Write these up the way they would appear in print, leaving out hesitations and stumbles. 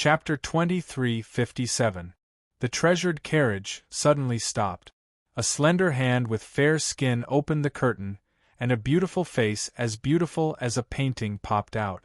Chapter 23:57. The treasured carriage suddenly stopped. A slender hand with fair skin opened the curtain, and a beautiful face as beautiful as a painting popped out.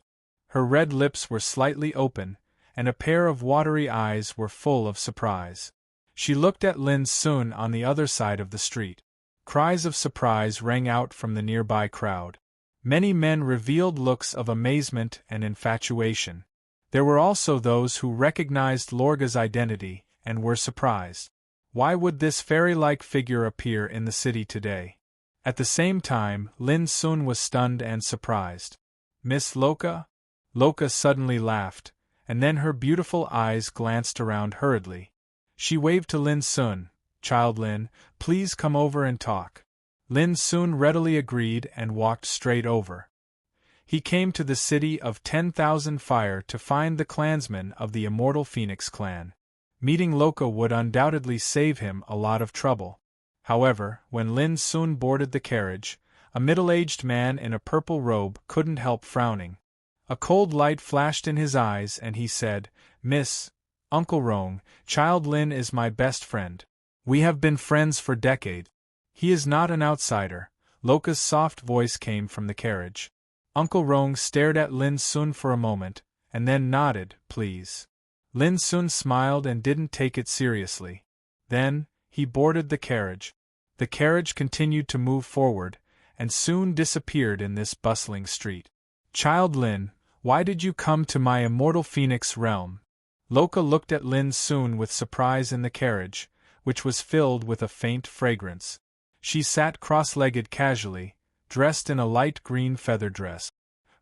Her red lips were slightly open, and a pair of watery eyes were full of surprise. She looked at Lin Sun on the other side of the street. Cries of surprise rang out from the nearby crowd. Many men revealed looks of amazement and infatuation. There were also those who recognized Lorga's identity and were surprised. Why would this fairy-like figure appear in the city today? At the same time, Lin Sun was stunned and surprised. "Miss Loka?" Loka suddenly laughed, and then her beautiful eyes glanced around hurriedly. She waved to Lin Sun. "Child Lin, please come over and talk." Lin Sun readily agreed and walked straight over. He came to the city of 10,000 Fire to find the clansmen of the Immortal Phoenix clan. Meeting Loka would undoubtedly save him a lot of trouble. However, when Lin Sun boarded the carriage, a middle-aged man in a purple robe couldn't help frowning. A cold light flashed in his eyes and he said, "Miss, Uncle Rong, Child Lin is my best friend. We have been friends for decades. He is not an outsider." Loka's soft voice came from the carriage. Uncle Rong stared at Lin Sun for a moment, and then nodded, "Please." Lin Sun smiled and didn't take it seriously. Then, he boarded the carriage. The carriage continued to move forward, and soon disappeared in this bustling street. "Child Lin, why did you come to my Immortal Phoenix realm?" Loka looked at Lin Sun with surprise in the carriage, which was filled with a faint fragrance. She sat cross-legged casually, dressed in a light green feather dress.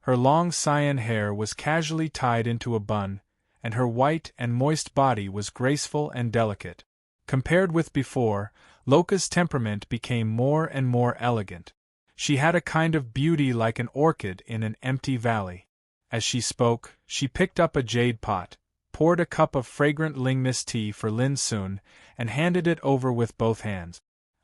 Her long cyan hair was casually tied into a bun, and her white and moist body was graceful and delicate. Compared with before, Loka's temperament became more and more elegant. She had a kind of beauty like an orchid in an empty valley. As she spoke, she picked up a jade pot, poured a cup of fragrant Lingmis tea for Lin Sun, and handed it over with both hands.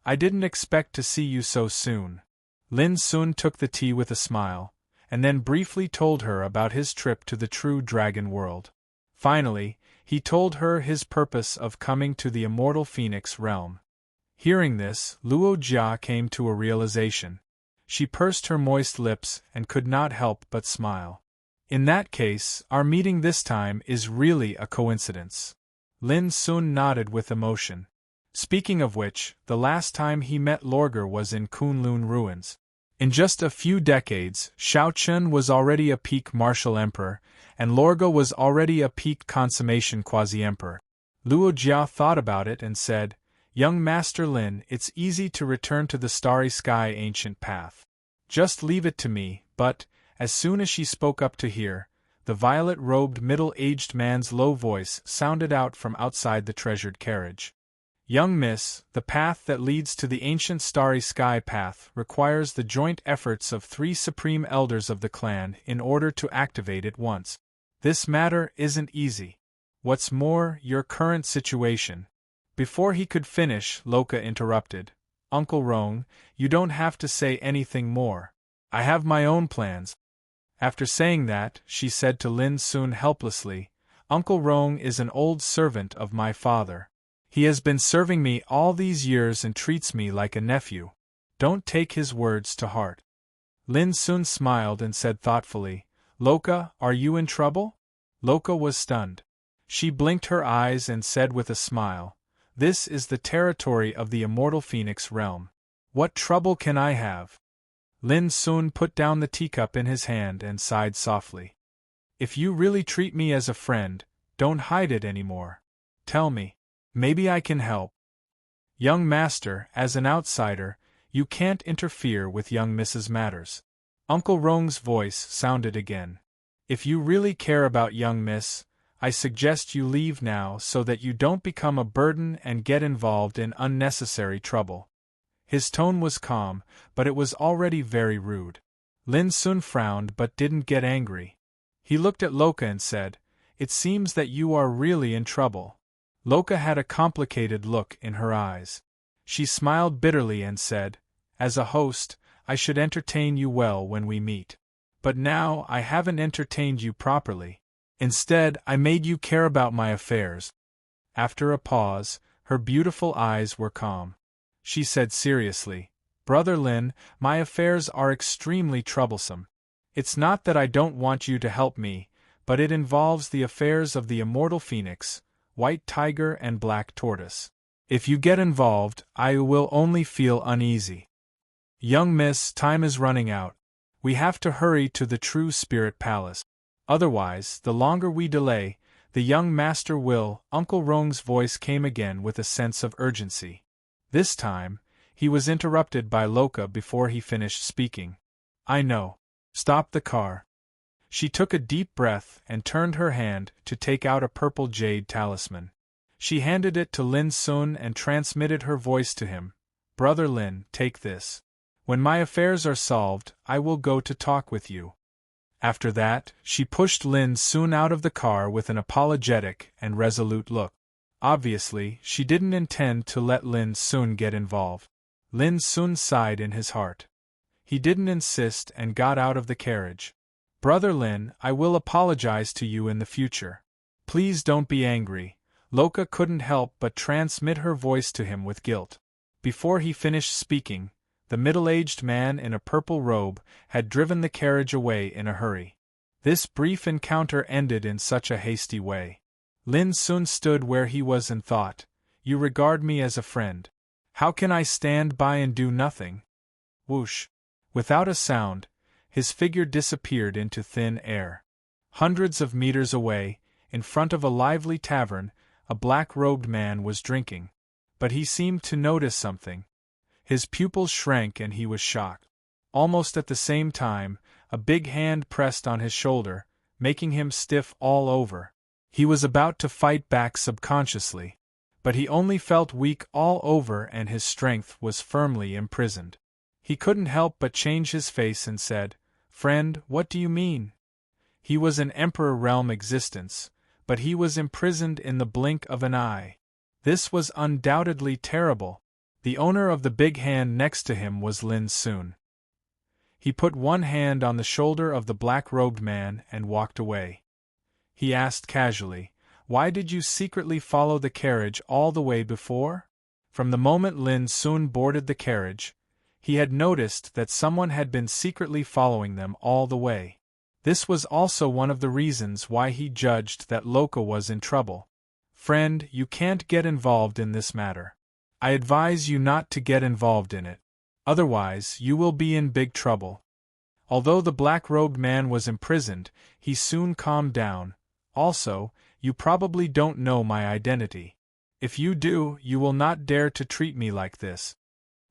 "I didn't expect to see you so soon." Lin Sun took the tea with a smile, and then briefly told her about his trip to the true dragon world. Finally, he told her his purpose of coming to the Immortal Phoenix realm. Hearing this, Luo Jia came to a realization. She pursed her moist lips and could not help but smile. "In that case, our meeting this time is really a coincidence." Lin Sun nodded with emotion. Speaking of which, the last time he met Lorgar was in Kunlun ruins. In just a few decades, Shaochun was already a peak martial emperor, and Lorga was already a peak consummation quasi-emperor. Luo Jia thought about it and said, "Young Master Lin, it's easy to return to the starry sky ancient path. Just leave it to me." But, as soon as she spoke up to hear, the violet-robed middle-aged man's low voice sounded out from outside the treasured carriage. "Young miss, the path that leads to the ancient starry sky path requires the joint efforts of 3 supreme elders of the clan in order to activate it once. This matter isn't easy. What's more, your current situation." Before he could finish, Loka interrupted. "Uncle Rong, you don't have to say anything more. I have my own plans." After saying that, she said to Lin Sun helplessly, "Uncle Rong is an old servant of my father. He has been serving me all these years and treats me like a nephew. Don't take his words to heart." Lin Sun smiled and said thoughtfully, "Loka, are you in trouble?" Loka was stunned. She blinked her eyes and said with a smile, "This is the territory of the Immortal Phoenix realm. What trouble can I have?" Lin Sun put down the teacup in his hand and sighed softly. "If you really treat me as a friend, don't hide it anymore. Tell me. Maybe I can help." "Young master, as an outsider, you can't interfere with young Mrs. Matters." Uncle Rong's voice sounded again. "If you really care about young miss, I suggest you leave now so that you don't become a burden and get involved in unnecessary trouble." His tone was calm, but it was already very rude. Lin Sun frowned but didn't get angry. He looked at Loka and said, "It seems that you are really in trouble." Loka had a complicated look in her eyes. She smiled bitterly and said, "As a host, I should entertain you well when we meet. But now I haven't entertained you properly. Instead, I made you care about my affairs." After a pause, her beautiful eyes were calm. She said seriously, "Brother Lin, my affairs are extremely troublesome. It's not that I don't want you to help me, but it involves the affairs of the immortal phoenix, white tiger and black tortoise. If you get involved, I will only feel uneasy. Young miss, time is running out. We have to hurry to the True Spirit Palace. Otherwise, the longer we delay, the young master will." Uncle Rong's voice came again with a sense of urgency. This time, he was interrupted by Loka before he finished speaking. "I know. Stop the car." She took a deep breath and turned her hand to take out a purple jade talisman. She handed it to Lin Sun and transmitted her voice to him. "Brother Lin, take this. When my affairs are solved, I will go to talk with you." After that, she pushed Lin Sun out of the car with an apologetic and resolute look. Obviously, she didn't intend to let Lin Sun get involved. Lin Sun sighed in his heart. He didn't insist and got out of the carriage. "Brother Lin, I will apologize to you in the future. Please don't be angry." Loka couldn't help but transmit her voice to him with guilt. Before he finished speaking, the middle-aged man in a purple robe had driven the carriage away in a hurry. This brief encounter ended in such a hasty way. Lin Sun stood where he was and thought, "You regard me as a friend. How can I stand by and do nothing?" Whoosh! Without a sound, his figure disappeared into thin air. Hundreds of meters away, in front of a lively tavern, a black-robed man was drinking. But he seemed to notice something. His pupils shrank and he was shocked. Almost at the same time, a big hand pressed on his shoulder, making him stiff all over. He was about to fight back subconsciously. But he only felt weak all over and his strength was firmly imprisoned. He couldn't help but change his face and said, "Friend, what do you mean?" He was an Emperor realm existence, but he was imprisoned in the blink of an eye. This was undoubtedly terrible. The owner of the big hand next to him was Lin Sun. He put one hand on the shoulder of the black-robed man and walked away. He asked casually, "Why did you secretly follow the carriage all the way before?" From the moment Lin Sun boarded the carriage, he had noticed that someone had been secretly following them all the way. This was also one of the reasons why he judged that Loka was in trouble. "Friend, you can't get involved in this matter. I advise you not to get involved in it. Otherwise, you will be in big trouble." Although the black-robed man was imprisoned, he soon calmed down. "Also, you probably don't know my identity. If you do, you will not dare to treat me like this."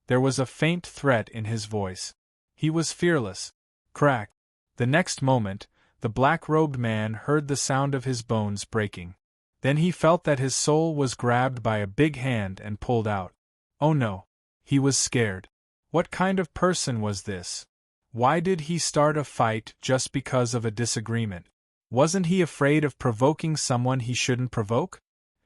There was a faint threat in his voice. He was fearless. Crack! The next moment, the black-robed man heard the sound of his bones breaking. Then he felt that his soul was grabbed by a big hand and pulled out. Oh no! He was scared. What kind of person was this? Why did he start a fight just because of a disagreement? Wasn't he afraid of provoking someone he shouldn't provoke?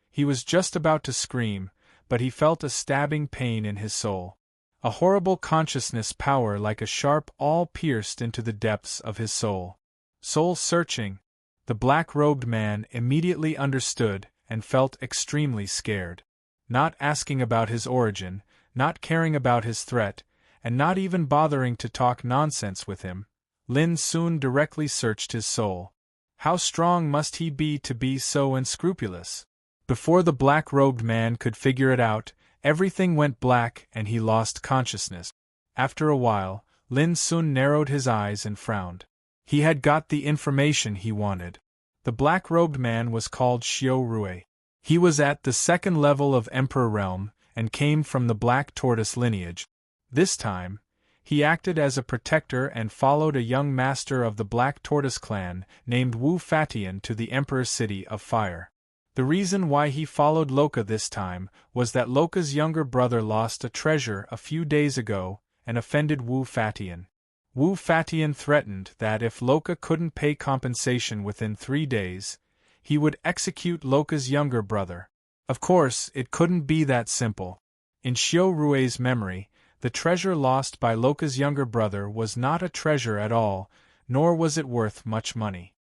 He was just about to scream, but he felt a stabbing pain in his soul. A horrible consciousness power like a sharp awl pierced into the depths of his soul. Soul-searching. The black-robed man immediately understood and felt extremely scared. Not asking about his origin, not caring about his threat, and not even bothering to talk nonsense with him, Lin Sun directly searched his soul. How strong must he be to be so unscrupulous? Before the black-robed man could figure it out, everything went black and he lost consciousness. After a while, Lin Sun narrowed his eyes and frowned. He had got the information he wanted. The black-robed man was called Xiao Rui. He was at the second level of Emperor Realm and came from the Black Tortoise lineage. This time, he acted as a protector and followed a young master of the Black Tortoise clan named Wu Fatian to the Emperor City of Fire. The reason why he followed Loka this time was that Loka's younger brother lost a treasure a few days ago and offended Wu Fatian. Wu Fatian threatened that if Loka couldn't pay compensation within 3 days, he would execute Loka's younger brother. Of course, it couldn't be that simple. In Xiao Rui's memory, the treasure lost by Loka's younger brother was not a treasure at all, nor was it worth much money.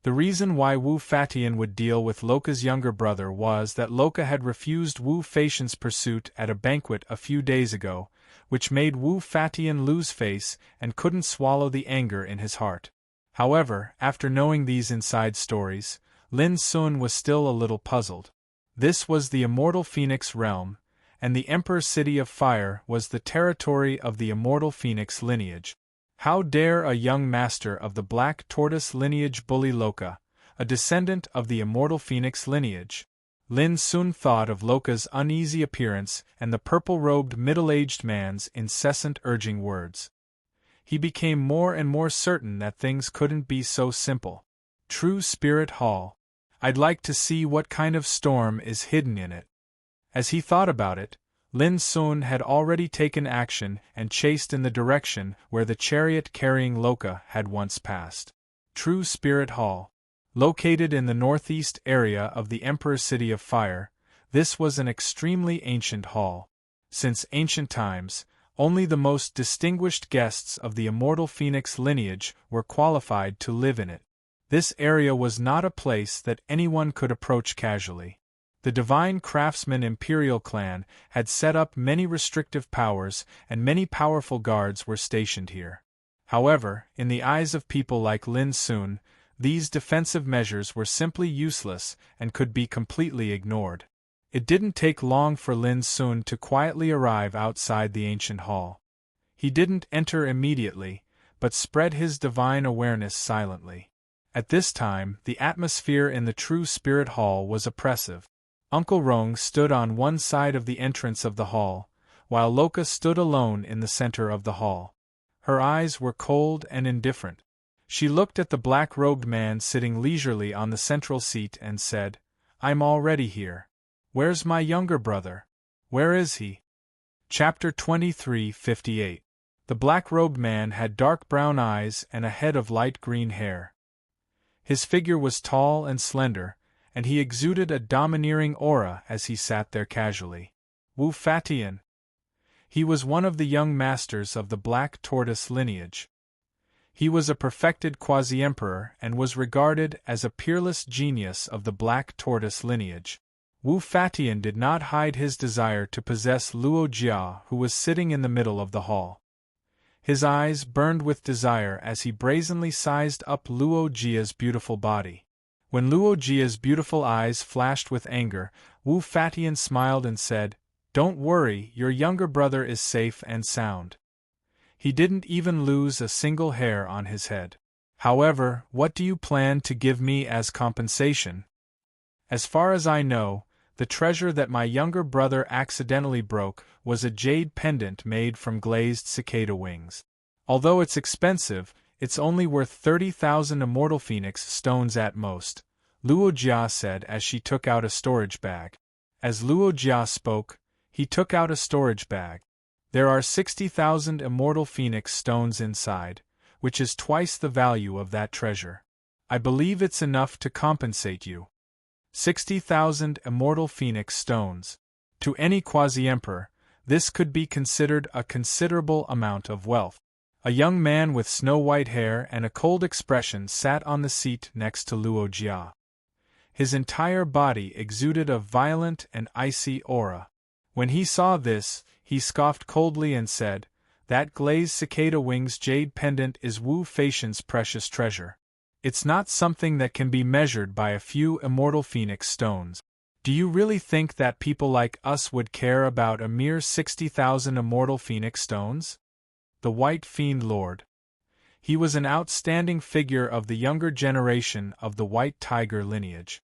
The reason why Wu Fatian would deal with Loka's younger brother was that Loka had refused Wu Fatian's pursuit at a banquet a few days ago, which made Wu Fatian lose face and couldn't swallow the anger in his heart. However, after knowing these inside stories, Lin Sun was still a little puzzled. This was the Immortal Phoenix realm, and the Emperor City of Fire was the territory of the Immortal Phoenix lineage. How dare a young master of the Black Tortoise lineage bully Loka, a descendant of the Immortal Phoenix lineage? Lin Sun thought of Loka's uneasy appearance and the purple-robed middle-aged man's incessant urging words. He became more and more certain that things couldn't be so simple. True Spirit Hall. I'd like to see what kind of storm is hidden in it. As he thought about it, Lin Sun had already taken action and chased in the direction where the chariot carrying Loka had once passed. True Spirit Hall. Located in the northeast area of the Emperor City of Fire, this was an extremely ancient hall. Since ancient times, only the most distinguished guests of the Immortal Phoenix lineage were qualified to live in it. This area was not a place that anyone could approach casually. The Divine Craftsman Imperial clan had set up many restrictive powers and many powerful guards were stationed here. However, in the eyes of people like Lin Sun, these defensive measures were simply useless and could be completely ignored. It didn't take long for Lin Sun to quietly arrive outside the ancient hall. He didn't enter immediately, but spread his divine awareness silently. At this time, the atmosphere in the True Spirit Hall was oppressive. Uncle Rong stood on one side of the entrance of the hall, while Loka stood alone in the center of the hall. Her eyes were cold and indifferent. She looked at the black-robed man sitting leisurely on the central seat and said, "I'm already here. Where's my younger brother? Where is he?" Chapter 23:58. The black-robed man had dark brown eyes and a head of light green hair. His figure was tall and slender, and he exuded a domineering aura as he sat there casually. Wu Fatian. He was one of the young masters of the Black Tortoise lineage. He was a perfected quasi-emperor and was regarded as a peerless genius of the Black Tortoise lineage. Wu Fatian did not hide his desire to possess Luo Jia, who was sitting in the middle of the hall. His eyes burned with desire as he brazenly sized up Luo Jia's beautiful body. When Luo Jia's beautiful eyes flashed with anger, Wu Fatian smiled and said, "Don't worry, your younger brother is safe and sound. He didn't even lose a single hair on his head. However, what do you plan to give me as compensation?" "As far as I know, the treasure that my younger brother accidentally broke was a jade pendant made from glazed cicada wings. Although it's expensive, it's only worth 30,000 Immortal Phoenix stones at most," Luo Jia said as she took out a storage bag. As Luo Jia spoke, he took out a storage bag. There are 60,000 Immortal Phoenix stones inside, which is twice the value of that treasure. I believe it's enough to compensate you. 60,000 Immortal Phoenix stones. To any quasi-emperor, this could be considered a considerable amount of wealth. A young man with snow-white hair and a cold expression sat on the seat next to Luo Jia. His entire body exuded a violent and icy aura. When he saw this, he scoffed coldly and said, "That glazed cicada wings jade pendant is Wu Fatian's precious treasure. It's not something that can be measured by a few Immortal Phoenix stones. Do you really think that people like us would care about a mere 60,000 Immortal Phoenix stones?" The White Fiend Lord. He was an outstanding figure of the younger generation of the White Tiger lineage.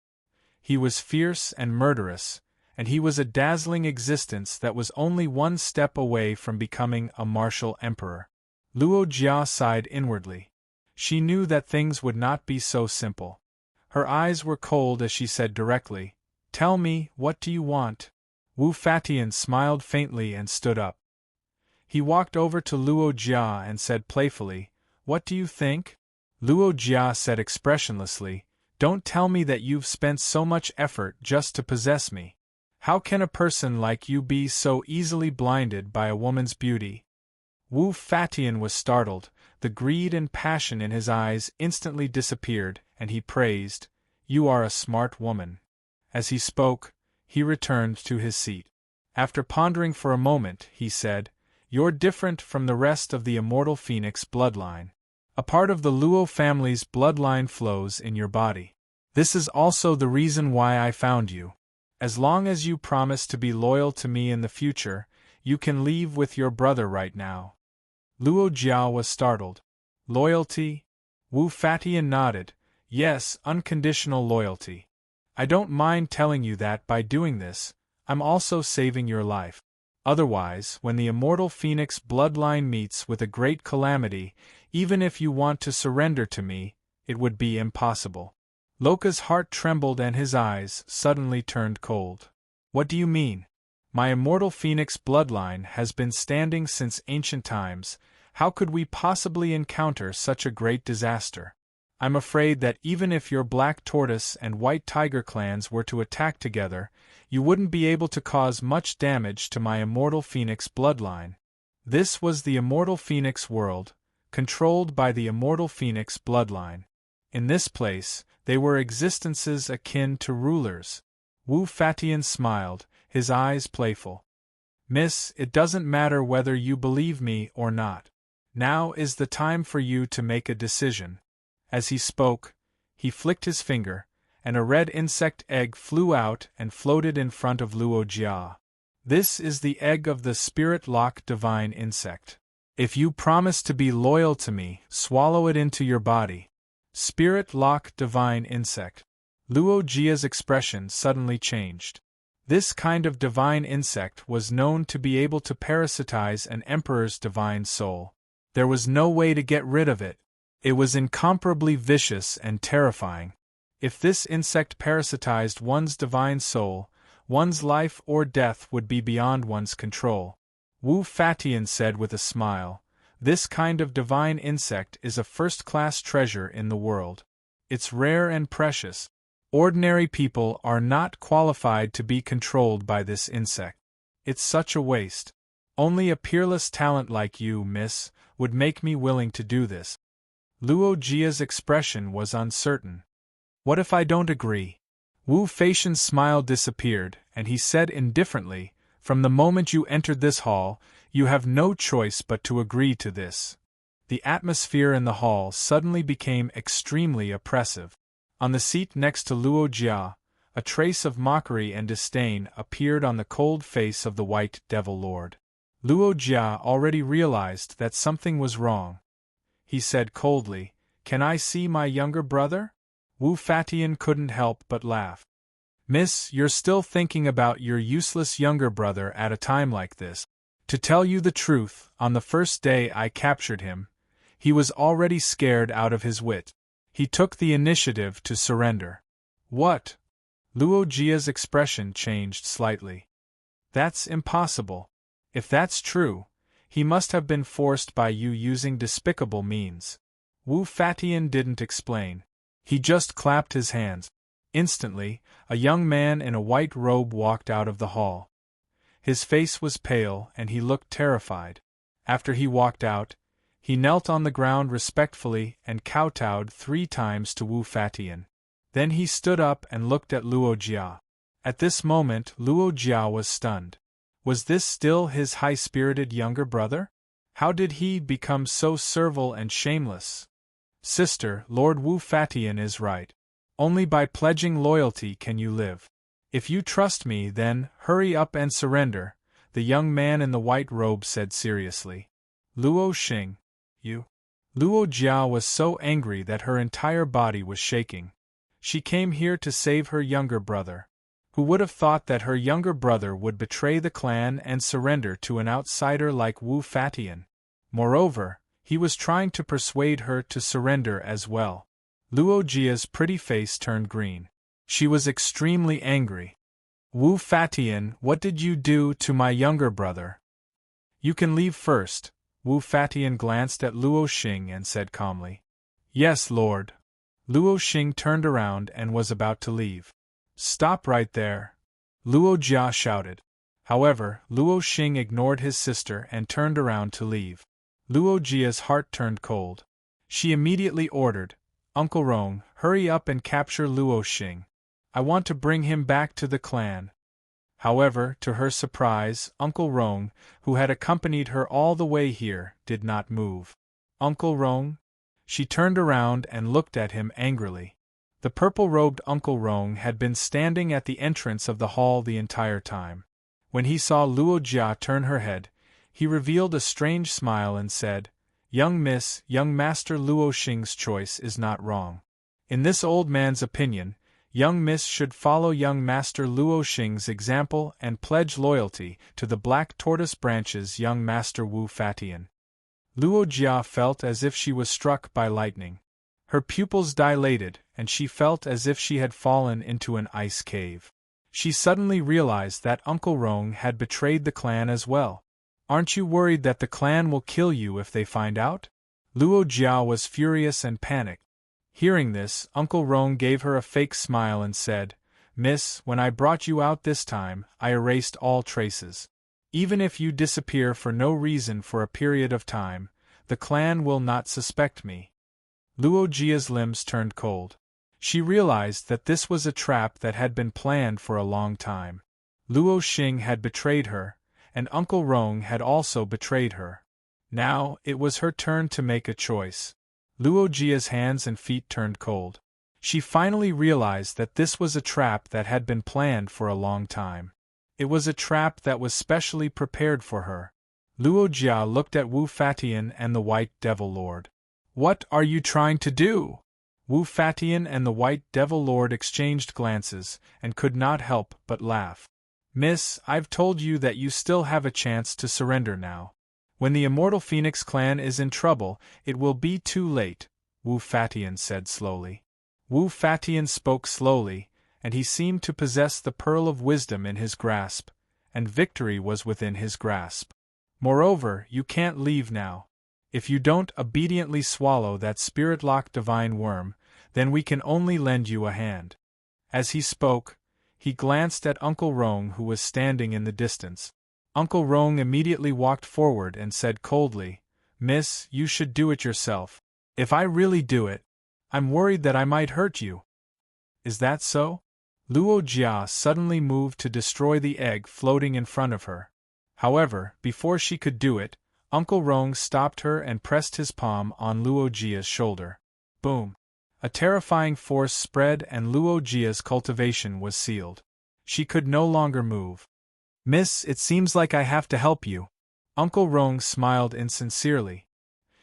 He was fierce and murderous, and he was a dazzling existence that was only one step away from becoming a martial emperor. Luo Jia sighed inwardly. She knew that things would not be so simple. Her eyes were cold as she said directly, "Tell me, what do you want?" Wu Fatian smiled faintly and stood up. He walked over to Luo Jia and said playfully, "What do you think?" Luo Jia said expressionlessly, "Don't tell me that you've spent so much effort just to possess me. How can a person like you be so easily blinded by a woman's beauty?" Wu Fatian was startled, the greed and passion in his eyes instantly disappeared, and he praised, "You are a smart woman." As he spoke, he returned to his seat. After pondering for a moment, he said, "You're different from the rest of the immortal phoenix bloodline. A part of the Luo family's bloodline flows in your body. This is also the reason why I found you. As long as you promise to be loyal to me in the future, you can leave with your brother right now." Luo Jia was startled. "Loyalty?" Wu Fatian nodded. "Yes, unconditional loyalty. I don't mind telling you that by doing this, I'm also saving your life. Otherwise, when the immortal phoenix bloodline meets with a great calamity, even if you want to surrender to me, it would be impossible." Loka's heart trembled and his eyes suddenly turned cold. "What do you mean? My immortal phoenix bloodline has been standing since ancient times. How could we possibly encounter such a great disaster? I'm afraid that even if your Black Tortoise and White Tiger clans were to attack together, you wouldn't be able to cause much damage to my immortal phoenix bloodline." This was the immortal phoenix world, controlled by the immortal phoenix bloodline. In this place, they were existences akin to rulers. Wu Fatian smiled, his eyes playful. "Miss, it doesn't matter whether you believe me or not. Now is the time for you to make a decision." As he spoke, he flicked his finger, and a red insect egg flew out and floated in front of Luo Jia. "This is the egg of the Spirit Lock Divine Insect. If you promise to be loyal to me, swallow it into your body." Spirit Lock Divine Insect. Luo Jia's expression suddenly changed. This kind of divine insect was known to be able to parasitize an emperor's divine soul. There was no way to get rid of it. It was incomparably vicious and terrifying. If this insect parasitized one's divine soul, one's life or death would be beyond one's control. Wu Fatian said with a smile, "This kind of divine insect is a first-class treasure in the world. It's rare and precious. Ordinary people are not qualified to be controlled by this insect. It's such a waste. Only a peerless talent like you, miss, would make me willing to do this." Luo Jia's expression was uncertain. "What if I don't agree?" Wu Fatian's smile disappeared, and he said indifferently, "From the moment you entered this hall, you have no choice but to agree to this." The atmosphere in the hall suddenly became extremely oppressive. On the seat next to Luo Jia, a trace of mockery and disdain appeared on the cold face of the White Devil Lord. Luo Jia already realized that something was wrong. He said coldly, "Can I see my younger brother?" Wu Fatian couldn't help but laugh. "Miss, you're still thinking about your useless younger brother at a time like this. To tell you the truth, on the first day I captured him, he was already scared out of his wit. He took the initiative to surrender." "What?" Luo Jia's expression changed slightly. "That's impossible. If that's true, he must have been forced by you using despicable means." Wu Fatian didn't explain. He just clapped his hands. Instantly, a young man in a white robe walked out of the hall. His face was pale and he looked terrified. After he walked out, he knelt on the ground respectfully and kowtowed 3 times to Wu Fatian. Then he stood up and looked at Luo Jia. At this moment, Luo Jia was stunned. Was this still his high-spirited younger brother? How did he become so servile and shameless? "Sister, Lord Wu Fatian is right. Only by pledging loyalty can you live. If you trust me, then, hurry up and surrender," the young man in the white robe said seriously. "Luo Xing, you..." Luo Jia was so angry that her entire body was shaking. She came here to save her younger brother. Who would have thought that her younger brother would betray the clan and surrender to an outsider like Wu Fatian? Moreover, he was trying to persuade her to surrender as well. Luo Jia's pretty face turned green. She was extremely angry. "Wu Fatian, what did you do to my younger brother?" "You can leave first." Wu Fatian glanced at Luo Xing and said calmly. "Yes, Lord." Luo Xing turned around and was about to leave. "Stop right there!" Luo Jia shouted. However, Luo Xing ignored his sister and turned around to leave. Luo Jia's heart turned cold. She immediately ordered, "Uncle Rong, hurry up and capture Luo Xing. I want to bring him back to the clan." However, to her surprise, Uncle Rong, who had accompanied her all the way here, did not move. "Uncle Rong?" She turned around and looked at him angrily. The purple-robed Uncle Rong had been standing at the entrance of the hall the entire time. When he saw Luo Jia turn her head, he revealed a strange smile and said, "Young Master Luo Xing's choice is not wrong. In this old man's opinion, young Miss should follow young Master Luo Xing's example and pledge loyalty to the Black Tortoise Branch's young Master Wu Fatian." Luo Jia felt as if she was struck by lightning. Her pupils dilated, and she felt as if she had fallen into an ice cave. She suddenly realized that Uncle Rong had betrayed the clan as well. "Aren't you worried that the clan will kill you if they find out?" Luo Jia was furious and panicked. Hearing this, Uncle Rong gave her a fake smile and said, "Miss, when I brought you out this time, I erased all traces. Even if you disappear for no reason for a period of time, the clan will not suspect me." Luo Jia's limbs turned cold. She realized that this was a trap that had been planned for a long time. Luo Xing had betrayed her, and Uncle Rong had also betrayed her. Now, it was her turn to make a choice. Luo Jia's hands and feet turned cold. She finally realized that this was a trap that had been planned for a long time. It was a trap that was specially prepared for her. Luo Jia looked at Wu Fatian and the White Devil Lord. "What are you trying to do?" Wu Fatian and the White Devil Lord exchanged glances, and could not help but laugh. "Miss, I've told you that you still have a chance to surrender now. When the Immortal Phoenix clan is in trouble, it will be too late," Wu Fatian said slowly. Wu Fatian spoke slowly, and he seemed to possess the pearl of wisdom in his grasp, and victory was within his grasp. "Moreover, you can't leave now. If you don't obediently swallow that spirit-locked divine worm, then we can only lend you a hand." As he spoke, he glanced at Uncle Rong, who was standing in the distance. Uncle Rong immediately walked forward and said coldly, "Miss, you should do it yourself. If I really do it, I'm worried that I might hurt you." "Is that so?" Luo Jia suddenly moved to destroy the egg floating in front of her. However, before she could do it, Uncle Rong stopped her and pressed his palm on Luo Jia's shoulder. Boom! A terrifying force spread and Luo Jia's cultivation was sealed. She could no longer move. "Miss, it seems like I have to help you." Uncle Rong smiled insincerely.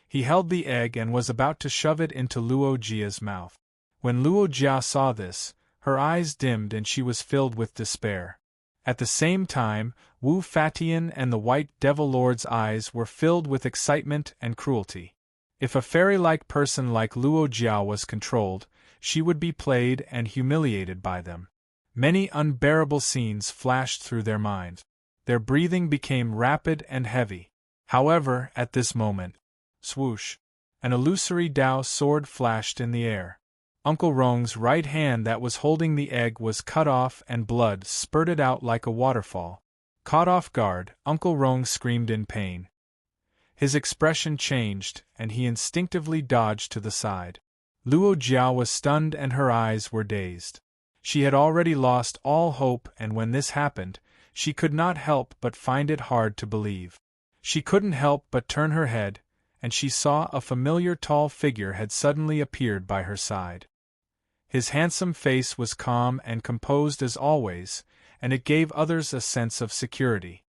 He held the egg and was about to shove it into Luo Jia's mouth. When Luo Jia saw this, her eyes dimmed and she was filled with despair. At the same time, Wu Fatian and the White Devil Lord's eyes were filled with excitement and cruelty. If a fairy-like person like Luo Jia was controlled, she would be played and humiliated by them. Many unbearable scenes flashed through their minds. Their breathing became rapid and heavy. However, at this moment, swoosh! An illusory Dao sword flashed in the air. Uncle Rong's right hand that was holding the egg was cut off and blood spurted out like a waterfall. Caught off guard, Uncle Rong screamed in pain. His expression changed, and he instinctively dodged to the side. Luo Jia was stunned and her eyes were dazed. She had already lost all hope, and when this happened, she could not help but find it hard to believe. She couldn't help but turn her head, and she saw a familiar tall figure had suddenly appeared by her side. His handsome face was calm and composed as always, and it gave others a sense of security.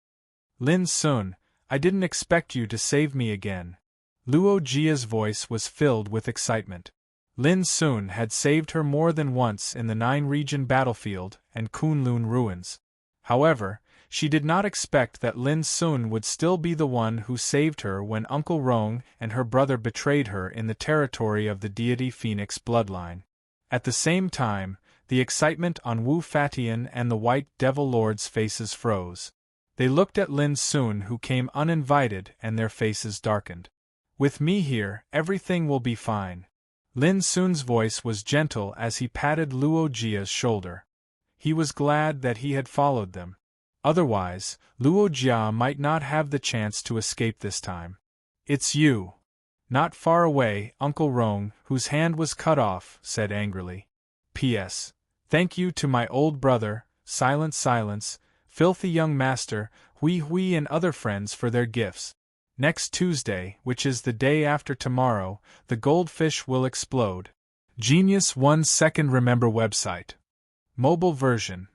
"Lin Sun, I didn't expect you to save me again." Luo Jia's voice was filled with excitement. Lin Sun had saved her more than once in the Nine-Region battlefield and Kunlun ruins. However, she did not expect that Lin Sun would still be the one who saved her when Uncle Rong and her brother betrayed her in the territory of the deity Phoenix bloodline. At the same time, the excitement on Wu Fatian and the White Devil Lord's faces froze. They looked at Lin Sun, who came uninvited, and their faces darkened. "With me here, everything will be fine." Lin Sun's voice was gentle as he patted Luo Jia's shoulder. He was glad that he had followed them. Otherwise, Luo Jia might not have the chance to escape this time. "It's you." Not far away, Uncle Rong, whose hand was cut off, said angrily. P.S. Thank you to my old brother, silence, filthy young master, Hui and other friends for their gifts. Next Tuesday, which is the day after tomorrow, the goldfish will explode. Genius 1 Second Remember website. Mobile version.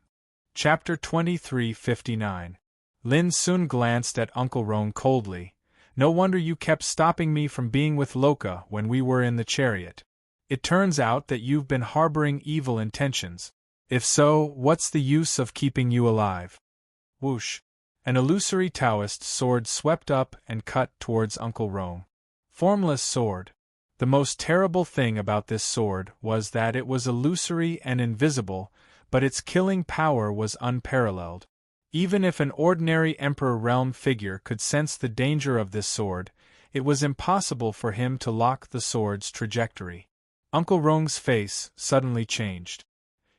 Chapter 2359. Lin Sun glanced at Uncle Rong coldly. No wonder you kept stopping me from being with Loka when we were in the chariot. It turns out that you've been harboring evil intentions. If so, what's the use of keeping you alive? Whoosh! An illusory Taoist sword swept up and cut towards Uncle Rong. Formless sword. The most terrible thing about this sword was that it was illusory and invisible, but its killing power was unparalleled. Even if an ordinary Emperor Realm figure could sense the danger of this sword, it was impossible for him to lock the sword's trajectory. Uncle Rong's face suddenly changed.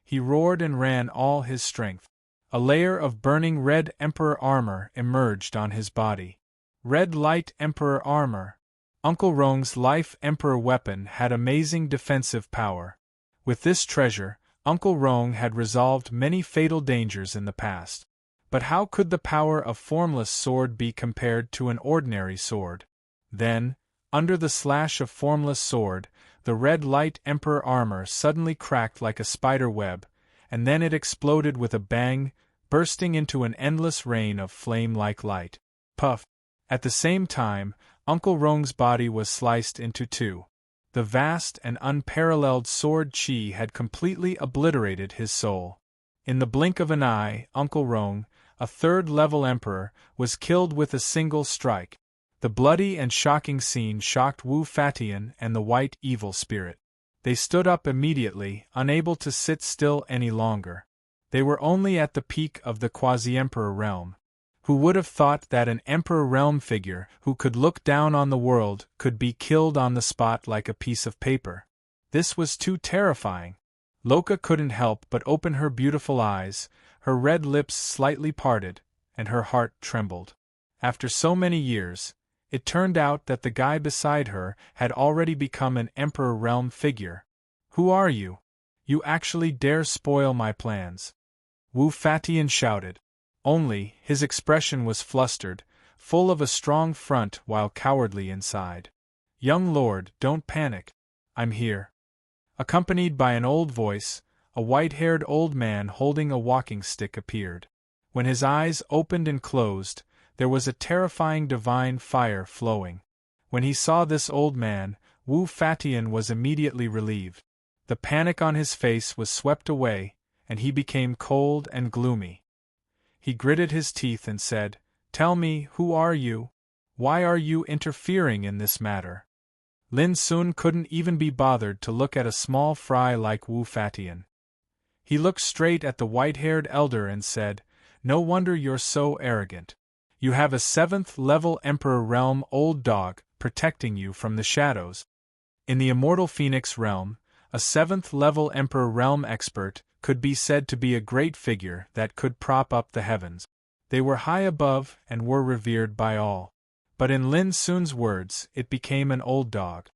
He roared and ran all his strength. A layer of burning red Emperor armor emerged on his body. Red light Emperor armor. Uncle Rong's life Emperor weapon had amazing defensive power. With this treasure, Uncle Rong had resolved many fatal dangers in the past. But how could the power of formless sword be compared to an ordinary sword? Then, under the slash of formless sword, the red light Emperor armor suddenly cracked like a spider web, and then it exploded with a bang, bursting into an endless rain of flame-like light. Puff! At the same time, Uncle Rong's body was sliced into two. The vast and unparalleled sword chi had completely obliterated his soul. In the blink of an eye, Uncle Rong, a third-level emperor, was killed with a single strike. The bloody and shocking scene shocked Wu Fatian and the white evil spirit. They stood up immediately, unable to sit still any longer. They were only at the peak of the quasi-emperor realm. Who would have thought that an emperor realm figure who could look down on the world could be killed on the spot like a piece of paper? This was too terrifying. Loka couldn't help but open her beautiful eyes, her red lips slightly parted, and her heart trembled. After so many years, it turned out that the guy beside her had already become an Emperor Realm figure. Who are you? You actually dare spoil my plans? Wu Fatian shouted. Only, his expression was flustered, full of a strong front while cowardly inside. Young lord, don't panic. I'm here. Accompanied by an old voice, a white-haired old man holding a walking stick appeared. When his eyes opened and closed, there was a terrifying divine fire flowing. When he saw this old man, Wu Fatian was immediately relieved. The panic on his face was swept away, and he became cold and gloomy. He gritted his teeth and said, "Tell me, who are you? Why are you interfering in this matter?" Lin Sun couldn't even be bothered to look at a small fry like Wu Fatian. He looked straight at the white-haired elder and said, "No wonder you're so arrogant. You have a 7th-level Emperor Realm old dog protecting you from the shadows." In the Immortal Phoenix Realm, a 7th-level Emperor Realm expert could be said to be a great figure that could prop up the heavens. They were high above and were revered by all. But in Lin Sun's words, it became an old dog.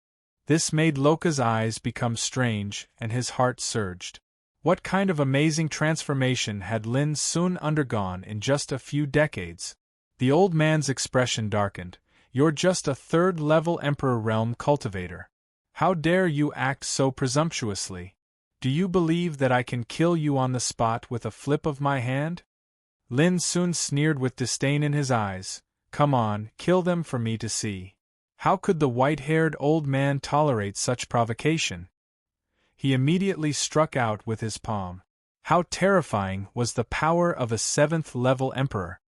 This made Loka's eyes become strange and his heart surged. What kind of amazing transformation had Lin Sun undergone in just a few decades? The old man's expression darkened. "You're just a 3rd-level Emperor Realm cultivator. How dare you act so presumptuously? Do you believe that I can kill you on the spot with a flip of my hand?" Lin Sun sneered with disdain in his eyes. "Come on, kill them for me to see." How could the white-haired old man tolerate such provocation? He immediately struck out with his palm. How terrifying was the power of a 7th-level emperor!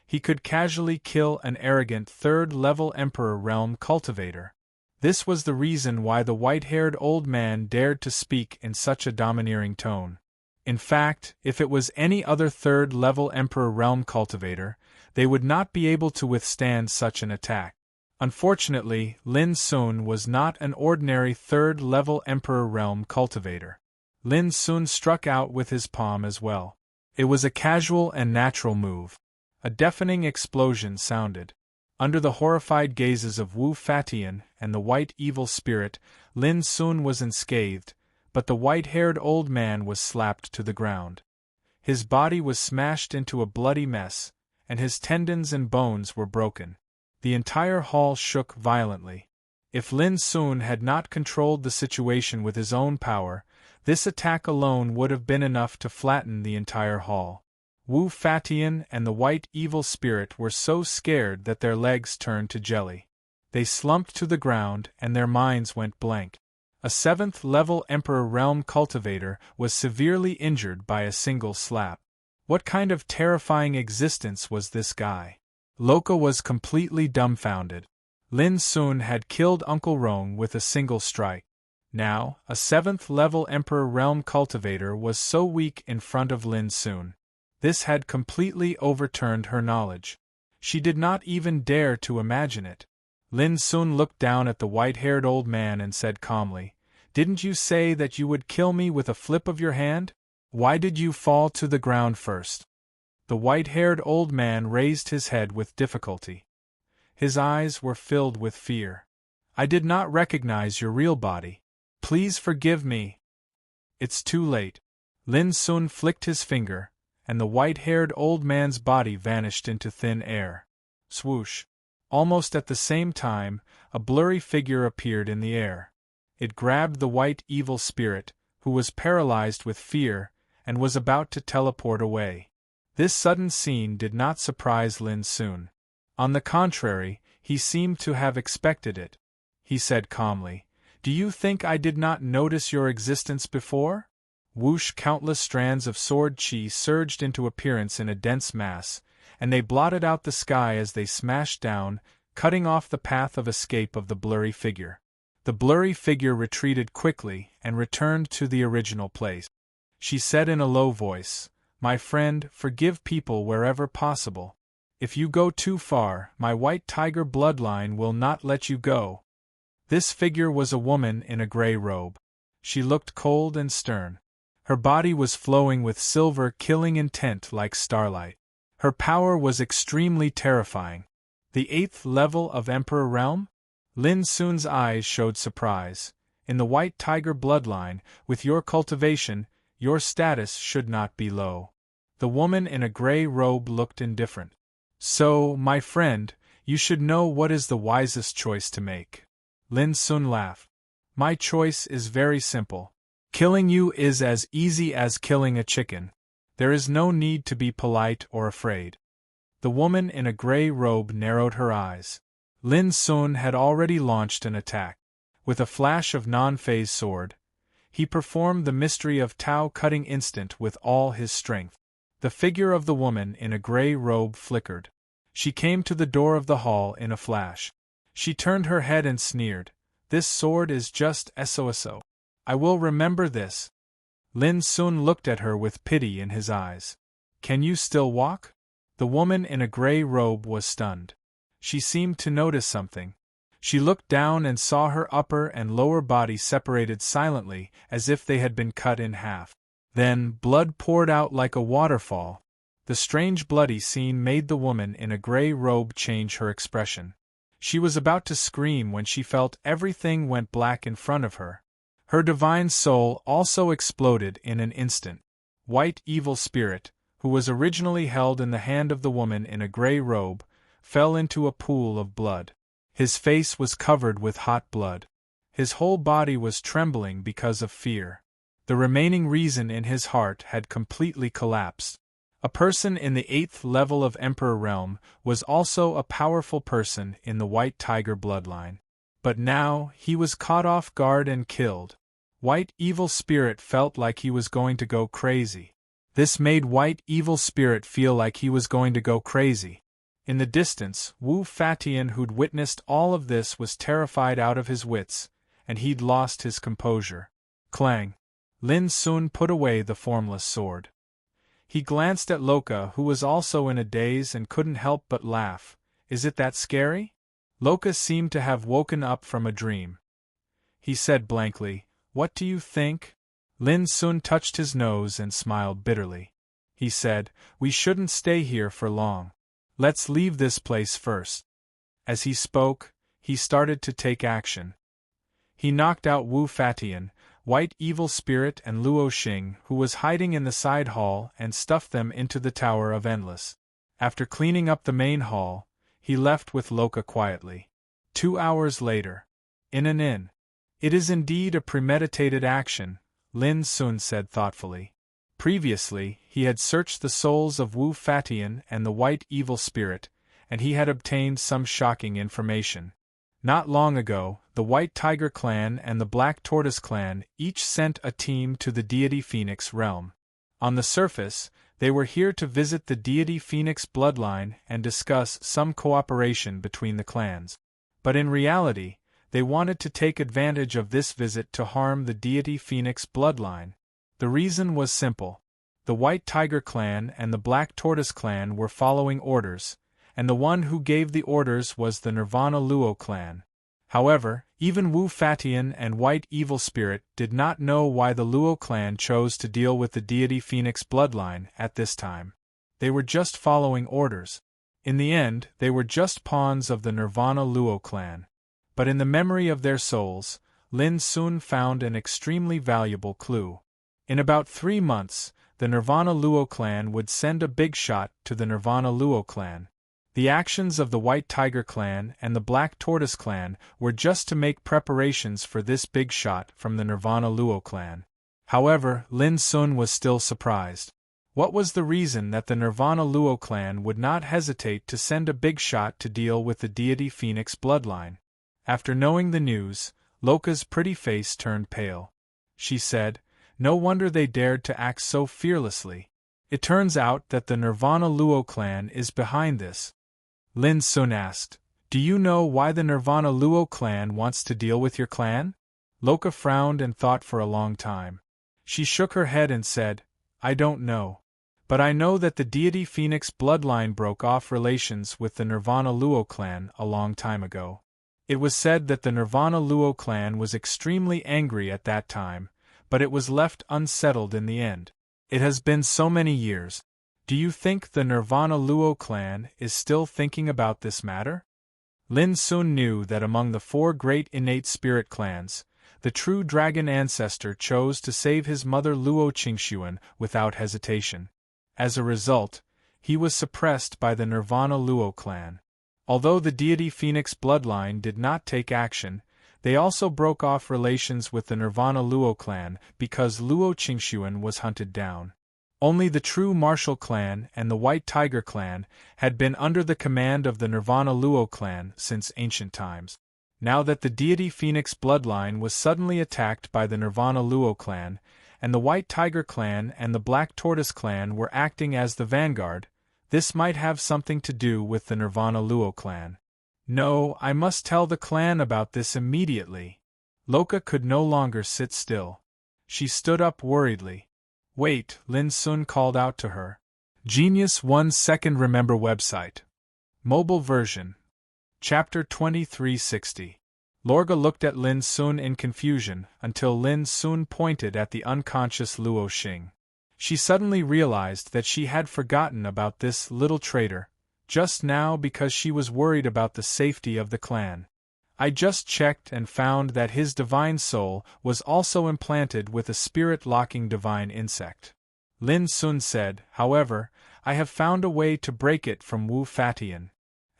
He could casually kill an arrogant 3rd-level Emperor Realm cultivator. This was the reason why the white-haired old man dared to speak in such a domineering tone. In fact, if it was any other 3rd-level Emperor Realm cultivator, they would not be able to withstand such an attack. Unfortunately, Lin Sun was not an ordinary 3rd-level Emperor Realm cultivator. Lin Sun struck out with his palm as well. It was a casual and natural move. A deafening explosion sounded. Under the horrified gazes of Wu Fatian and the white evil spirit, Lin Sun was unscathed, but the white-haired old man was slapped to the ground. His body was smashed into a bloody mess, and his tendons and bones were broken. The entire hall shook violently. If Lin Sun had not controlled the situation with his own power, this attack alone would have been enough to flatten the entire hall. Wu Fatian and the white evil spirit were so scared that their legs turned to jelly. They slumped to the ground and their minds went blank. A 7th-level Emperor Realm cultivator was severely injured by a single slap. What kind of terrifying existence was this guy? Loka was completely dumbfounded. Lin Sun had killed Uncle Rong with a single strike. Now, a 7th-level Emperor Realm cultivator was so weak in front of Lin Sun. This had completely overturned her knowledge. She did not even dare to imagine it. Lin Sun looked down at the white-haired old man and said calmly, "Didn't you say that you would kill me with a flip of your hand? Why did you fall to the ground first?" The white-haired old man raised his head with difficulty. His eyes were filled with fear. "I did not recognize your real body. Please forgive me." "It's too late." Lin Sun flicked his finger, and the white-haired old man's body vanished into thin air. Swoosh! Almost at the same time, a blurry figure appeared in the air. It grabbed the white evil spirit, who was paralyzed with fear, and was about to teleport away. This sudden scene did not surprise Lin Sun. On the contrary, he seemed to have expected it. He said calmly, "Do you think I did not notice your existence before?" Whoosh! Countless strands of sword chi surged into appearance in a dense mass, and they blotted out the sky as they smashed down, cutting off the path of escape of the blurry figure. The blurry figure retreated quickly and returned to the original place. She said in a low voice, "My friend, forgive people wherever possible. If you go too far, my white tiger bloodline will not let you go." This figure was a woman in a gray robe. She looked cold and stern. Her body was flowing with silver killing intent like starlight. Her power was extremely terrifying. The 8th level of Emperor Realm? Lin Sun's eyes showed surprise. In the white tiger bloodline, with your cultivation, your status should not be low. The woman in a gray robe looked indifferent. "So, my friend, you should know what is the wisest choice to make." Lin Sun laughed. "My choice is very simple. Killing you is as easy as killing a chicken. There is no need to be polite or afraid." The woman in a gray robe narrowed her eyes. Lin Sun had already launched an attack. With a flash of non-phase sword, he performed the mystery of Tao cutting instant with all his strength. The figure of the woman in a gray robe flickered. She came to the door of the hall in a flash. She turned her head and sneered, "This sword is just SOSO. I will remember this." Lin Sun looked at her with pity in his eyes. "Can you still walk?" The woman in a gray robe was stunned. She seemed to notice something. She looked down and saw her upper and lower body separated silently as if they had been cut in half. Then, blood poured out like a waterfall. The strange bloody scene made the woman in a gray robe change her expression. She was about to scream when she felt everything went black in front of her. Her divine soul also exploded in an instant. White evil spirit, who was originally held in the hand of the woman in a gray robe, fell into a pool of blood. His face was covered with hot blood. His whole body was trembling because of fear. The remaining reason in his heart had completely collapsed. A person in the 8th level of Emperor Realm was also a powerful person in the White Tiger bloodline. But now, he was caught off guard and killed. White Evil Spirit felt like he was going to go crazy. This made White Evil Spirit feel like he was going to go crazy. In the distance, Wu Fatian, who'd witnessed all of this, was terrified out of his wits, and he'd lost his composure. Clang! Lin Sun put away the formless sword. He glanced at Loka, who was also in a daze and couldn't help but laugh. "Is it that scary?" Loka seemed to have woken up from a dream. He said blankly, "What do you think?" Lin Sun touched his nose and smiled bitterly. He said, "We shouldn't stay here for long. Let's leave this place first." As he spoke, he started to take action. He knocked out Wu Fatian, White Evil Spirit and Luo Xing, who was hiding in the side hall, and stuffed them into the Tower of Endless. After cleaning up the main hall, he left with Loka quietly. 2 hours later. In an inn. It is indeed a premeditated action, Lin Sun said thoughtfully. Previously, he had searched the souls of Wu Fatian and the White Evil Spirit, and he had obtained some shocking information. Not long ago, the White Tiger Clan and the Black Tortoise Clan each sent a team to the deity Phoenix realm. On the surface, they were here to visit the deity Phoenix bloodline and discuss some cooperation between the clans. But in reality, they wanted to take advantage of this visit to harm the deity Phoenix bloodline. The reason was simple. The White Tiger Clan and the Black Tortoise Clan were following orders, and the one who gave the orders was the Nirvana Luo clan. However, even Wu Fatian and White Evil Spirit did not know why the Luo clan chose to deal with the deity Phoenix bloodline at this time. They were just following orders. In the end, they were just pawns of the Nirvana Luo clan. But in the memory of their souls, Lin Sun found an extremely valuable clue. In about 3 months, the Nirvana Luo clan would send a big shot to the Nirvana Luo clan. The actions of the White Tiger clan and the Black Tortoise clan were just to make preparations for this big shot from the Nirvana Luo clan. However, Lin Sun was still surprised. What was the reason that the Nirvana Luo clan would not hesitate to send a big shot to deal with the deity Phoenix bloodline? After knowing the news, Loka's pretty face turned pale. She said, "No wonder they dared to act so fearlessly. It turns out that the Nirvana Luo clan is behind this." Lin Sun asked, "Do you know why the Nirvana Luo clan wants to deal with your clan?" Loka frowned and thought for a long time. She shook her head and said, "I don't know. But I know that the deity Phoenix bloodline broke off relations with the Nirvana Luo clan a long time ago. It was said that the Nirvana Luo clan was extremely angry at that time, but it was left unsettled in the end. It has been so many years. Do you think the Nirvana Luo clan is still thinking about this matter?" Lin Sun knew that among the 4 great innate spirit clans, the true dragon ancestor chose to save his mother Luo Qingxuan without hesitation. As a result, he was suppressed by the Nirvana Luo clan. Although the deity Phoenix bloodline did not take action, they also broke off relations with the Nirvana Luo clan because Luo Qingxuan was hunted down. Only the true Martial clan and the White Tiger clan had been under the command of the Nirvana Luo clan since ancient times. Now that the deity Phoenix bloodline was suddenly attacked by the Nirvana Luo clan, and the White Tiger clan and the Black Tortoise clan were acting as the vanguard, this might have something to do with the Nirvana Luo clan. No, I must tell the clan about this immediately. Loka could no longer sit still. She stood up worriedly. "Wait," Lin Sun called out to her. Genius 1 Second Remember website. Mobile version. Chapter 2360. Lorga looked at Lin Sun in confusion until Lin Sun pointed at the unconscious Luo Xing. She suddenly realized that she had forgotten about this little traitor, just now because she was worried about the safety of the clan. "I just checked and found that his divine soul was also implanted with a spirit-locking divine insect," Lin Sun said. "However, I have found a way to break it from Wu Fatian."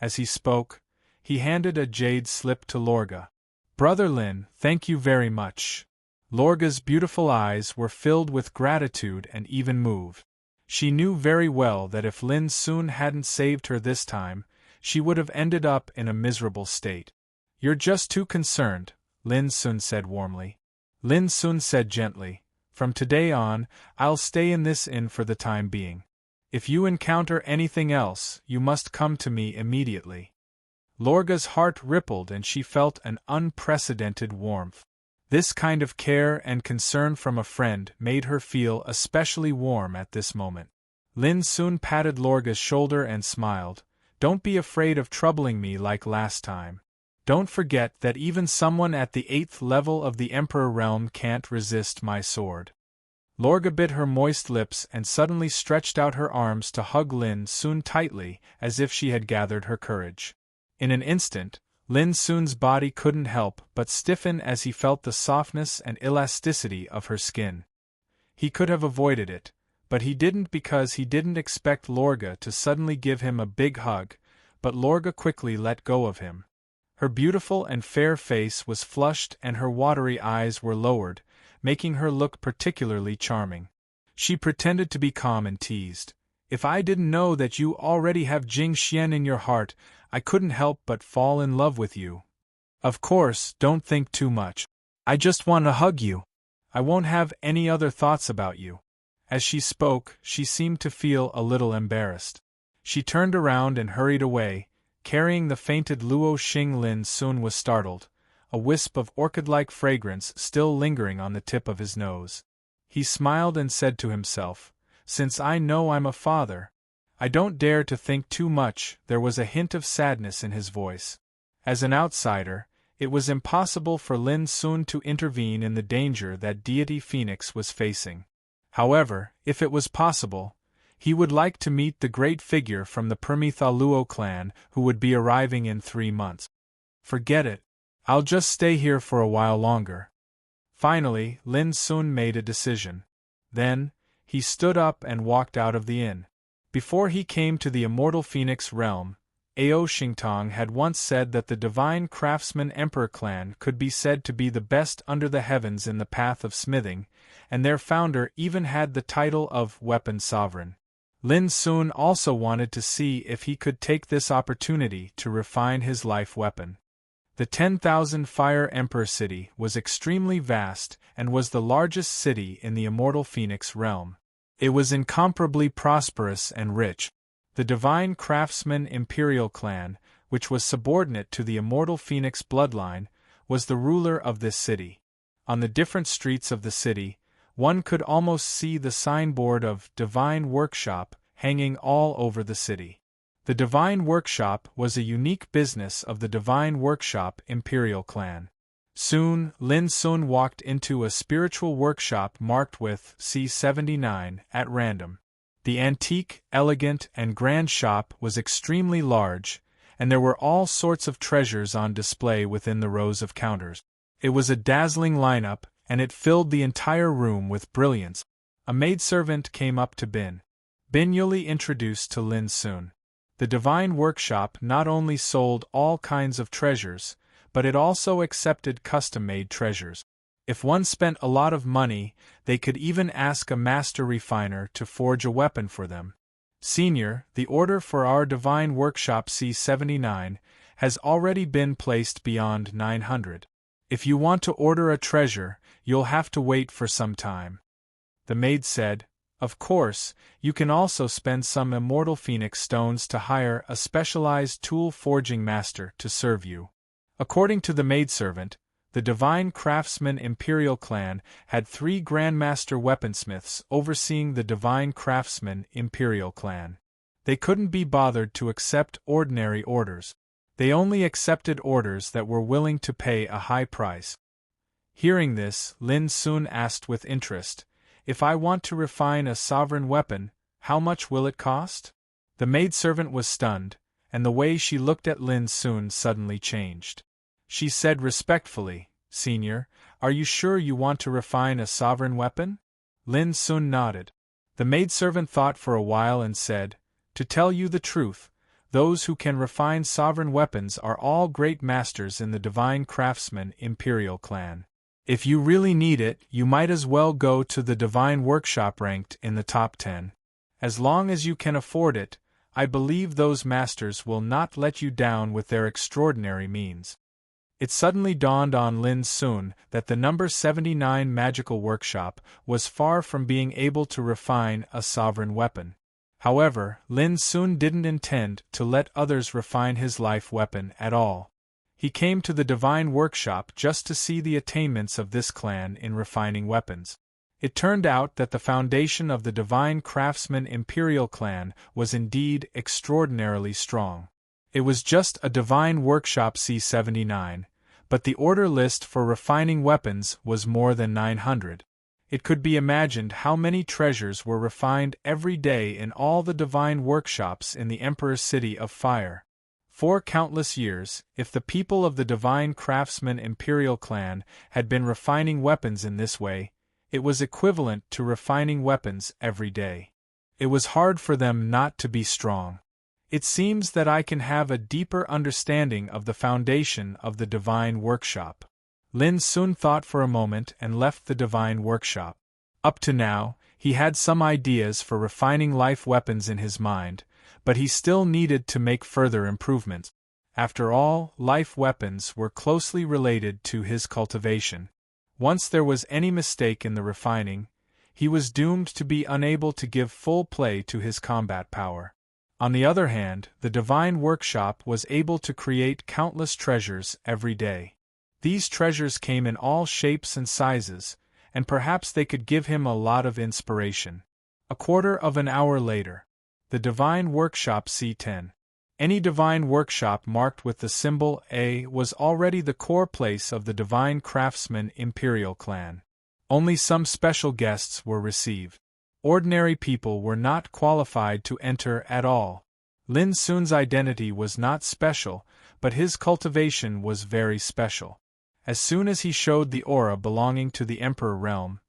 As he spoke, he handed a jade slip to Lorga. "Brother Lin, thank you very much." Lorga's beautiful eyes were filled with gratitude and even moved. She knew very well that if Lin Sun hadn't saved her this time, she would have ended up in a miserable state. "You're just too concerned," Lin Sun said warmly. Lin Sun said gently, "From today on, I'll stay in this inn for the time being. If you encounter anything else, you must come to me immediately." Lorga's heart rippled and she felt an unprecedented warmth. This kind of care and concern from a friend made her feel especially warm at this moment. Lin Sun patted Lorga's shoulder and smiled. "Don't be afraid of troubling me like last time. Don't forget that even someone at the 8th level of the Emperor realm can't resist my sword." Lorga bit her moist lips and suddenly stretched out her arms to hug Lin Sun tightly, as if she had gathered her courage. In an instant, Lin Sun's body couldn't help but stiffen as he felt the softness and elasticity of her skin. He could have avoided it, but he didn't because he didn't expect Lorga to suddenly give him a big hug, but Lorga quickly let go of him. Her beautiful and fair face was flushed and her watery eyes were lowered, making her look particularly charming. She pretended to be calm and teased. If I didn't know that you already have Jing Xian in your heart, I couldn't help but fall in love with you. Of course, don't think too much. I just want to hug you. I won't have any other thoughts about you. As she spoke, she seemed to feel a little embarrassed. She turned around and hurried away, carrying the fainted Luo Xing. Lin Sun was startled, a wisp of orchid-like fragrance still lingering on the tip of his nose. He smiled and said to himself, "Since I know I'm a father, I don't dare to think too much." There was a hint of sadness in his voice. As an outsider, it was impossible for Lin Sun to intervene in the danger that deity Phoenix was facing. However, if it was possible, he would like to meet the great figure from the Permitha Luo clan who would be arriving in 3 months. Forget it. I'll just stay here for a while longer. Finally, Lin Sun made a decision. Then, he stood up and walked out of the inn. Before he came to the immortal Phoenix realm, Ao Xingtong had once said that the divine craftsman Emperor clan could be said to be the best under the heavens in the path of smithing, and their founder even had the title of Weapon Sovereign. Lin Sun also wanted to see if he could take this opportunity to refine his life weapon. The 10,000 Fire Emperor city was extremely vast and was the largest city in the immortal Phoenix realm. It was incomparably prosperous and rich. The divine craftsman Imperial clan, which was subordinate to the immortal Phoenix bloodline, was the ruler of this city. On the different streets of the city, one could almost see the signboard of Divine Workshop hanging all over the city. The Divine Workshop was a unique business of the Divine Workshop Imperial clan. Soon, Lin Sun walked into a spiritual workshop marked with C79 at random. The antique, elegant, and grand shop was extremely large, and there were all sorts of treasures on display within the rows of counters. It was a dazzling lineup, and it filled the entire room with brilliance. A maidservant came up to Bin. Bin Yuli introduced to Lin Sun. The Divine Workshop not only sold all kinds of treasures, but it also accepted custom-made treasures. If one spent a lot of money, they could even ask a master refiner to forge a weapon for them. Senior, the order for our Divine Workshop C79 has already been placed beyond 900. If you want to order a treasure, you'll have to wait for some time. The maid said, "Of course, you can also spend some immortal phoenix stones to hire a specialized tool forging master to serve you." According to the maidservant, the Divine Craftsman Imperial clan had 3 Grandmaster weaponsmiths overseeing the Divine Craftsman Imperial clan. They couldn't be bothered to accept ordinary orders. They only accepted orders that were willing to pay a high price. Hearing this, Lin Sun asked with interest, "If I want to refine a sovereign weapon, how much will it cost?" The maidservant was stunned, and the way she looked at Lin Sun suddenly changed. She said respectfully, "Senior, are you sure you want to refine a sovereign weapon?" Lin Sun nodded. The maidservant thought for a while and said, "To tell you the truth, those who can refine sovereign weapons are all great masters in the Divine Craftsman Imperial clan. If you really need it, you might as well go to the Divine Workshop ranked in the top 10. As long as you can afford it, I believe those masters will not let you down with their extraordinary means." It suddenly dawned on Lin Sun that the number 79 magical workshop was far from being able to refine a sovereign weapon. However, Lin Sun didn't intend to let others refine his life weapon at all. He came to the Divine Workshop just to see the attainments of this clan in refining weapons. It turned out that the foundation of the Divine Craftsman Imperial clan was indeed extraordinarily strong. It was just a Divine Workshop C79, but the order list for refining weapons was more than 900. It could be imagined how many treasures were refined every day in all the Divine Workshops in the Emperor's City of Fire. For countless years, if the people of the Divine Craftsman Imperial clan had been refining weapons in this way, it was equivalent to refining weapons every day. It was hard for them not to be strong. It seems that I can have a deeper understanding of the foundation of the Divine Workshop. Lin Sun thought for a moment and left the Divine Workshop. Up to now, he had some ideas for refining life weapons in his mind, but he still needed to make further improvements. After all, life weapons were closely related to his cultivation. Once there was any mistake in the refining, he was doomed to be unable to give full play to his combat power. On the other hand, the Divine Workshop was able to create countless treasures every day. These treasures came in all shapes and sizes, and perhaps they could give him a lot of inspiration. A quarter of an hour later. The Divine Workshop C10. Any Divine Workshop marked with the symbol A was already the core place of the Divine Craftsman Imperial clan. Only some special guests were received. Ordinary people were not qualified to enter at all. Lin Sun's identity was not special, but his cultivation was very special. As soon as he showed the aura belonging to the Emperor realm,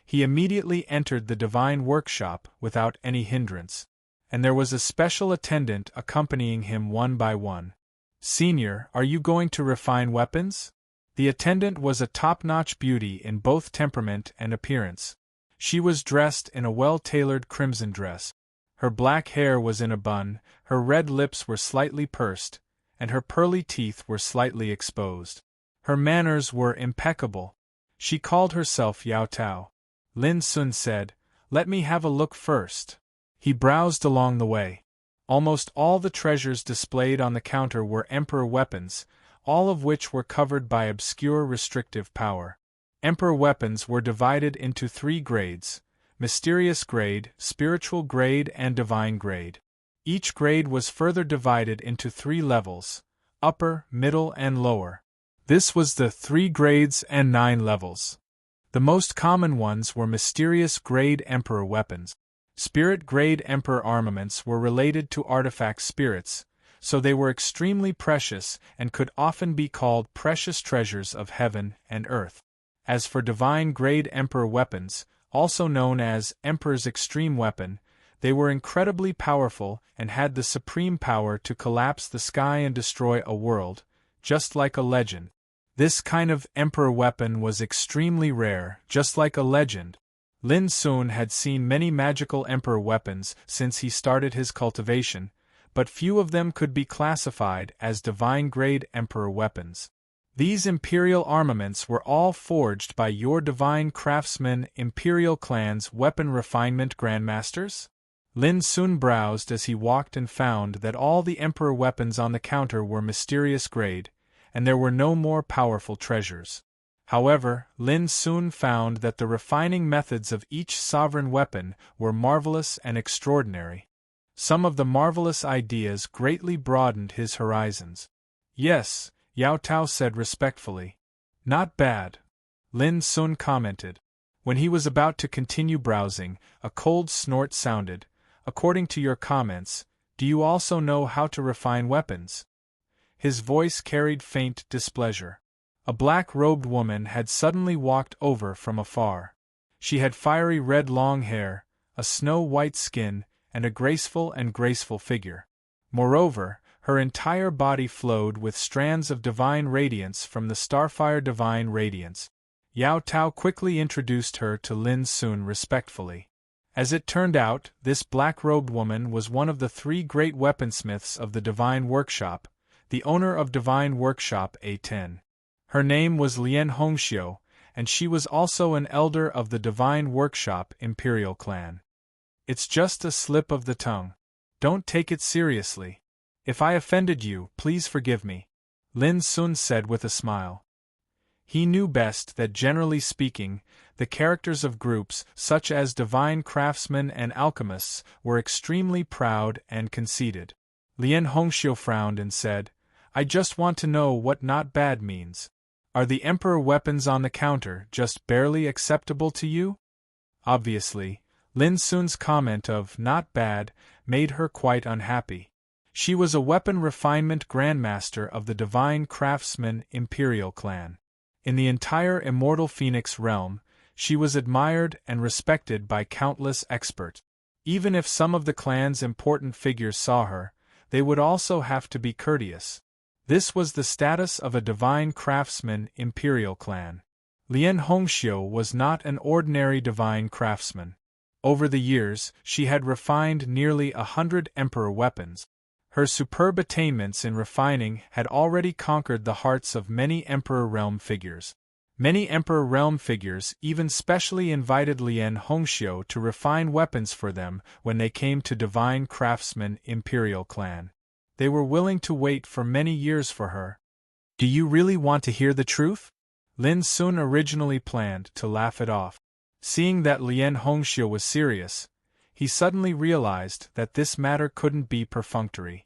he immediately entered the Divine Workshop without any hindrance. And there was a special attendant accompanying him one by one. "Senior, are you going to refine weapons?" The attendant was a top-notch beauty in both temperament and appearance. She was dressed in a well-tailored crimson dress. Her black hair was in a bun, her red lips were slightly pursed, and her pearly teeth were slightly exposed. Her manners were impeccable. She called herself Yao Tao. Lin Sun said, "Let me have a look first." He browsed along the way. Almost all the treasures displayed on the counter were Emperor weapons, all of which were covered by obscure restrictive power. Emperor weapons were divided into 3 grades: mysterious grade, spiritual grade, and divine grade. Each grade was further divided into 3 levels: upper, middle, and lower. This was the 3 grades and 9 levels. The most common ones were mysterious grade Emperor weapons. Spirit grade Emperor armaments were related to artifact spirits, so they were extremely precious and could often be called precious treasures of heaven and earth. As for divine grade Emperor weapons, also known as Emperor's Extreme Weapon, they were incredibly powerful and had the supreme power to collapse the sky and destroy a world, just like a legend. This kind of Emperor weapon was extremely rare, just like a legend. Lin Sun had seen many magical Emperor weapons since he started his cultivation, but few of them could be classified as divine-grade Emperor weapons. These Imperial armaments were all forged by your Divine Craftsman Imperial clan's weapon refinement grandmasters? Lin Sun browsed as he walked and found that all the Emperor weapons on the counter were mysterious grade, and there were no more powerful treasures. However, Lin soon found that the refining methods of each sovereign weapon were marvelous and extraordinary. Some of the marvelous ideas greatly broadened his horizons. "Yes," Yao Tao said respectfully. "Not bad," Lin Sun commented. When he was about to continue browsing, a cold snort sounded. "According to your comments, do you also know how to refine weapons?" His voice carried faint displeasure. A black-robed woman had suddenly walked over from afar. She had fiery red long hair, a snow-white skin, and a graceful figure. Moreover, her entire body flowed with strands of divine radiance from the starfire divine radiance. Yao Tao quickly introduced her to Lin Sun respectfully. As it turned out, this black-robed woman was one of the 3 great weaponsmiths of the Divine Workshop, the owner of Divine Workshop A10. Her name was Lian Hongxiu, and she was also an elder of the Divine Workshop Imperial clan. "It's just a slip of the tongue. Don't take it seriously. If I offended you, please forgive me," Lin Sun said with a smile. He knew best that generally speaking, the characters of groups such as divine craftsmen and alchemists were extremely proud and conceited. Lian Hongxiu frowned and said, "I just want to know what not bad means. Are the Emperor weapons on the counter just barely acceptable to you?" Obviously, Lin Sun's comment of "not bad" made her quite unhappy. She was a weapon refinement grandmaster of the Divine Craftsman Imperial clan. In the entire Immortal Phoenix realm, she was admired and respected by countless experts. Even if some of the clan's important figures saw her, they would also have to be courteous. This was the status of a Divine Craftsman Imperial clan. Lian Hongxiu was not an ordinary Divine Craftsman. Over the years, she had refined nearly 100 Emperor weapons. Her superb attainments in refining had already conquered the hearts of many Emperor Realm figures. Many Emperor Realm figures even specially invited Lian Hongxiu to refine weapons for them when they came to Divine Craftsman Imperial clan. They were willing to wait for many years for her. Do you really want to hear the truth? Lin Sun originally planned to laugh it off. Seeing that Lian Hongxiu was serious, he suddenly realized that this matter couldn't be perfunctory.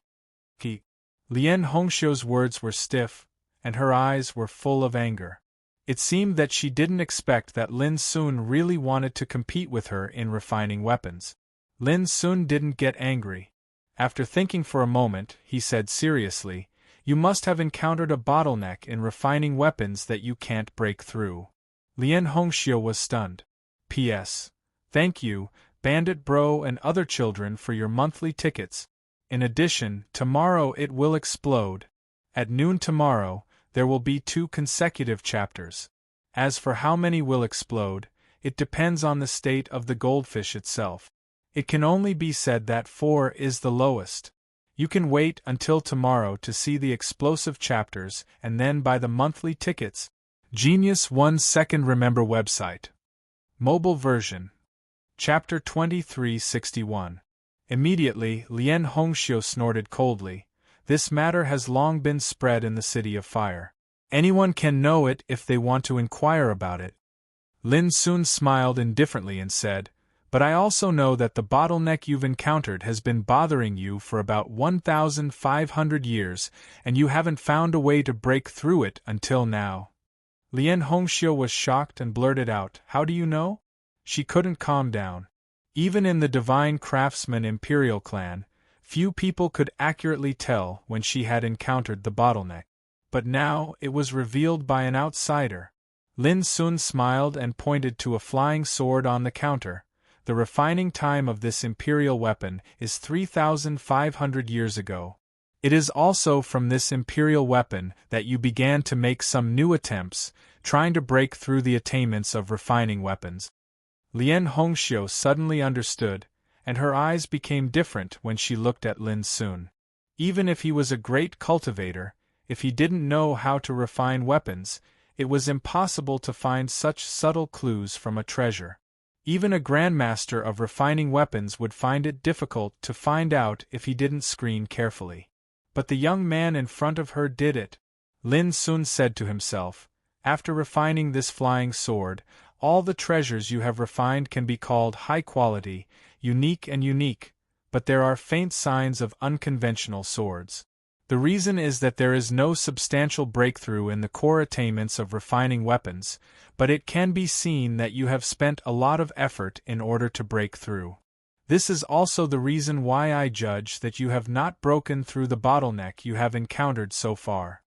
Lian Hongxiu's words were stiff, and her eyes were full of anger. It seemed that she didn't expect that Lin Sun really wanted to compete with her in refining weapons. Lin Sun didn't get angry. After thinking for a moment, he said seriously, "You must have encountered a bottleneck in refining weapons that you can't break through." Lian Hongxiu was stunned. P.S. Thank you, Bandit Bro and other children, for your monthly tickets. In addition, tomorrow it will explode. At noon tomorrow, there will be 2 consecutive chapters. As for how many will explode, it depends on the state of the goldfish itself. It can only be said that 4 is the lowest. You can wait until tomorrow to see the explosive chapters and then buy the monthly tickets. Genius 1 Second Remember website. Mobile version. Chapter 2361. Immediately, Lian Hongxiu snorted coldly. This matter has long been spread in the City of Fire. Anyone can know it if they want to inquire about it. Lin Sun smiled indifferently and said, "But I also know that the bottleneck you've encountered has been bothering you for about 1,500 years, and you haven't found a way to break through it until now." Lian Hongxiu was shocked and blurted out, "How do you know?" She couldn't calm down. Even in the Divine Craftsman Imperial clan, few people could accurately tell when she had encountered the bottleneck. But now it was revealed by an outsider. Lin Sun smiled and pointed to a flying sword on the counter. The refining time of this imperial weapon is 3,500 years ago. It is also from this imperial weapon that you began to make some new attempts, trying to break through the attainments of refining weapons. Lian Hongxiu suddenly understood, and her eyes became different when she looked at Lin Sun. Even if he was a great cultivator, if he didn't know how to refine weapons, it was impossible to find such subtle clues from a treasure. Even a grandmaster of refining weapons would find it difficult to find out if he didn't screen carefully. But the young man in front of her did it. Lin Sun said to himself, "After refining this flying sword, all the treasures you have refined can be called high quality, unique, but there are faint signs of unconventional swords. The reason is that there is no substantial breakthrough in the core attainments of refining weapons, but it can be seen that you have spent a lot of effort in order to break through. This is also the reason why I judge that you have not broken through the bottleneck you have encountered so far."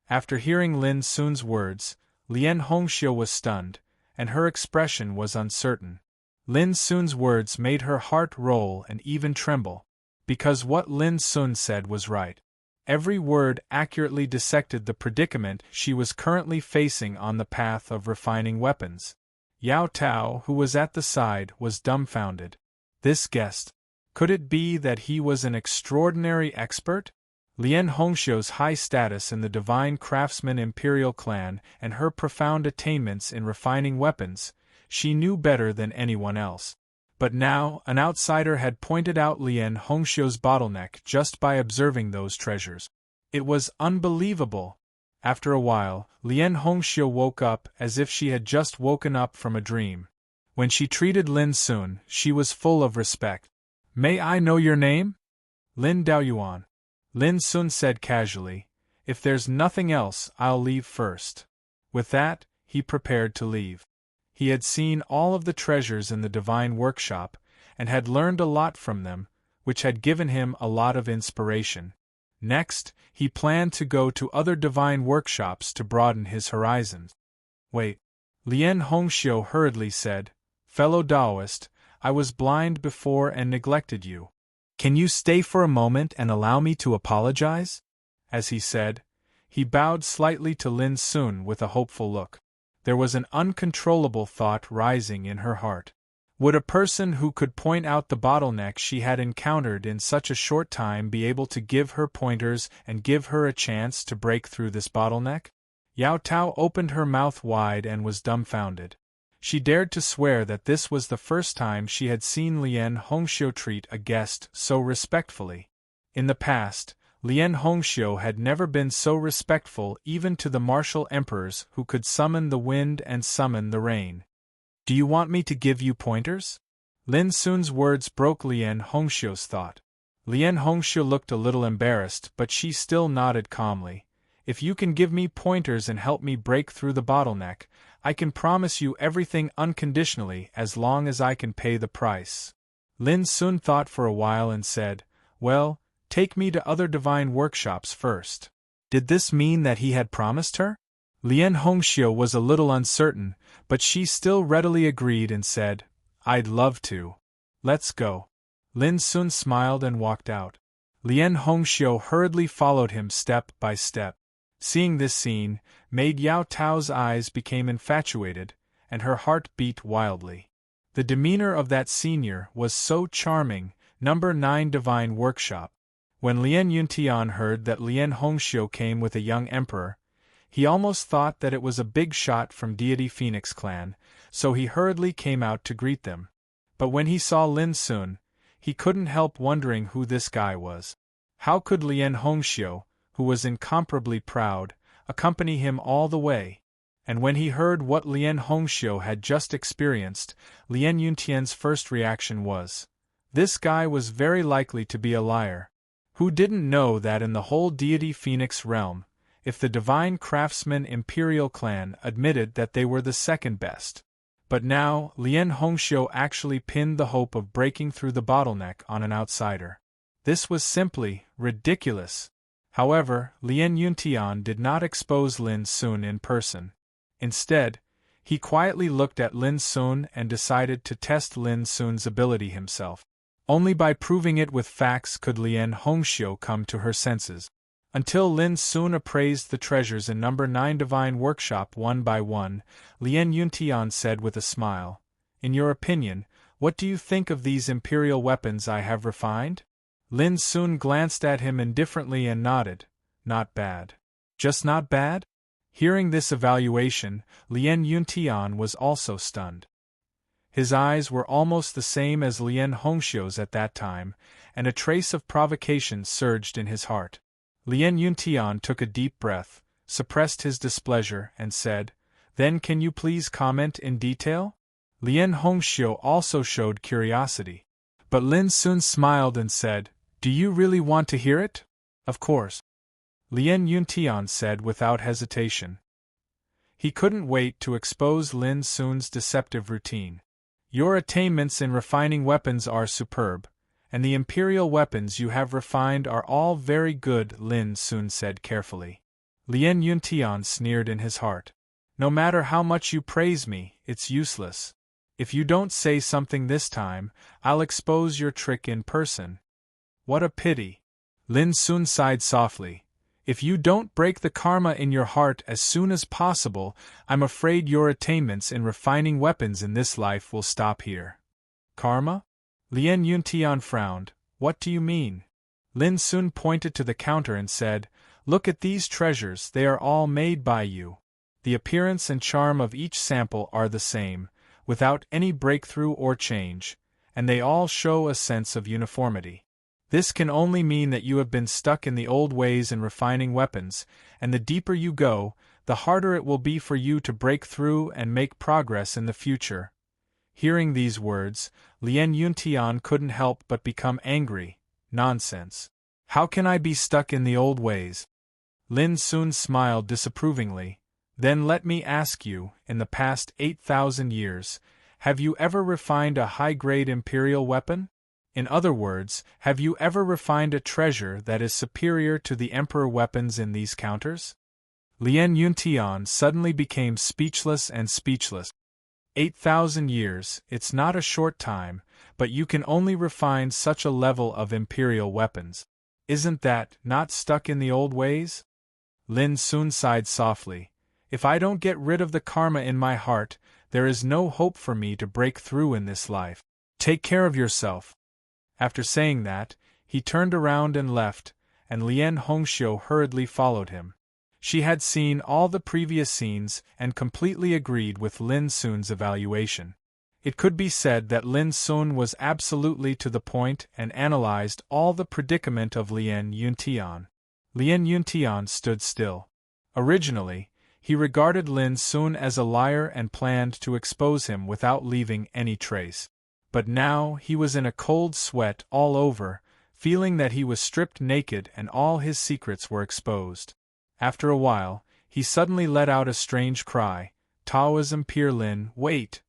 After hearing Lin Sun's words, Lian Hongxiu was stunned, and her expression was uncertain. Lin Sun's words made her heart roll and even tremble, because what Lin Sun said was right. Every word accurately dissected the predicament she was currently facing on the path of refining weapons. Yao Tao, who was at the side, was dumbfounded. This guest. Could it be that he was an extraordinary expert? Lian Hongxiu's high status in the Divine Craftsman Imperial clan and her profound attainments in refining weapons, she knew better than anyone else. But now, an outsider had pointed out Lian Hongxiu's bottleneck just by observing those treasures. It was unbelievable. After a while, Lian Hongxiu woke up as if she had just woken up from a dream. When she treated Lin Sun, she was full of respect. "May I know your name?" "Lin Daoyuan." Lin Sun said casually, "If there's nothing else, I'll leave first." With that, he prepared to leave. He had seen all of the treasures in the Divine Workshop, and had learned a lot from them, which had given him a lot of inspiration. Next, he planned to go to other divine workshops to broaden his horizons. Wait. Lien Hongxiu hurriedly said, "Fellow Taoist, I was blind before and neglected you. Can you stay for a moment and allow me to apologize?" As he said, he bowed slightly to Lin Sun with a hopeful look. There was an uncontrollable thought rising in her heart. Would a person who could point out the bottleneck she had encountered in such a short time be able to give her pointers and give her a chance to break through this bottleneck? Yao Tao opened her mouth wide and was dumbfounded. She dared to swear that this was the first time she had seen Lien Hongxiu treat a guest so respectfully. In the past, Lien Hongxiu had never been so respectful even to the martial emperors who could summon the wind and summon the rain. "Do you want me to give you pointers?" Lin Sun's words broke Lien Hongxiu's thought. Lien Hongxiu looked a little embarrassed, but she still nodded calmly. "If you can give me pointers and help me break through the bottleneck, I can promise you everything unconditionally as long as I can pay the price." Lin Sun thought for a while and said, "Well, take me to other divine workshops first." Did this mean that he had promised her? Lien Hongxiu was a little uncertain, but she still readily agreed and said, "I'd love to. Let's go." Lin Sun smiled and walked out. Lien Hongxiu hurriedly followed him step by step. Seeing this scene, made Yao Tao's eyes became infatuated, and her heart beat wildly. The demeanor of that senior was so charming. Number 9 Divine Workshop. When Lien Yuntian heard that Lien Hongxiu came with a young emperor, he almost thought that it was a big shot from Deity Phoenix Clan, so he hurriedly came out to greet them. But when he saw Lin Sun, he couldn't help wondering who this guy was. How could Lien Hongxiu, who was incomparably proud, accompany him all the way? And when he heard what Lien Hongxiu had just experienced, Lien Yuntian's first reaction was, "This guy was very likely to be a liar." Who didn't know that in the whole Deity Phoenix realm, if the Divine Craftsman Imperial Clan admitted that they were the second best? But now, Lien Hongxiu actually pinned the hope of breaking through the bottleneck on an outsider. This was simply ridiculous. However, Lien Yuntian did not expose Lin Sun in person. Instead, he quietly looked at Lin Sun and decided to test Lin Sun's ability himself. Only by proving it with facts could Lien Hongxiu come to her senses. Until Lin Sun appraised the treasures in number 9 Divine Workshop one by one, Lien Yuntian said with a smile, "In your opinion, what do you think of these imperial weapons I have refined?" Lin Sun glanced at him indifferently and nodded. "Not bad." "Just not bad?" Hearing this evaluation, Lien Yuntian was also stunned. His eyes were almost the same as Lien Hongxiu's at that time, and a trace of provocation surged in his heart. Lien Yuntian took a deep breath, suppressed his displeasure, and said, "Then can you please comment in detail?" Lien Hongxiu also showed curiosity. But Lin Sun smiled and said, "Do you really want to hear it?" "Of course," Lien Yuntian said without hesitation. He couldn't wait to expose Lin Sun's deceptive routine. "Your attainments in refining weapons are superb, and the imperial weapons you have refined are all very good," Lin Sun said carefully. Lien Yuntian sneered in his heart. "No matter how much you praise me, it's useless. If you don't say something this time, I'll expose your trick in person." "What a pity." Lin Sun sighed softly. "If you don't break the karma in your heart as soon as possible, I'm afraid your attainments in refining weapons in this life will stop here." "Karma?" Lien Yuntian frowned. "What do you mean?" Lin Sun pointed to the counter and said, "Look at these treasures, they are all made by you. The appearance and charm of each sample are the same, without any breakthrough or change, and they all show a sense of uniformity. This can only mean that you have been stuck in the old ways in refining weapons, and the deeper you go, the harder it will be for you to break through and make progress in the future." Hearing these words, Lien Yuntian couldn't help but become angry. "Nonsense. How can I be stuck in the old ways?" Lin Sun smiled disapprovingly. "Then let me ask you, in the past 8,000 years, have you ever refined a high-grade imperial weapon?" In other words, have you ever refined a treasure that is superior to the Emperor weapons in these counters? Lien Yuntian suddenly became speechless and speechless. 8,000 years, it's not a short time, but you can only refine such a level of imperial weapons. Isn't that not stuck in the old ways? Lin Sun sighed softly. If I don't get rid of the karma in my heart, there is no hope for me to break through in this life. Take care of yourself. After saying that, he turned around and left, and Lien Hongxiu hurriedly followed him. She had seen all the previous scenes and completely agreed with Lin Sun's evaluation. It could be said that Lin Sun was absolutely to the point and analyzed all the predicament of Lien Yuntian. Lien Yuntian stood still. Originally, he regarded Lin Sun as a liar and planned to expose him without leaving any trace. But now he was in a cold sweat all over, feeling that he was stripped naked and all his secrets were exposed. After a while, he suddenly let out a strange cry, "Taoism Peer Lin, wait!"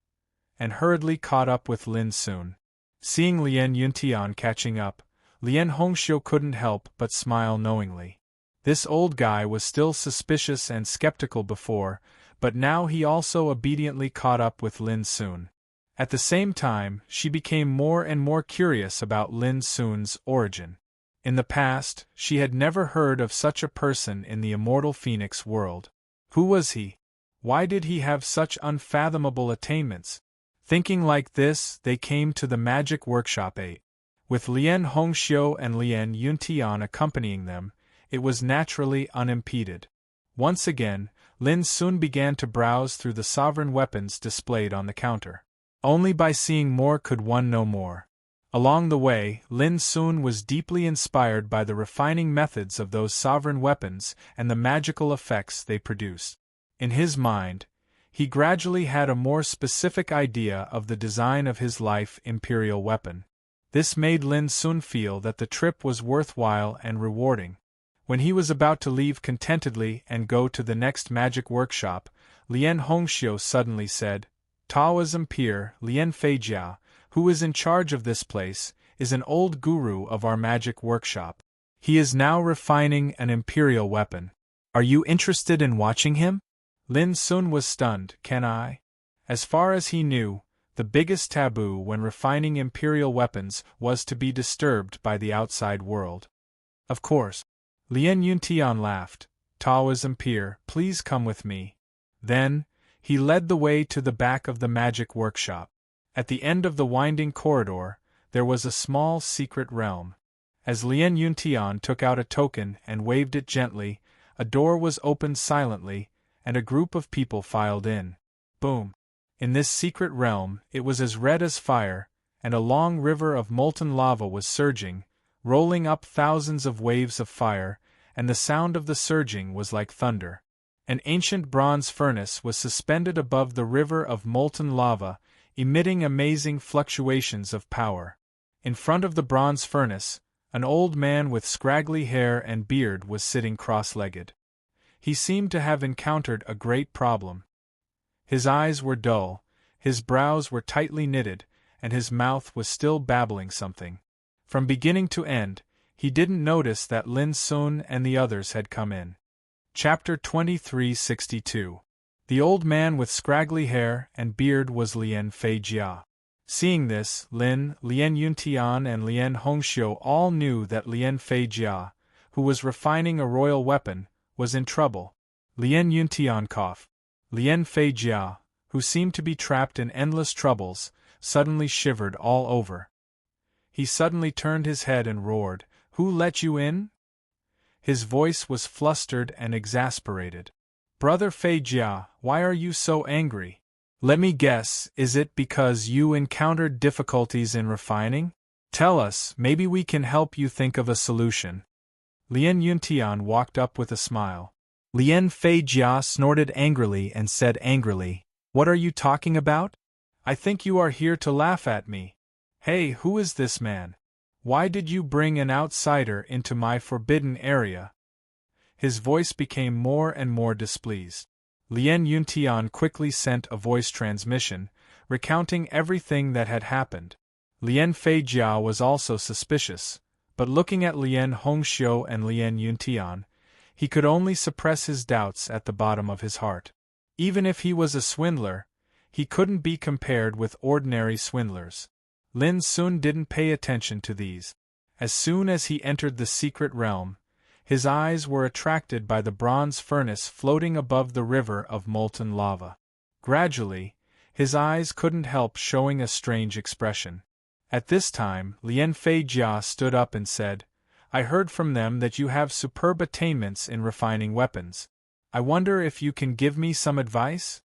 and hurriedly caught up with Lin Sun. Seeing Lien Yuntian catching up, Lien Hongxiu couldn't help but smile knowingly. This old guy was still suspicious and skeptical before, but now he also obediently caught up with Lin Sun. At the same time, she became more and more curious about Lin Sun's origin. In the past, she had never heard of such a person in the immortal Phoenix world. Who was he? Why did he have such unfathomable attainments? Thinking like this, they came to the magic workshop 8. With Lien Hongxiu and Lien Yuntian accompanying them, it was naturally unimpeded. Once again, Lin Sun began to browse through the sovereign weapons displayed on the counter. Only by seeing more could one know more. Along the way, Lin Sun was deeply inspired by the refining methods of those sovereign weapons and the magical effects they produced. In his mind, he gradually had a more specific idea of the design of his life imperial weapon. This made Lin Sun feel that the trip was worthwhile and rewarding. When he was about to leave contentedly and go to the next magic workshop, Lien Hongxiu suddenly said, "Taoism Peer Lien Feijia, who is in charge of this place, is an old guru of our magic workshop. He is now refining an imperial weapon. Are you interested in watching him?" Lin Sun was stunned. "Can I?" As far as he knew, the biggest taboo when refining imperial weapons was to be disturbed by the outside world. Of course. Lien Yuntian laughed. "Taoism Peer, please come with me." Then, he led the way to the back of the magic workshop. At the end of the winding corridor, there was a small secret realm. As Lien Yuntian took out a token and waved it gently, a door was opened silently, and a group of people filed in. Boom! In this secret realm, it was as red as fire, and a long river of molten lava was surging, rolling up thousands of waves of fire, and the sound of the surging was like thunder. An ancient bronze furnace was suspended above the river of molten lava, emitting amazing fluctuations of power. In front of the bronze furnace, an old man with scraggly hair and beard was sitting cross-legged. He seemed to have encountered a great problem. His eyes were dull, his brows were tightly knitted, and his mouth was still babbling something. From beginning to end, he didn't notice that Lin Sun and the others had come in. Chapter 2362. The old man with scraggly hair and beard was Lien Feijia. Seeing this, Lien Yuntian and Lien Hongxiu all knew that Lien Feijia, who was refining a royal weapon, was in trouble. Lien Yuntian coughed. Lien Feijia, who seemed to be trapped in endless troubles, suddenly shivered all over. He suddenly turned his head and roared, "Who let you in?" His voice was flustered and exasperated. "Brother Feijia, why are you so angry? Let me guess, is it because you encountered difficulties in refining? Tell us, maybe we can help you think of a solution." Lien Yuntian walked up with a smile. Lien Feijia snorted angrily and said angrily, "What are you talking about? I think you are here to laugh at me. Hey, who is this man? Why did you bring an outsider into my forbidden area?" His voice became more and more displeased. Lien Yuntian quickly sent a voice transmission, recounting everything that had happened. Lien Feijia was also suspicious, but looking at Lien Hongxiu and Lien Yuntian, he could only suppress his doubts at the bottom of his heart. Even if he was a swindler, he couldn't be compared with ordinary swindlers. Lin Sun didn't pay attention to these. As soon as he entered the secret realm, his eyes were attracted by the bronze furnace floating above the river of molten lava. Gradually, his eyes couldn't help showing a strange expression. At this time, Lien Feijia stood up and said, "I heard from them that you have superb attainments in refining weapons. I wonder if you can give me some advice?"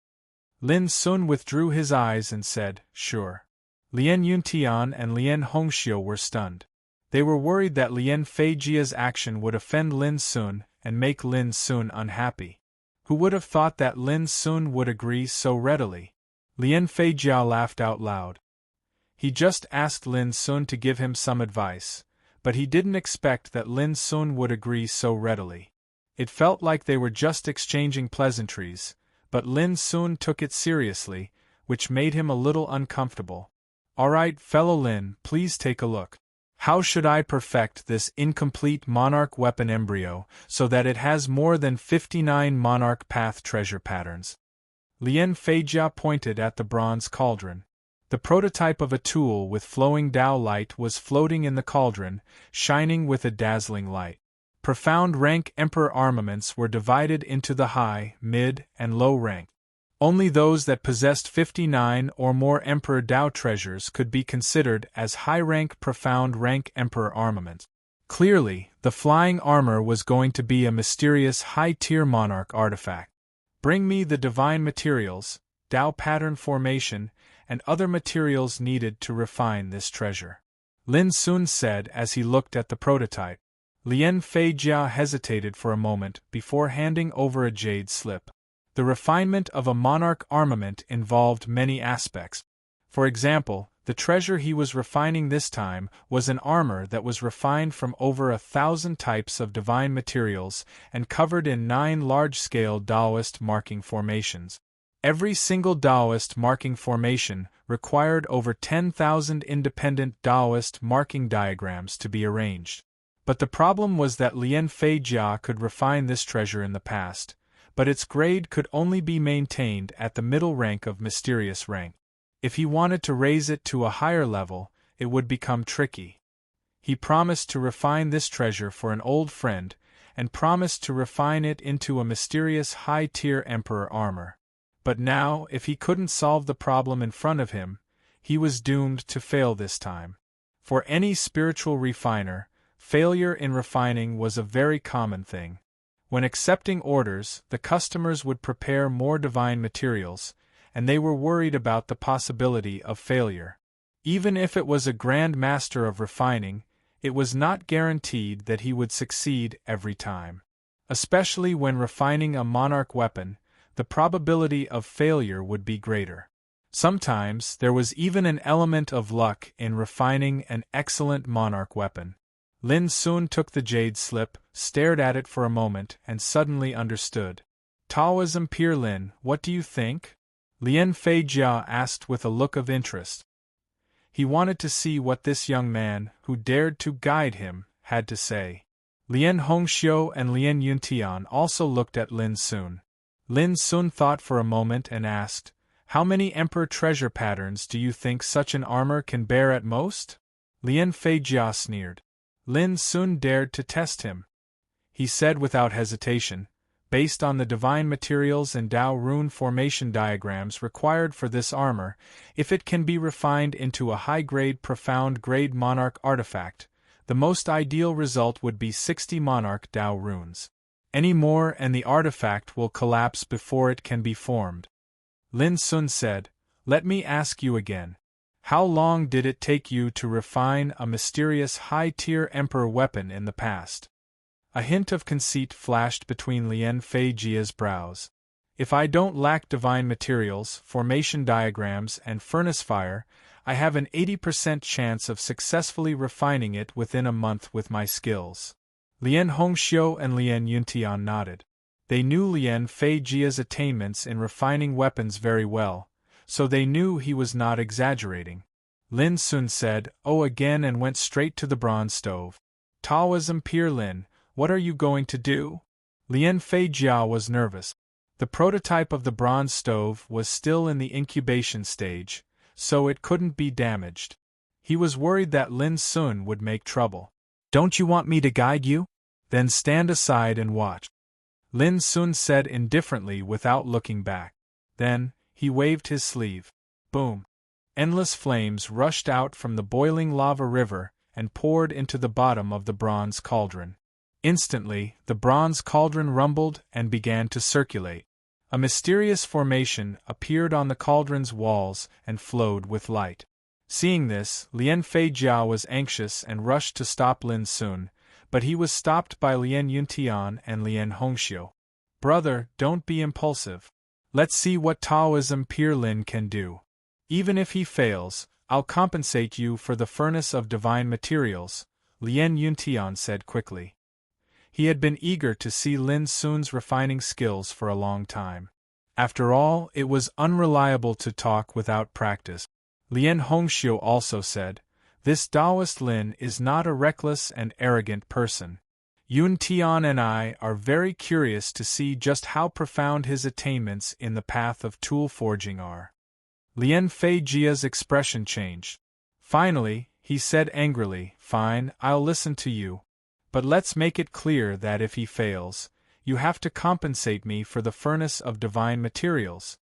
Lin Sun withdrew his eyes and said, "Sure." Lien Yuntian and Lien Hongxiu were stunned. They were worried that Lien Feijia's action would offend Lin Sun and make Lin Sun unhappy. Who would have thought that Lin Sun would agree so readily? Lien Feijia laughed out loud. He just asked Lin Sun to give him some advice, but he didn't expect that Lin Sun would agree so readily. It felt like they were just exchanging pleasantries, but Lin Sun took it seriously, which made him a little uncomfortable. "All right, fellow Lin, please take a look. How should I perfect this incomplete monarch weapon embryo so that it has more than 59 monarch path treasure patterns?" Lien Feijia pointed at the bronze cauldron. The prototype of a tool with flowing Dao light was floating in the cauldron, shining with a dazzling light. Profound rank Emperor armaments were divided into the high, mid, and low rank. Only those that possessed 59 or more Emperor Dao treasures could be considered as high-rank profound rank Emperor armament. Clearly, the flying armor was going to be a mysterious high-tier monarch artifact. "Bring me the divine materials, Dao pattern formation, and other materials needed to refine this treasure," Lin Sun said as he looked at the prototype. Lien Feijia hesitated for a moment before handing over a jade slip. The refinement of a monarch armament involved many aspects. For example, the treasure he was refining this time was an armor that was refined from over 1,000 types of divine materials and covered in 9 large-scale Daoist marking formations. Every single Daoist marking formation required over 10,000 independent Daoist marking diagrams to be arranged. But the problem was that Lien Feijia could refine this treasure in the past, but its grade could only be maintained at the middle rank of mysterious rank. If he wanted to raise it to a higher level, it would become tricky. He promised to refine this treasure for an old friend, and promised to refine it into a mysterious high-tier Emperor armor. But now, if he couldn't solve the problem in front of him, he was doomed to fail this time. For any spiritual refiner, failure in refining was a very common thing. When accepting orders, the customers would prepare more divine materials, and they were worried about the possibility of failure. Even if it was a grand master of refining, it was not guaranteed that he would succeed every time. Especially when refining a monarch weapon, the probability of failure would be greater. Sometimes there was even an element of luck in refining an excellent monarch weapon. Lin Sun took the jade slip, stared at it for a moment, and suddenly understood. "Taoism Peer Lin, what do you think?" Lien Feijia asked with a look of interest. He wanted to see what this young man, who dared to guide him, had to say. Lien Hongxiu and Lien Yuntian also looked at Lin Sun. Lin Sun thought for a moment and asked, "How many Emperor treasure patterns do you think such an armor can bear at most?" Lien Feijia sneered. Lin Sun dared to test him. He said without hesitation, "Based on the divine materials and Dao rune formation diagrams required for this armor, if it can be refined into a high-grade profound-grade monarch artifact, the most ideal result would be 60 monarch Dao runes. Any more and the artifact will collapse before it can be formed." Lin Sun said, "Let me ask you again. How long did it take you to refine a mysterious high-tier Emperor weapon in the past?" A hint of conceit flashed between Lien Feijia's brows. "If I don't lack divine materials, formation diagrams, and furnace fire, I have an 80% chance of successfully refining it within a month with my skills." Lien Hongxiu and Lien Yuntian nodded. They knew Lien Feijia's attainments in refining weapons very well, so they knew he was not exaggerating. Lin Sun said, "Oh," again and went straight to the bronze stove. "Taoism Pier Lin, what are you going to do?" Lien Fei Jia was nervous. The prototype of the bronze stove was still in the incubation stage, so it couldn't be damaged. He was worried that Lin Sun would make trouble. "Don't you want me to guide you? Then stand aside and watch," Lin Sun said indifferently without looking back. Then, he waved his sleeve. Boom! Endless flames rushed out from the boiling lava river and poured into the bottom of the bronze cauldron. Instantly, the bronze cauldron rumbled and began to circulate. A mysterious formation appeared on the cauldron's walls and flowed with light. Seeing this, Lien Fei Jia was anxious and rushed to stop Lin Sun, but he was stopped by Lien Yuntian and Lien Hongxiu. "Brother, don't be impulsive. Let's see what Taoism Pier Lin can do. Even if he fails, I'll compensate you for the furnace of divine materials," Lien Yuntian said quickly. He had been eager to see Lin Sun's refining skills for a long time. After all, it was unreliable to talk without practice. Lien Hongxiu also said, "This Taoist Lin is not a reckless and arrogant person. Yun Tian and I are very curious to see just how profound his attainments in the path of tool forging are." Lien Fei Jia's expression changed. Finally, he said angrily, "Fine, I'll listen to you. But let's make it clear that if he fails, you have to compensate me for the furnace of divine materials."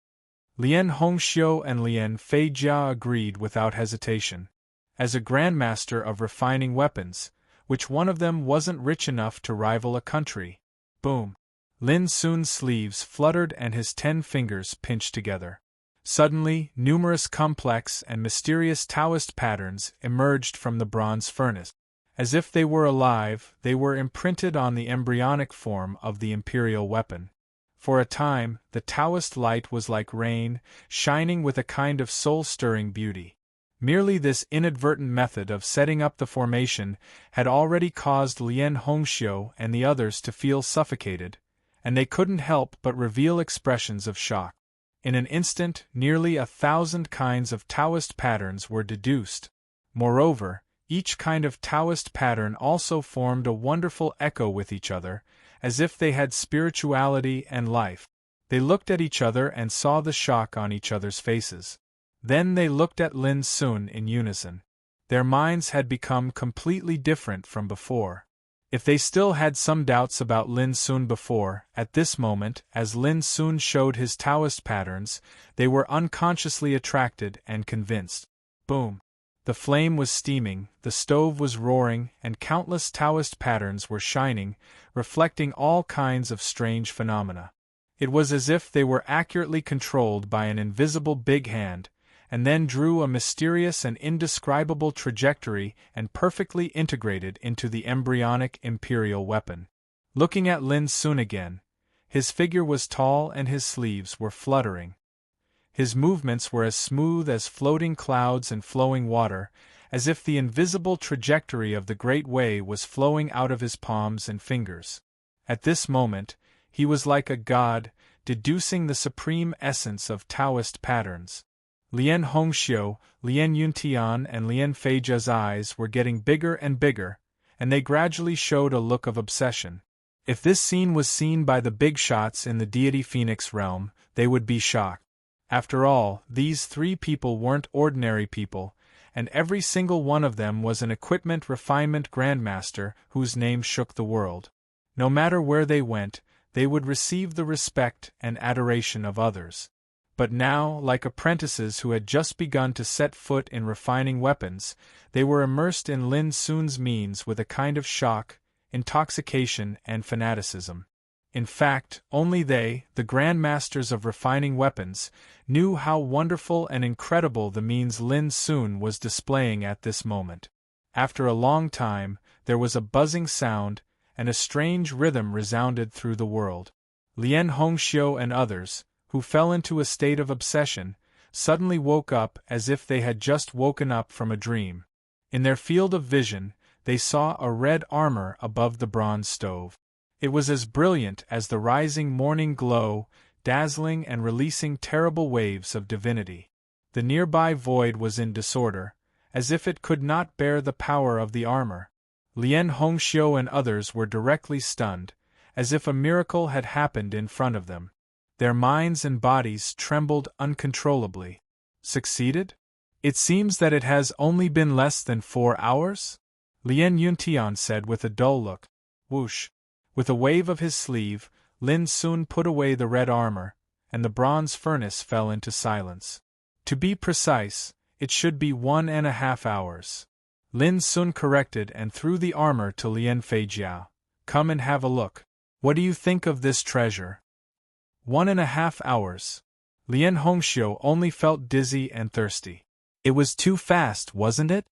Lien Hongxiu and Lien Fei Jia agreed without hesitation. As a grandmaster of refining weapons, which one of them wasn't rich enough to rival a country? Boom! Lin Sun's sleeves fluttered and his 10 fingers pinched together. Suddenly, numerous complex and mysterious Taoist patterns emerged from the bronze furnace. As if they were alive, they were imprinted on the embryonic form of the imperial weapon. For a time, the Taoist light was like rain, shining with a kind of soul-stirring beauty. Merely this inadvertent method of setting up the formation had already caused Lien Hongxiu and the others to feel suffocated, and they couldn't help but reveal expressions of shock. In an instant, nearly 1,000 kinds of Taoist patterns were deduced. Moreover, each kind of Taoist pattern also formed a wonderful echo with each other, as if they had spirituality and life. They looked at each other and saw the shock on each other's faces. Then they looked at Lin Sun in unison. Their minds had become completely different from before. If they still had some doubts about Lin Sun before, at this moment, as Lin Sun showed his Taoist patterns, they were unconsciously attracted and convinced. Boom! The flame was steaming, the stove was roaring, and countless Taoist patterns were shining, reflecting all kinds of strange phenomena. It was as if they were accurately controlled by an invisible big hand, and then drew a mysterious and indescribable trajectory and perfectly integrated into the embryonic imperial weapon. Looking at Lin Sun again, his figure was tall and his sleeves were fluttering. His movements were as smooth as floating clouds and flowing water, as if the invisible trajectory of the Great Way was flowing out of his palms and fingers. At this moment, he was like a god, deducing the supreme essence of Taoist patterns. Lien Hongxiu, Lien Yuntian and Lien Fei Jia's eyes were getting bigger and bigger, and they gradually showed a look of obsession. If this scene was seen by the big shots in the deity Phoenix realm, they would be shocked. After all, these 3 people weren't ordinary people, and every single one of them was an equipment refinement grandmaster whose name shook the world. No matter where they went, they would receive the respect and adoration of others. But now, like apprentices who had just begun to set foot in refining weapons, they were immersed in Lin Sun's means with a kind of shock, intoxication, and fanaticism. In fact, only they, the grandmasters of refining weapons, knew how wonderful and incredible the means Lin Sun was displaying at this moment. After a long time, there was a buzzing sound, and a strange rhythm resounded through the world. Lien Hongxiu and others, who fell into a state of obsession, suddenly woke up as if they had just woken up from a dream. In their field of vision, they saw a red armor above the bronze stove. It was as brilliant as the rising morning glow, dazzling and releasing terrible waves of divinity. The nearby void was in disorder, as if it could not bear the power of the armor. Lien Hongxiu and others were directly stunned, as if a miracle had happened in front of them. Their minds and bodies trembled uncontrollably. Succeeded? It seems that it has only been less than 4 hours? Lien Yuntian said with a dull look. Whoosh! With a wave of his sleeve, Lin Sun put away the red armor, and the bronze furnace fell into silence. To be precise, it should be 1.5 hours. Lin Sun corrected and threw the armor to Lien Feijiao. Come and have a look. What do you think of this treasure? 1.5 hours. Lien Hongxiu only felt dizzy and thirsty. It was too fast, wasn't it?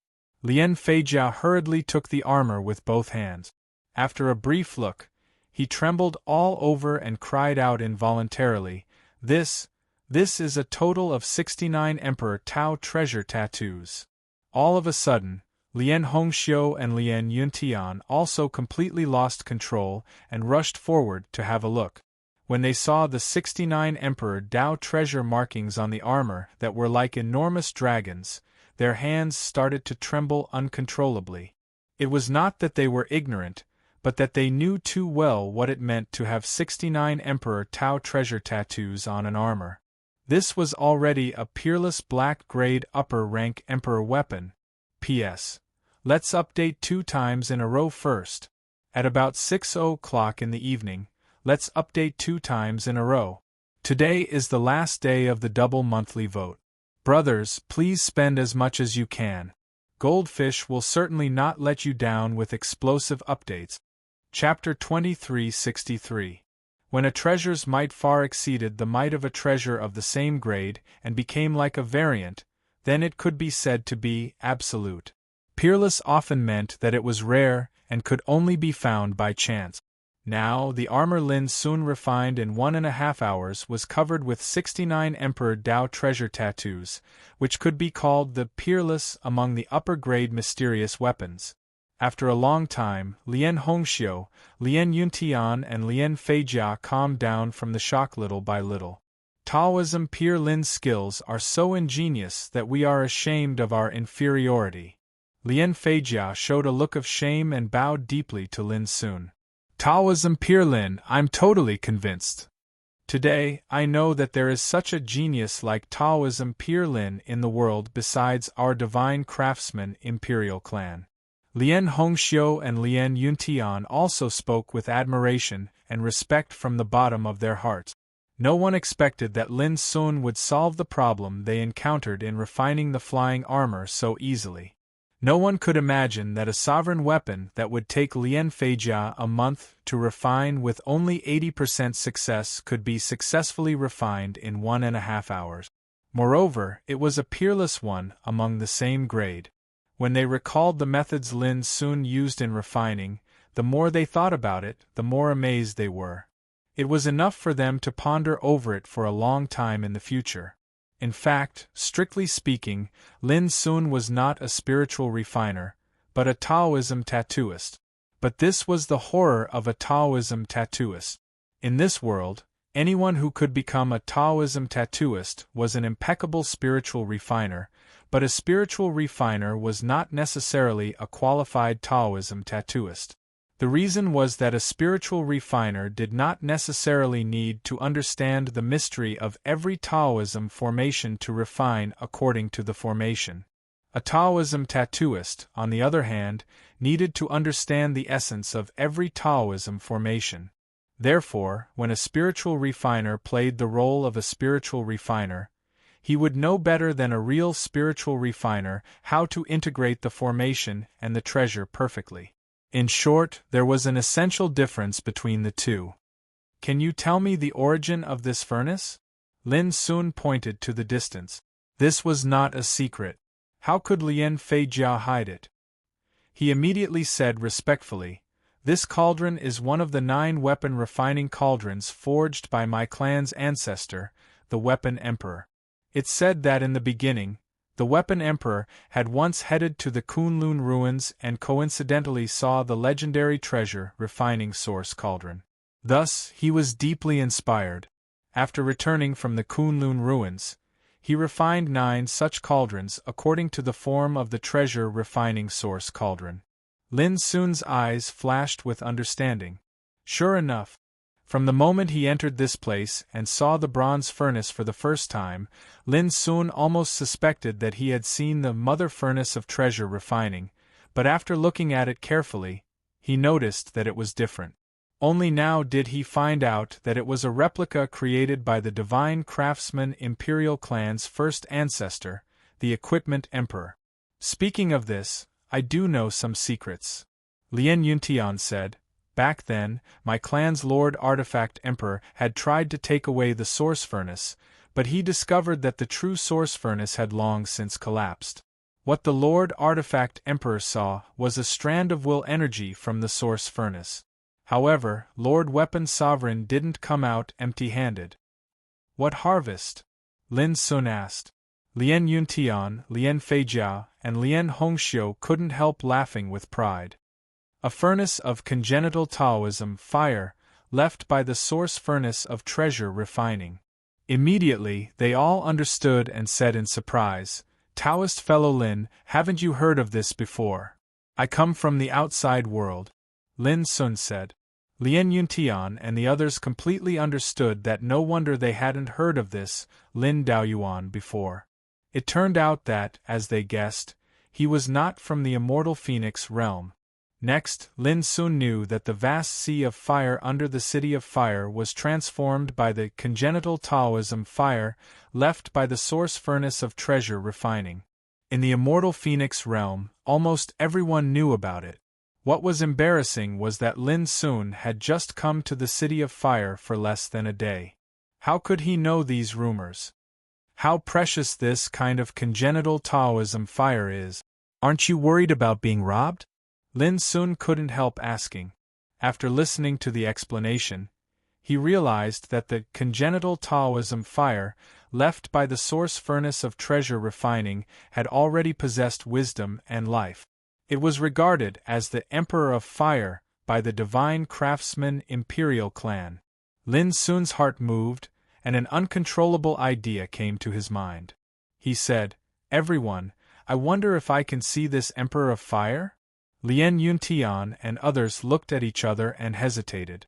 Lien Feijiao hurriedly took the armor with both hands. After a brief look, he trembled all over and cried out involuntarily, This is a total of 69 Emperor Tao treasure tattoos. All of a sudden, Lien Hongxiu and Lien Yuntian also completely lost control and rushed forward to have a look. When they saw the 69 Emperor Tao treasure markings on the armor that were like enormous dragons, their hands started to tremble uncontrollably. It was not that they were ignorant, but that they knew too well what it meant to have 69 Emperor Tao treasure tattoos on an armor. This was already a peerless black-grade upper-rank Emperor weapon. P.S. Let's update 2 times in a row first. At about 6 o'clock in the evening, let's update 2 times in a row. Today is the last day of the double monthly vote. Brothers, please spend as much as you can. Goldfish will certainly not let you down with explosive updates. Chapter 2363. When a treasure's might far exceeded the might of a treasure of the same grade and became like a variant, then it could be said to be absolute. Peerless often meant that it was rare and could only be found by chance. Now, the armor Lin Sun refined in 1.5 hours was covered with 69 Emperor Tao treasure tattoos, which could be called the peerless among the upper-grade mysterious weapons. After a long time, Lien Hongxiu, Lien Yuntian and Lien Feijia calmed down from the shock little by little. Taoism Peer Lin's skills are so ingenious that we are ashamed of our inferiority. Lien Feijia showed a look of shame and bowed deeply to Lin Sun. Taoism Peer Lin, I'm totally convinced. Today, I know that there is such a genius like Taoism Peer Lin in the world besides our divine craftsman Imperial clan. Lien Hongxiu and Lien Yuntian also spoke with admiration and respect from the bottom of their hearts. No one expected that Lin Sun would solve the problem they encountered in refining the flying armor so easily. No one could imagine that a sovereign weapon that would take Lien Feijia a month to refine with only 80% success could be successfully refined in 1.5 hours. Moreover, it was a peerless one among the same grade. When they recalled the methods Lin Sun used in refining, the more they thought about it, the more amazed they were. It was enough for them to ponder over it for a long time in the future. In fact, strictly speaking, Lin Sun was not a spiritual refiner, but a Taoism tattooist. But this was the horror of a Taoism tattooist. In this world, anyone who could become a Taoism tattooist was an impeccable spiritual refiner, but a spiritual refiner was not necessarily a qualified Taoism tattooist. The reason was that a spiritual refiner did not necessarily need to understand the mystery of every Taoism formation to refine according to the formation. A Taoism tattooist, on the other hand, needed to understand the essence of every Taoism formation. Therefore, when a spiritual refiner played the role of a spiritual refiner, he would know better than a real spiritual refiner how to integrate the formation and the treasure perfectly. In short, there was an essential difference between the two. Can you tell me the origin of this furnace? Lin Sun pointed to the distance. This was not a secret. How could Lien Feijia hide it? He immediately said respectfully, This cauldron is one of the 9 weapon refining cauldrons forged by my clan's ancestor, the Weapon Emperor. It's said that in the beginning, the Weapon Emperor had once headed to the Kunlun ruins and coincidentally saw the legendary treasure refining source cauldron. Thus, he was deeply inspired. After returning from the Kunlun ruins, He refined 9 such cauldrons according to the form of the treasure refining source cauldron. Lin Sun's eyes flashed with understanding. Sure enough, from the moment he entered this place and saw the bronze furnace for the first time, Lin Sun almost suspected that he had seen the mother furnace of treasure refining, but after looking at it carefully, he noticed that it was different. Only now did he find out that it was a replica created by the divine craftsman imperial clan's first ancestor, the Equipment Emperor. Speaking of this, I do know some secrets. Lien Yuntian said. Back then, my clan's Lord Artifact Emperor had tried to take away the source furnace, but he discovered that the true source furnace had long since collapsed. What the Lord Artifact Emperor saw was a strand of will energy from the source furnace. However, Lord Weapon Sovereign didn't come out empty-handed. What harvest? Lin Sun asked. Lien Yuntian, Lien Feijiao, and Lien Hongxiu couldn't help laughing with pride. A furnace of congenital Taoism fire, left by the source furnace of treasure refining. Immediately, they all understood and said in surprise, Taoist fellow Lin, haven't you heard of this before? I come from the outside world. Lin Sun said. Lien Yuntian and the others completely understood that no wonder they hadn't heard of this Lin Daoyuan before. It turned out that, as they guessed, he was not from the immortal phoenix realm. Next, Lin Sun knew that the vast sea of fire under the City of Fire was transformed by the congenital Taoism fire left by the source furnace of treasure refining. In the immortal phoenix realm, almost everyone knew about it. What was embarrassing was that Lin Sun had just come to the City of Fire for less than a day. How could he know these rumors? How precious this kind of congenital Taoism fire is. Aren't you worried about being robbed? Lin Sun couldn't help asking. After listening to the explanation, he realized that the congenital Taoism fire, left by the source furnace of treasure refining, had already possessed wisdom and life. It was regarded as the Emperor of Fire by the divine craftsman imperial clan. Lin Sun's heart moved, and an uncontrollable idea came to his mind. He said, Everyone, I wonder if I can see this Emperor of Fire? Lien Yuntian and others looked at each other and hesitated.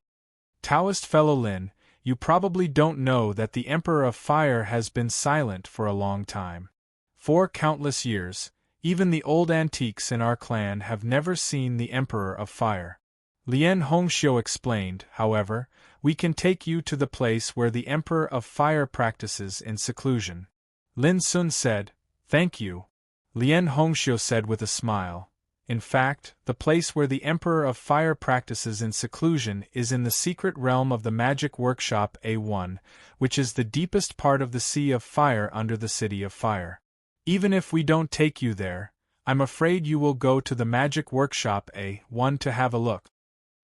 Taoist fellow Lin, you probably don't know that the Emperor of Fire has been silent for a long time. For countless years, even the old antiques in our clan have never seen the Emperor of Fire. Lien Hongxiu explained, however, we can take you to the place where the Emperor of Fire practices in seclusion. Lin Sun said, Thank you. Lien Hongxiu said with a smile. In fact, the place where the Emperor of Fire practices in seclusion is in the secret realm of the Magic Workshop A1, which is the deepest part of the Sea of Fire under the City of Fire. Even if we don't take you there, I'm afraid you will go to the Magic Workshop A1 to have a look.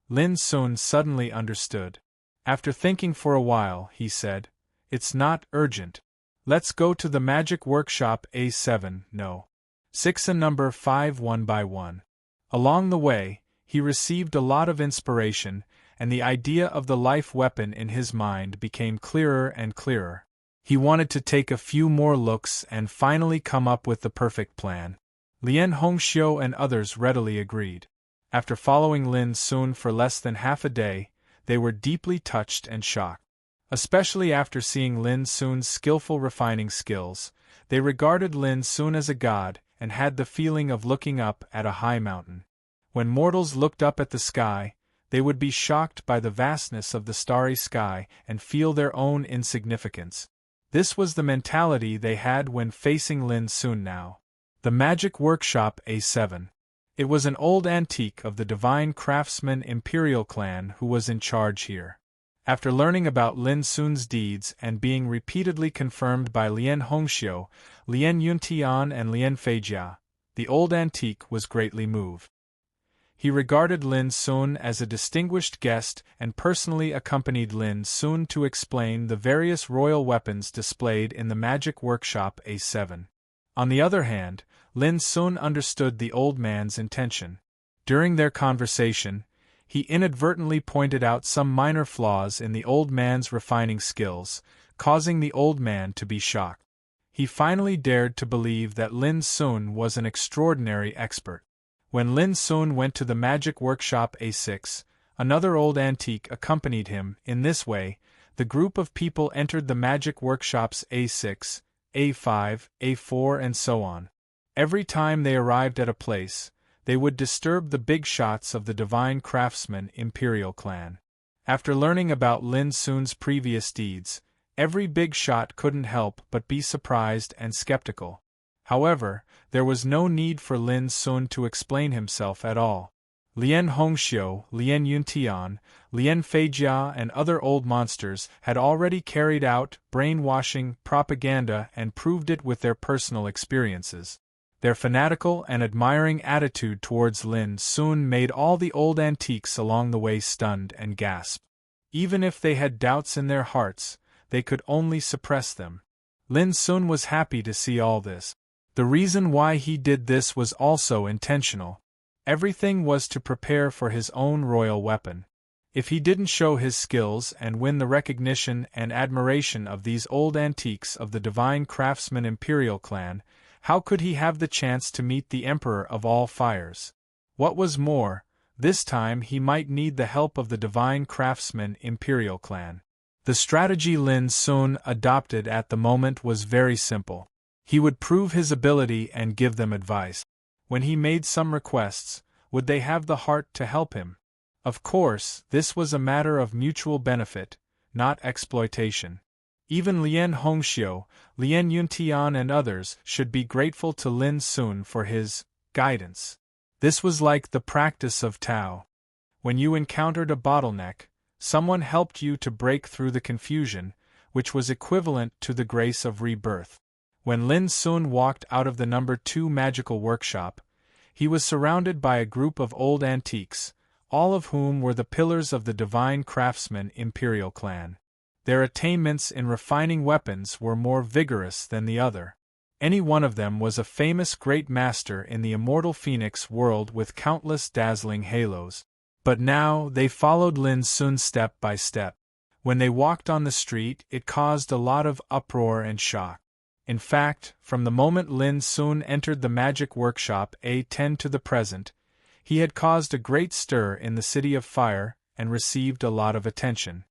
Lin Sun suddenly understood. After thinking for a while, he said, It's not urgent. Let's go to the Magic Workshop A7, no. 6 and number 5 one by one. Along the way, he received a lot of inspiration, and the idea of the life weapon in his mind became clearer and clearer. He wanted to take a few more looks and finally come up with the perfect plan. Lien Hongxiu and others readily agreed. After following Lin Sun for less than half a day, they were deeply touched and shocked. Especially after seeing Lin Sun's skillful refining skills, they regarded Lin Sun as a god, and had the feeling of looking up at a high mountain. When mortals looked up at the sky, they would be shocked by the vastness of the starry sky and feel their own insignificance. This was the mentality they had when facing Lin Sun now. The Magic Workshop A7. It was an old antique of the divine craftsman imperial clan who was in charge here. After learning about Lin Sun's deeds and being repeatedly confirmed by Lien Hongxiu, Lien Yuntian and Lien Feijia, the old antique was greatly moved. He regarded Lin Sun as a distinguished guest and personally accompanied Lin Sun to explain the various royal weapons displayed in the Magic Workshop A7. On the other hand, Lin Sun understood the old man's intention. During their conversation, he inadvertently pointed out some minor flaws in the old man's refining skills, causing the old man to be shocked. He finally dared to believe that Lin Sun was an extraordinary expert. When Lin Sun went to the magic workshop A6, another old antique accompanied him. In this way, the group of people entered the magic workshops A6, A5, A4 and so on. Every time they arrived at a place, they would disturb the big shots of the divine craftsman imperial clan. After learning about Lin Sun's previous deeds, every big shot couldn't help but be surprised and skeptical. However, there was no need for Lin Sun to explain himself at all. Lian Hongxiu, Lian Yuntian, Lian Feijia and other old monsters had already carried out brainwashing propaganda and proved it with their personal experiences. Their fanatical and admiring attitude towards Lin Sun made all the old antiques along the way stunned and gasped. Even if they had doubts in their hearts, they could only suppress them. Lin Sun was happy to see all this. The reason why he did this was also intentional. Everything was to prepare for his own royal weapon. If he didn't show his skills and win the recognition and admiration of these old antiques of the divine craftsman imperial clan, how could he have the chance to meet the Emperor of all fires? What was more, this time he might need the help of the divine craftsman imperial clan. The strategy Lin Sun adopted at the moment was very simple. He would prove his ability and give them advice. When he made some requests, would they have the heart to help him? Of course, this was a matter of mutual benefit, not exploitation. Even Lian Hongxiu, Lian Yuntian and others should be grateful to Lin Sun for his guidance. This was like the practice of Tao. When you encountered a bottleneck, someone helped you to break through the confusion, which was equivalent to the grace of rebirth. When Lin Sun walked out of the No. 2 magical workshop, he was surrounded by a group of old antiques, all of whom were the pillars of the divine craftsman imperial clan. Their attainments in refining weapons were more vigorous than the other. Any one of them was a famous great master in the immortal phoenix world with countless dazzling halos. But now they followed Lin Sun step by step. When they walked on the street, it caused a lot of uproar and shock. In fact, from the moment Lin Sun entered the magic workshop A10 to the present, he had caused a great stir in the City of Fire and received a lot of attention.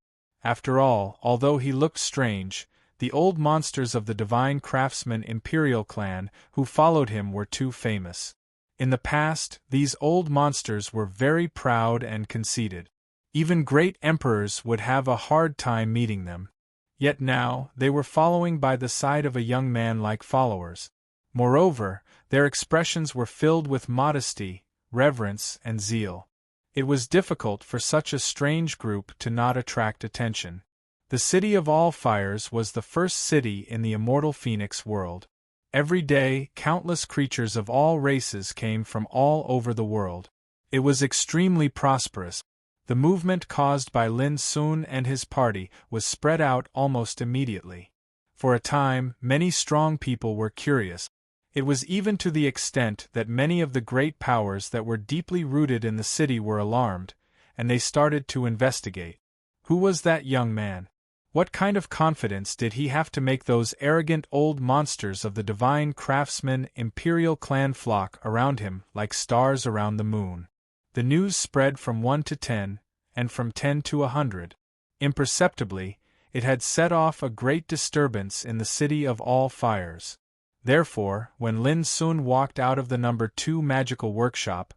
After all, although he looked strange, the old monsters of the divine craftsman imperial clan who followed him were too famous. In the past, these old monsters were very proud and conceited. Even great emperors would have a hard time meeting them. Yet now, they were following by the side of a young man like followers. Moreover, their expressions were filled with modesty, reverence, and zeal. It was difficult for such a strange group to not attract attention. The City of All Fires was the first city in the immortal Phoenix world. Every day, countless creatures of all races came from all over the world. It was extremely prosperous. The movement caused by Lin Sun and his party was spread out almost immediately. For a time, many strong people were curious. It was even to the extent that many of the great powers that were deeply rooted in the city were alarmed, and they started to investigate. Who was that young man? What kind of confidence did he have to make those arrogant old monsters of the divine craftsman imperial clan flock around him like stars around the moon? The news spread from 1 to 10, and from 10 to 100. Imperceptibly, it had set off a great disturbance in the City of All Fires. Therefore, when Lin Sun walked out of the No. 2 magical workshop,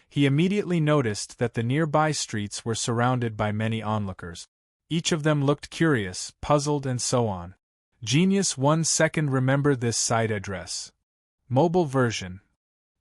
he immediately noticed that the nearby streets were surrounded by many onlookers. Each of them looked curious, puzzled and so on. Genius 1 second. Remember this site address. Mobile version.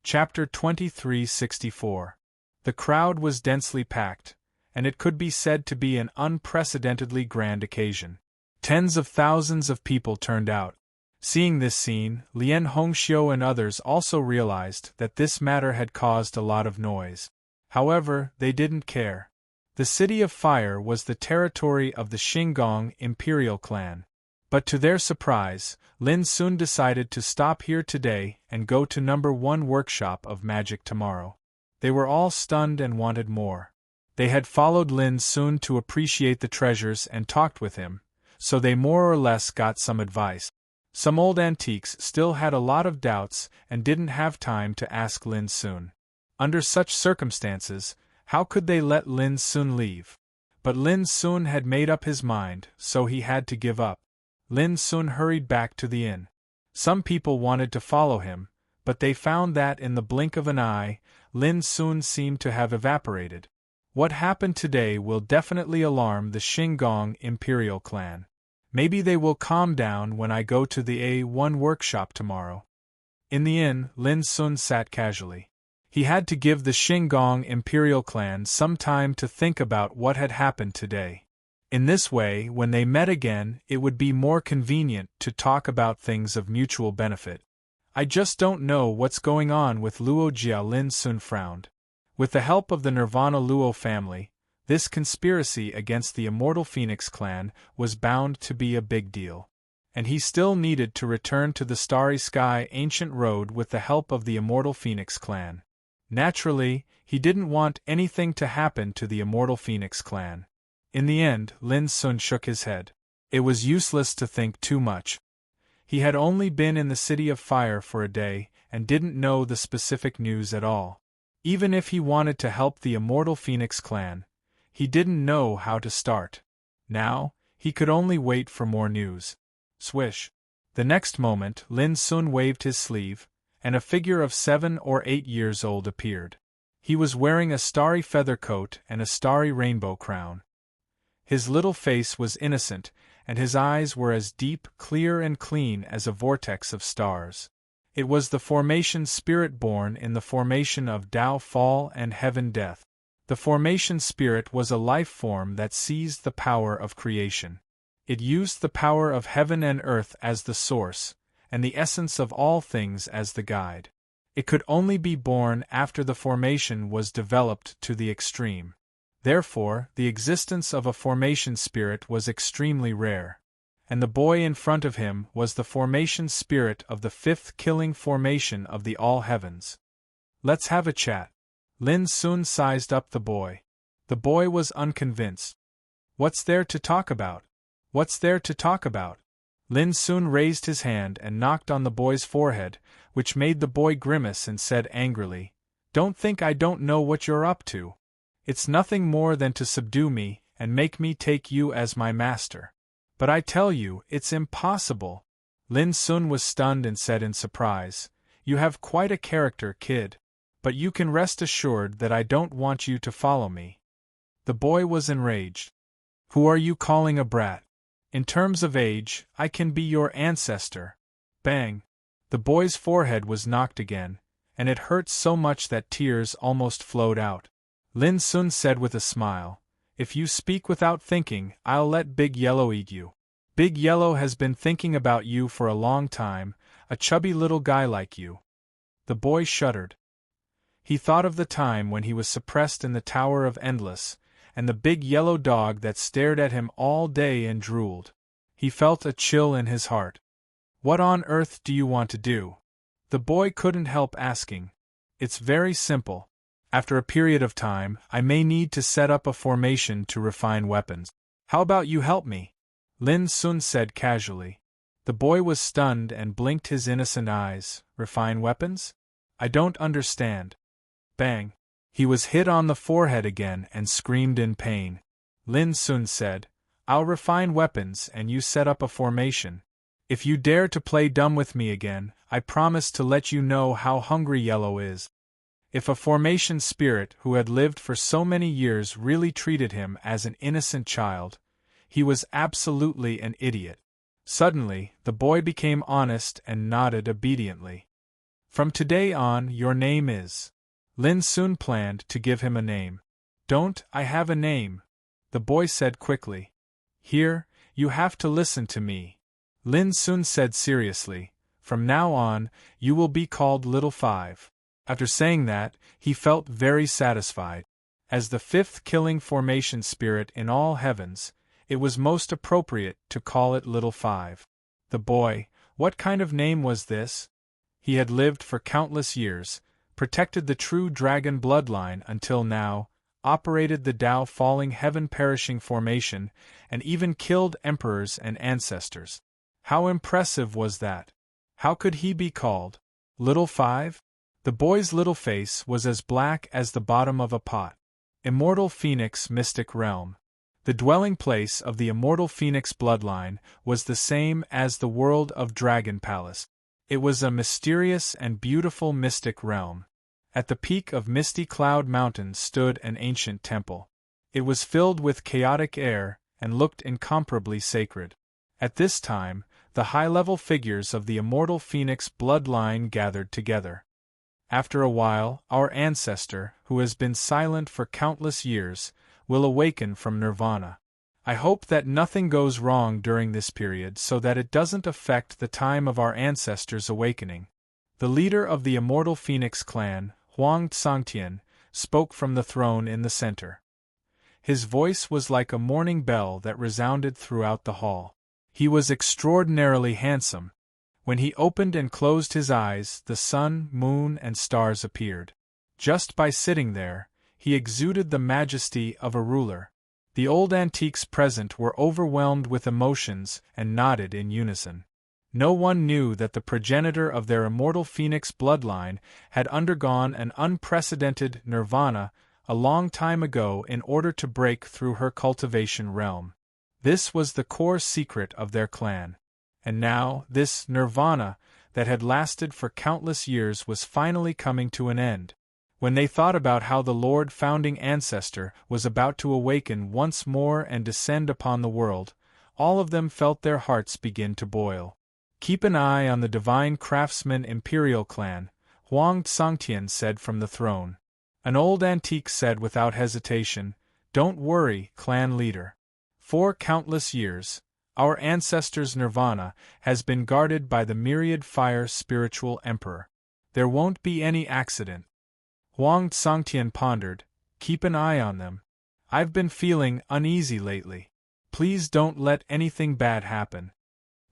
Chapter 2364. The crowd was densely packed, and it could be said to be an unprecedentedly grand occasion. Tens of thousands of people turned out. Seeing this scene, Lian Hongxiu and others also realized that this matter had caused a lot of noise. However, they didn't care. The City of Fire was the territory of the Xinggong imperial clan. But to their surprise, Lin Sun decided to stop here today and go to No. 1 workshop of magic tomorrow. They were all stunned and wanted more. They had followed Lin Sun to appreciate the treasures and talked with him, so they more or less got some advice. Some old antiques still had a lot of doubts and didn't have time to ask Lin Sun. Under such circumstances, how could they let Lin Sun leave? But Lin Sun had made up his mind, so he had to give up. Lin Sun hurried back to the inn. Some people wanted to follow him, but they found that in the blink of an eye, Lin Sun seemed to have evaporated. What happened today will definitely alarm the Shinggong Imperial clan. Maybe they will calm down when I go to the A1 workshop tomorrow. In the inn, Lin Sun sat casually. He had to give the Shinggong Imperial clan some time to think about what had happened today. In this way, when they met again, it would be more convenient to talk about things of mutual benefit. I just don't know what's going on with Luo Jia. Lin Sun frowned. With the help of the Nirvana Luo family, this conspiracy against the Immortal Phoenix clan was bound to be a big deal. And he still needed to return to the Starry Sky Ancient Road with the help of the Immortal Phoenix clan. Naturally, he didn't want anything to happen to the Immortal Phoenix clan. In the end, Lin Sun shook his head. It was useless to think too much. He had only been in the City of Fire for a day and didn't know the specific news at all. Even if he wanted to help the Immortal Phoenix clan, he didn't know how to start. Now, he could only wait for more news. Swish. The next moment, Lin Sun waved his sleeve, and a figure of 7 or 8 years old appeared. He was wearing a starry feather coat and a starry rainbow crown. His little face was innocent, and his eyes were as deep, clear and clean as a vortex of stars. It was the formation spirit born in the formation of Tao Fall and Heaven Death. The formation spirit was a life form that seized the power of creation. It used the power of heaven and earth as the source, and the essence of all things as the guide. It could only be born after the formation was developed to the extreme. Therefore, the existence of a formation spirit was extremely rare. And the boy in front of him was the formation spirit of the 5th killing formation of the All Heavens. Let's have a chat. Lin Sun sized up the boy. The boy was unconvinced. What's there to talk about? What's there to talk about? Lin Sun raised his hand and knocked on the boy's forehead, which made the boy grimace and said angrily, "Don't think I don't know what you're up to. It's nothing more than to subdue me and make me take you as my master. But I tell you, it's impossible." Lin Sun was stunned and said in surprise, "You have quite a character, kid. But you can rest assured that I don't want you to follow me." The boy was enraged. "Who are you calling a brat? In terms of age, I can be your ancestor." Bang! The boy's forehead was knocked again, and it hurt so much that tears almost flowed out. Lin Sun said with a smile, "If you speak without thinking, I'll let Big Yellow eat you. Big Yellow has been thinking about you for a long time, a chubby little guy like you." The boy shuddered. He thought of the time when he was suppressed in the Tower of Endless, and the big yellow dog that stared at him all day and drooled. He felt a chill in his heart. "What on earth do you want to do?" The boy couldn't help asking. "It's very simple. After a period of time, I may need to set up a formation to refine weapons. How about you help me?" Lin Sun said casually. The boy was stunned and blinked his innocent eyes. "Refine weapons? I don't understand." Bang! He was hit on the forehead again and screamed in pain. Lin Sun said, "I'll refine weapons and you set up a formation. If you dare to play dumb with me again, I promise to let you know how hungry Yellow is." If a formation spirit who had lived for so many years really treated him as an innocent child, he was absolutely an idiot. Suddenly, the boy became honest and nodded obediently. "From today on, your name is..." Lin Sun planned to give him a name. "Don't I have a name?" the boy said quickly. "Here, you have to listen to me," Lin Sun said seriously. "From now on, you will be called Little Five." After saying that, he felt very satisfied. As the 5th killing formation spirit in all heavens, it was most appropriate to call it Little Five. The boy, what kind of name was this? He had lived for countless years, protected the true dragon bloodline until now, operated the Tao falling heaven perishing formation, and even killed emperors and ancestors. How impressive was that? How could he be called Little Five? The boy's little face was as black as the bottom of a pot. Immortal Phoenix Mystic Realm. The dwelling place of the immortal Phoenix bloodline was the same as the world of Dragon Palace. It was a mysterious and beautiful mystic realm. At the peak of Misty Cloud Mountain stood an ancient temple. It was filled with chaotic air and looked incomparably sacred. At this time, the high-level figures of the immortal Phoenix bloodline gathered together. After a while, our ancestor, who has been silent for countless years, will awaken from nirvana. I hope that nothing goes wrong during this period so that it doesn't affect the time of our ancestors' awakening. The leader of the immortal Phoenix clan, Huang Tsangtian, spoke from the throne in the center. His voice was like a morning bell that resounded throughout the hall. He was extraordinarily handsome. When he opened and closed his eyes, the sun, moon, and stars appeared. Just by sitting there, he exuded the majesty of a ruler. The old antiques present were overwhelmed with emotions and nodded in unison. No one knew that the progenitor of their immortal Phoenix bloodline had undergone an unprecedented nirvana a long time ago in order to break through her cultivation realm. This was the core secret of their clan. And now, this nirvana, that had lasted for countless years, was finally coming to an end. When they thought about how the Lord Founding Ancestor was about to awaken once more and descend upon the world, all of them felt their hearts begin to boil. "Keep an eye on the Divine Craftsman Imperial Clan," Huang Tsangtian said from the throne. An old antique said without hesitation, "Don't worry, clan leader. For countless years, our ancestors' nirvana has been guarded by the myriad fire spiritual emperor. There won't be any accident." Huang Tsangtian pondered, "Keep an eye on them. I've been feeling uneasy lately. Please don't let anything bad happen."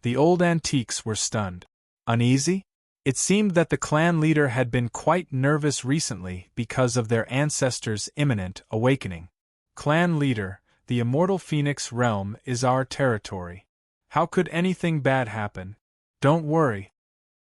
The old antiques were stunned. Uneasy? It seemed that the clan leader had been quite nervous recently because of their ancestors' imminent awakening. "Clan leader, the immortal Phoenix realm is our territory. How could anything bad happen? Don't worry."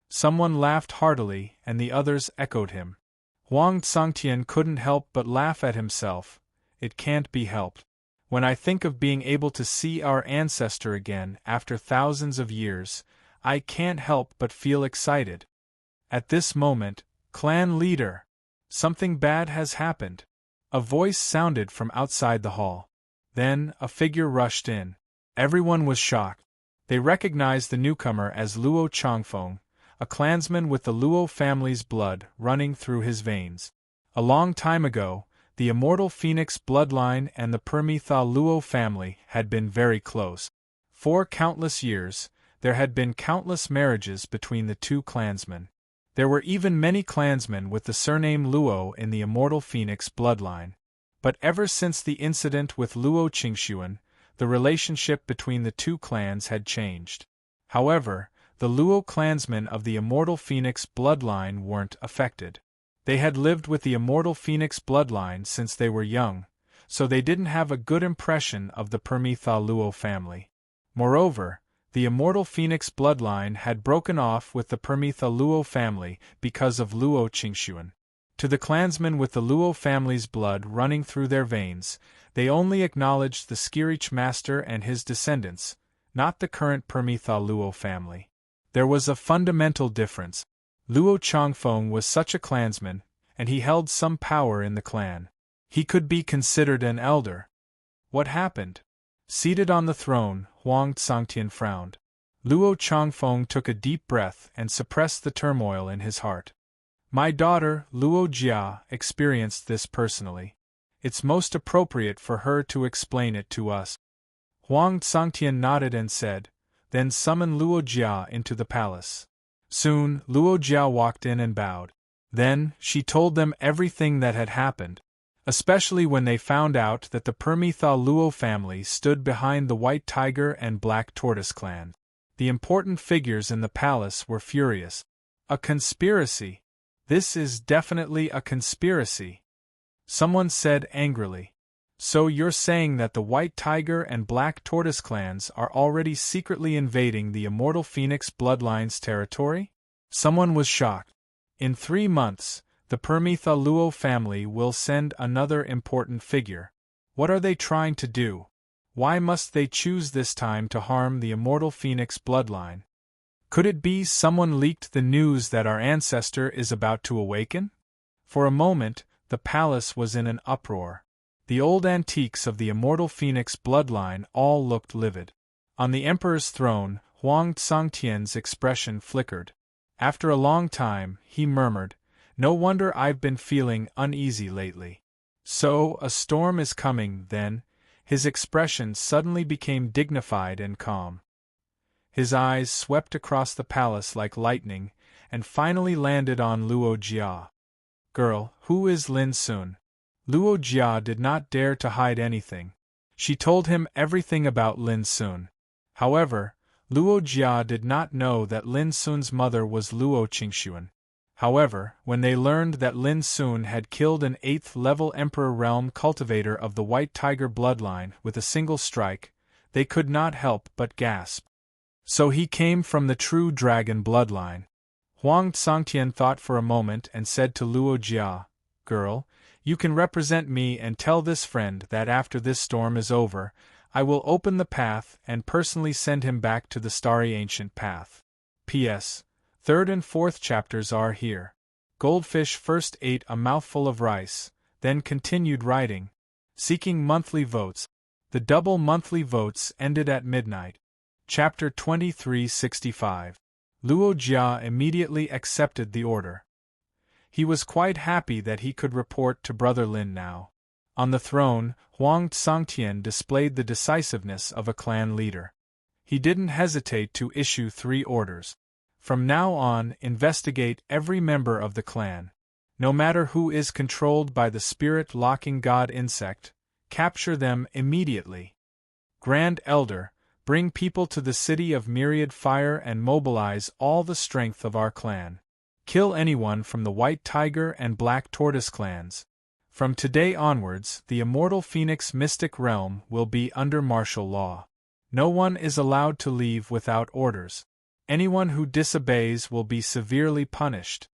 Someone laughed heartily, and the others echoed him. Huang Tsangtian couldn't help but laugh at himself. It can't be helped. When I think of being able to see our ancestor again after thousands of years, I can't help but feel excited. At this moment, "Clan leader! Something bad has happened." A voice sounded from outside the hall. Then, a figure rushed in. Everyone was shocked. They recognized the newcomer as Luo Changfeng, a clansman with the Luo family's blood running through his veins. A long time ago, the immortal Phoenix bloodline and the Permitha Luo family had been very close. For countless years, there had been countless marriages between the two clansmen. There were even many clansmen with the surname Luo in the immortal Phoenix bloodline. But ever since the incident with Luo Qingxuan, the relationship between the two clans had changed. However, the Luo clansmen of the immortal Phoenix bloodline weren't affected. They had lived with the immortal Phoenix bloodline since they were young, so they didn't have a good impression of the Permitha Luo family. Moreover, the immortal Phoenix bloodline had broken off with the Permitha Luo family because of Luo Qingxuan. To the clansmen with the Luo family's blood running through their veins, they only acknowledged the Skirich master and his descendants, not the current Permitha Luo family. There was a fundamental difference. Luo Changfeng was such a clansman, and he held some power in the clan. He could be considered an elder. What happened? Seated on the throne, Huang Tsangtian frowned. Luo Changfeng took a deep breath and suppressed the turmoil in his heart. "My daughter, Luo Jia, experienced this personally. It's most appropriate for her to explain it to us." Huang Tsangtian nodded and said, "Then summon Luo Jia into the palace." Soon, Luo Jia walked in and bowed. Then, she told them everything that had happened, especially when they found out that the Permitha Luo family stood behind the White Tiger and Black Tortoise clan. The important figures in the palace were furious. "A conspiracy! This is definitely a conspiracy," someone said angrily. So you're saying that the White Tiger and Black Tortoise clans are already secretly invading the Immortal Phoenix bloodline's territory? Someone was shocked. In 3 months, the Permitha Luo family will send another important figure. What are they trying to do? Why must they choose this time to harm the Immortal Phoenix bloodline? Could it be someone leaked the news that our ancestor is about to awaken? For a moment, the palace was in an uproar. The old antiques of the Immortal Phoenix bloodline all looked livid. On the emperor's throne, Huang Tsangtian's expression flickered. After a long time, he murmured, "No wonder I've been feeling uneasy lately." So, a storm is coming, then? His expression suddenly became dignified and calm. His eyes swept across the palace like lightning, and finally landed on Luo Jia. "Girl, who is Lin Sun?" Luo Jia did not dare to hide anything. She told him everything about Lin Sun. However, Luo Jia did not know that Lin Sun's mother was Luo Qingxuan. However, when they learned that Lin Sun had killed an 8th-level Emperor Realm cultivator of the White Tiger bloodline with a single strike, they could not help but gasp. So he came from the true dragon bloodline. Huang Tsangtian thought for a moment and said to Luo Jia, "Girl, you can represent me and tell this friend that after this storm is over, I will open the path and personally send him back to the starry ancient path." P.S. 3rd and 4th chapters are here. Goldfish first ate a mouthful of rice, then continued writing, seeking monthly votes. The double monthly votes ended at midnight. Chapter 2365. Luo Jia immediately accepted the order. He was quite happy that he could report to Brother Lin now. On the throne, Huang Tsangtian displayed the decisiveness of a clan leader. He didn't hesitate to issue 3 orders. From now on, investigate every member of the clan. No matter who is controlled by the spirit-locking god insect, capture them immediately. Grand Elder, bring people to the city of Myriad Fire and mobilize all the strength of our clan. Kill anyone from the White Tiger and Black Tortoise clans. From today onwards, the Immortal Phoenix Mystic Realm will be under martial law. No one is allowed to leave without orders. Anyone who disobeys will be severely punished.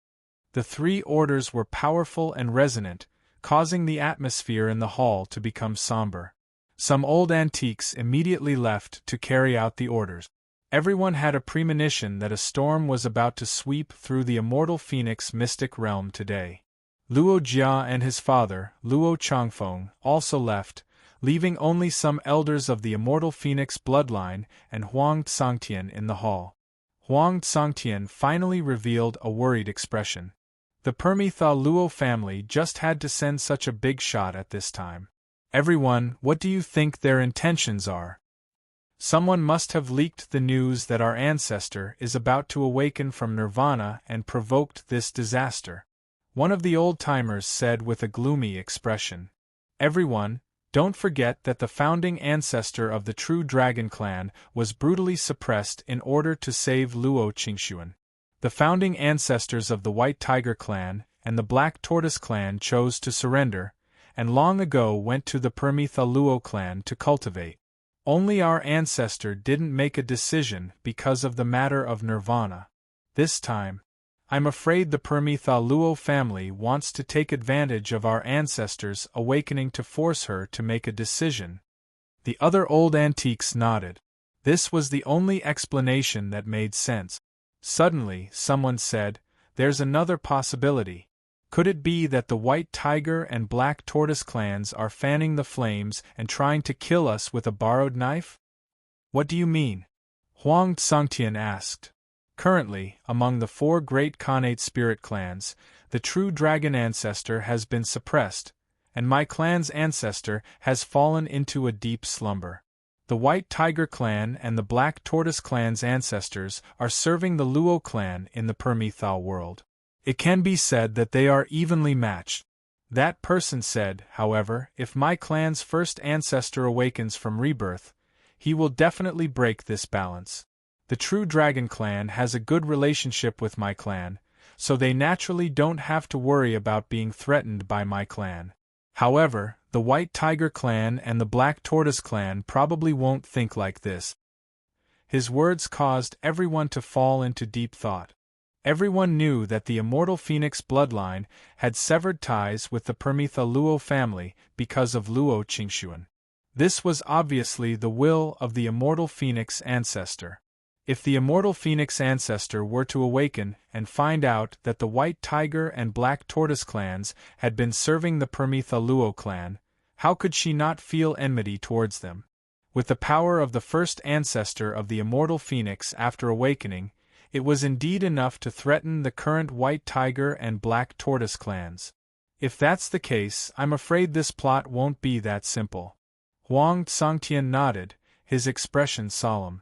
The 3 orders were powerful and resonant, causing the atmosphere in the hall to become somber. Some old antiques immediately left to carry out the orders. Everyone had a premonition that a storm was about to sweep through the Immortal Phoenix Mystic Realm today. Luo Jia and his father, Luo Changfeng, also left, leaving only some elders of the Immortal Phoenix bloodline and Huang Tsangtian in the hall. Huang Tsangtian finally revealed a worried expression. The Permitha Luo family just had to send such a big shot at this time. Everyone, what do you think their intentions are? Someone must have leaked the news that our ancestor is about to awaken from nirvana and provoked this disaster. One of the old-timers said with a gloomy expression. Everyone, don't forget that the founding ancestor of the true dragon clan was brutally suppressed in order to save Luo Qingxuan. The founding ancestors of the White Tiger clan and the Black Tortoise clan chose to surrender, and long ago went to the Permitha Luo clan to cultivate. Only our ancestor didn't make a decision because of the matter of nirvana. This time, I'm afraid the Permitha Luo family wants to take advantage of our ancestors' awakening to force her to make a decision. The other old antiques nodded. This was the only explanation that made sense. Suddenly, someone said, "There's another possibility. Could it be that the White Tiger and Black Tortoise clans are fanning the flames and trying to kill us with a borrowed knife?" "What do you mean?" Huang Tsangtian asked. Currently, among the 4 great Khanate spirit clans, the true dragon ancestor has been suppressed, and my clan's ancestor has fallen into a deep slumber. The White Tiger clan and the Black Tortoise clan's ancestors are serving the Luo clan in the Permitha world. It can be said that they are evenly matched. That person said, however, if my clan's first ancestor awakens from rebirth, he will definitely break this balance. The true dragon clan has a good relationship with my clan, so they naturally don't have to worry about being threatened by my clan. However, the White Tiger clan and the Black Tortoise clan probably won't think like this. His words caused everyone to fall into deep thought. Everyone knew that the immortal phoenix bloodline had severed ties with the Permitha Luo family because of Luo Qingxuan. This was obviously the will of the immortal phoenix ancestor. If the immortal phoenix ancestor were to awaken and find out that the White Tiger and Black Tortoise clans had been serving the Permitha Luo clan, how could she not feel enmity towards them? With the power of the first ancestor of the immortal phoenix after awakening, it was indeed enough to threaten the current White Tiger and Black Tortoise clans. If that's the case, I'm afraid this plot won't be that simple. Huang Tsangtian nodded, his expression solemn.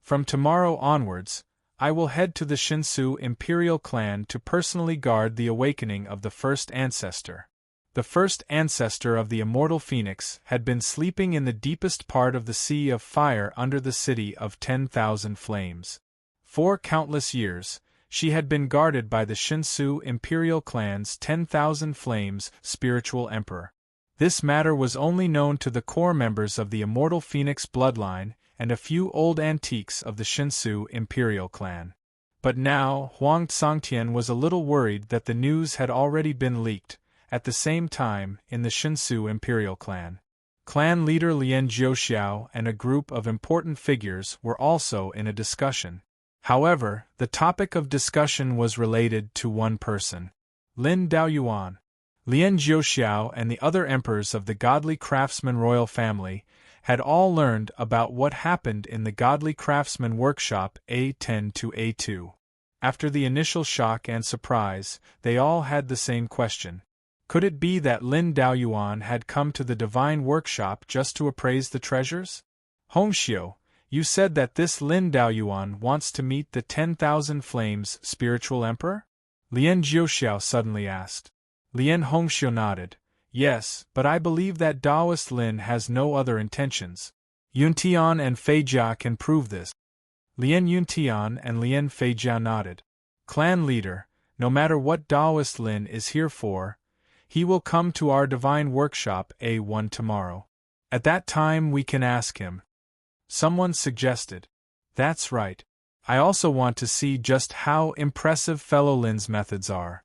From tomorrow onwards, I will head to the Shinsu Imperial clan to personally guard the awakening of the first ancestor. The first ancestor of the immortal phoenix had been sleeping in the deepest part of the Sea of Fire under the City of 10,000 Flames. For countless years, she had been guarded by the Shinsu Imperial clan's 10,000 Flames spiritual emperor. This matter was only known to the core members of the immortal phoenix bloodline and a few old antiques of the Shinsu Imperial clan. But now, Huang Tsangtian was a little worried that the news had already been leaked, at the same time, in the Shinsu Imperial clan. Clan leader Lien Jiuxiao and a group of important figures were also in a discussion. However, the topic of discussion was related to one person. Lin Daoyuan. Lien Jiuxiao and the other emperors of the Godly Craftsman royal family had all learned about what happened in the Godly Craftsman workshop A10 to A2. After the initial shock and surprise, they all had the same question. Could it be that Lin Daoyuan had come to the divine workshop just to appraise the treasures? Hongxiu, you said that this Lin Daoyuan wants to meet the 10,000 Flames spiritual emperor? Lien Jiuxiao suddenly asked. Lien Hongxiu nodded. Yes, but I believe that Daoist Lin has no other intentions. Yuntian and Feijia can prove this. Lien Yuntian and Lien Feijia nodded. Clan leader, no matter what Daoist Lin is here for, he will come to our divine workshop A1 tomorrow. At that time we can ask him. Someone suggested. That's right. I also want to see just how impressive fellow Lin's methods are.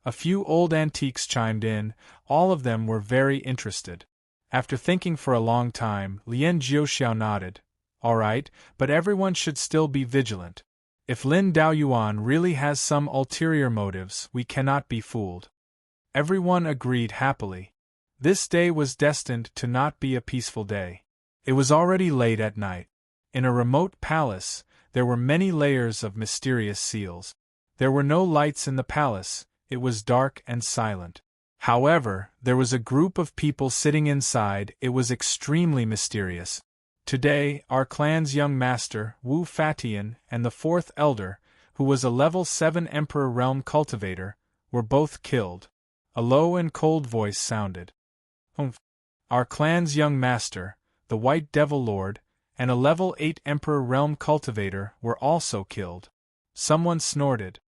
A few old antiques chimed in, all of them were very interested. After thinking for a long time, Lien Jiuxiao nodded. All right, but everyone should still be vigilant. If Lin Daoyuan really has some ulterior motives, we cannot be fooled. Everyone agreed happily. This day was destined to not be a peaceful day. It was already late at night. In a remote palace, there were many layers of mysterious seals. There were no lights in the palace, it was dark and silent. However, there was a group of people sitting inside, it was extremely mysterious. Today, our clan's young master, Wu Fatian, and the fourth elder, who was a level 7 Emperor Realm cultivator, were both killed. A low and cold voice sounded. Our clan's young master, the White Devil Lord, and a level 8 Emperor Realm cultivator were also killed. Someone snorted.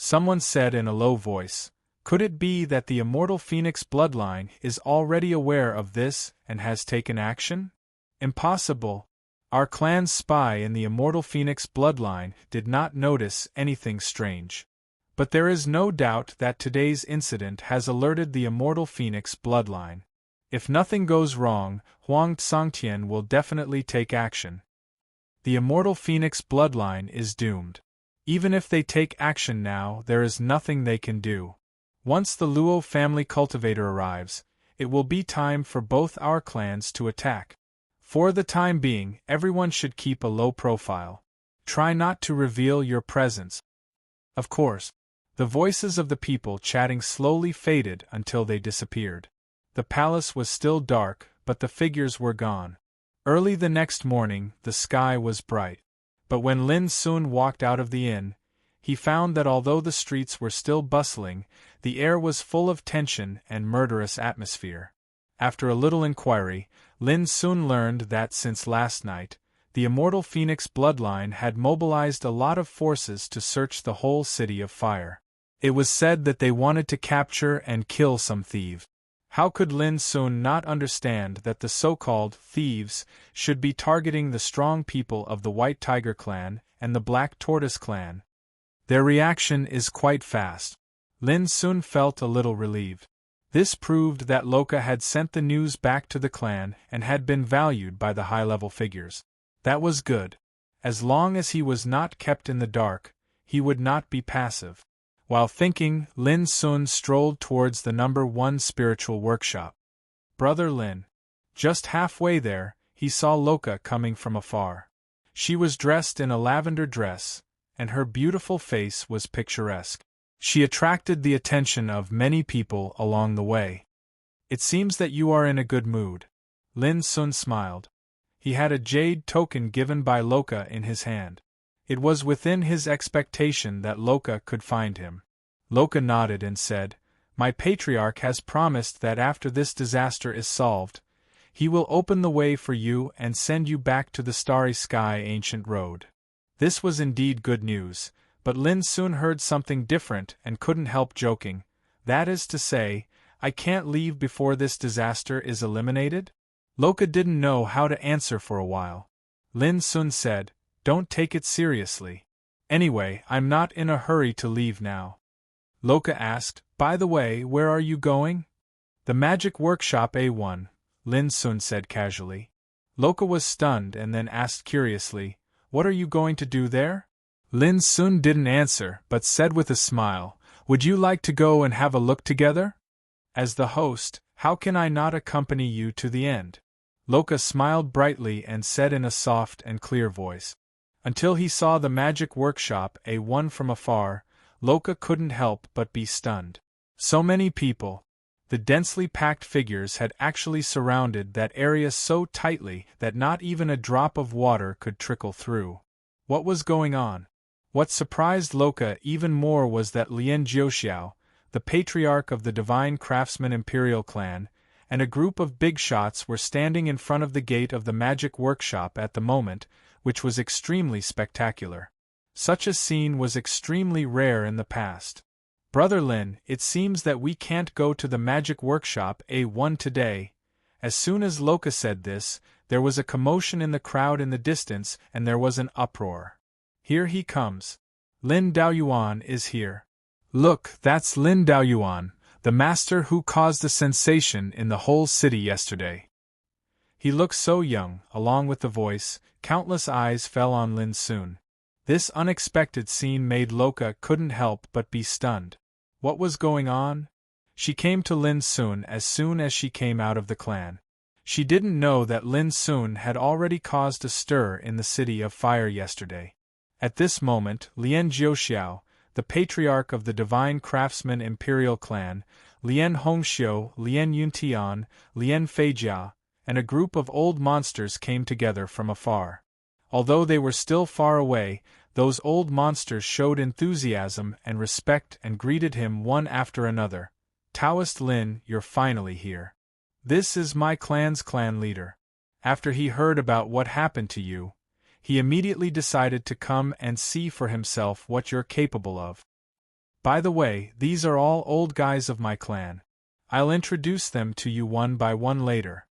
Someone said in a low voice, could it be that the immortal phoenix bloodline is already aware of this and has taken action? Impossible. Our clan's spy in the immortal phoenix bloodline did not notice anything strange. But there is no doubt that today's incident has alerted the immortal phoenix bloodline. If nothing goes wrong, Huang Tsangtian will definitely take action. The immortal phoenix bloodline is doomed. Even if they take action now, there is nothing they can do. Once the Luo family cultivator arrives, it will be time for both our clans to attack. For the time being, everyone should keep a low profile. Try not to reveal your presence. Of course. The voices of the people chatting slowly faded until they disappeared. The palace was still dark, but the figures were gone. Early the next morning, the sky was bright. But when Lin Sun walked out of the inn, he found that although the streets were still bustling, the air was full of tension and murderous atmosphere. After a little inquiry, Lin Sun learned that since last night, the immortal phoenix bloodline had mobilized a lot of forces to search the whole City of Fire. It was said that they wanted to capture and kill some thieves. How could Lin Sun not understand that the so-called thieves should be targeting the strong people of the White Tiger clan and the Black Tortoise clan? Their reaction is quite fast. Lin Sun felt a little relieved. This proved that Loka had sent the news back to the clan and had been valued by the high-level figures. That was good. As long as he was not kept in the dark, he would not be passive. While thinking, Lin Sun strolled towards the number 1 spiritual workshop. Brother Lin. Just halfway there, he saw Loka coming from afar. She was dressed in a lavender dress, and her beautiful face was picturesque. She attracted the attention of many people along the way. It seems that you are in a good mood. Lin Sun smiled. He had a jade token given by Loka in his hand. It was within his expectation that Loka could find him. Loka nodded and said, "My patriarch has promised that after this disaster is solved, he will open the way for you and send you back to the starry sky ancient road." This was indeed good news, but Lin soon heard something different and couldn't help joking. That is to say, I can't leave before this disaster is eliminated? Loka didn't know how to answer for a while. Lin Sun said, "Don't take it seriously. Anyway, I'm not in a hurry to leave now." Loka asked, "By the way, where are you going?" "The magic workshop A1, Lin Sun said casually. Loka was stunned and then asked curiously, "What are you going to do there?" Lin Sun didn't answer, but said with a smile, "Would you like to go and have a look together?" As the host, how can I not accompany you to the end? Loka smiled brightly and said in a soft and clear voice. Until he saw the magic workshop A1 from afar, Loka couldn't help but be stunned. So many people. The densely packed figures had actually surrounded that area so tightly that not even a drop of water could trickle through. What was going on? What surprised Loka even more was that Lian Jiuxiao, the patriarch of the Divine Craftsman Imperial clan, and a group of big shots were standing in front of the gate of the magic workshop at the moment, which was extremely spectacular. Such a scene was extremely rare in the past. "Brother Lin, it seems that we can't go to the magic workshop A1 today." As soon as Loka said this, there was a commotion in the crowd in the distance and there was an uproar. "Here he comes. Lin Daoyuan is here. Look, that's Lin Daoyuan, the master who caused a sensation in the whole city yesterday." He looked so young. Along with the voice, countless eyes fell on Lin Sun. This unexpected scene made Loka couldn't help but be stunned. What was going on? She came to Lin Sun as soon as she came out of the clan. She didn't know that Lin Sun had already caused a stir in the City of Fire yesterday. At this moment, Lian Jiuxiao, the patriarch of the Divine Craftsman Imperial clan, Lian Hongxiu, Lian Yuntian, Lian Feijia, and a group of old monsters came together from afar. Although they were still far away, those old monsters showed enthusiasm and respect and greeted him one after another. "Taoist Lin, you're finally here. This is my clan's clan leader. After he heard about what happened to you, he immediately decided to come and see for himself what you're capable of. By the way, these are all old guys of my clan. I'll introduce them to you one by one later."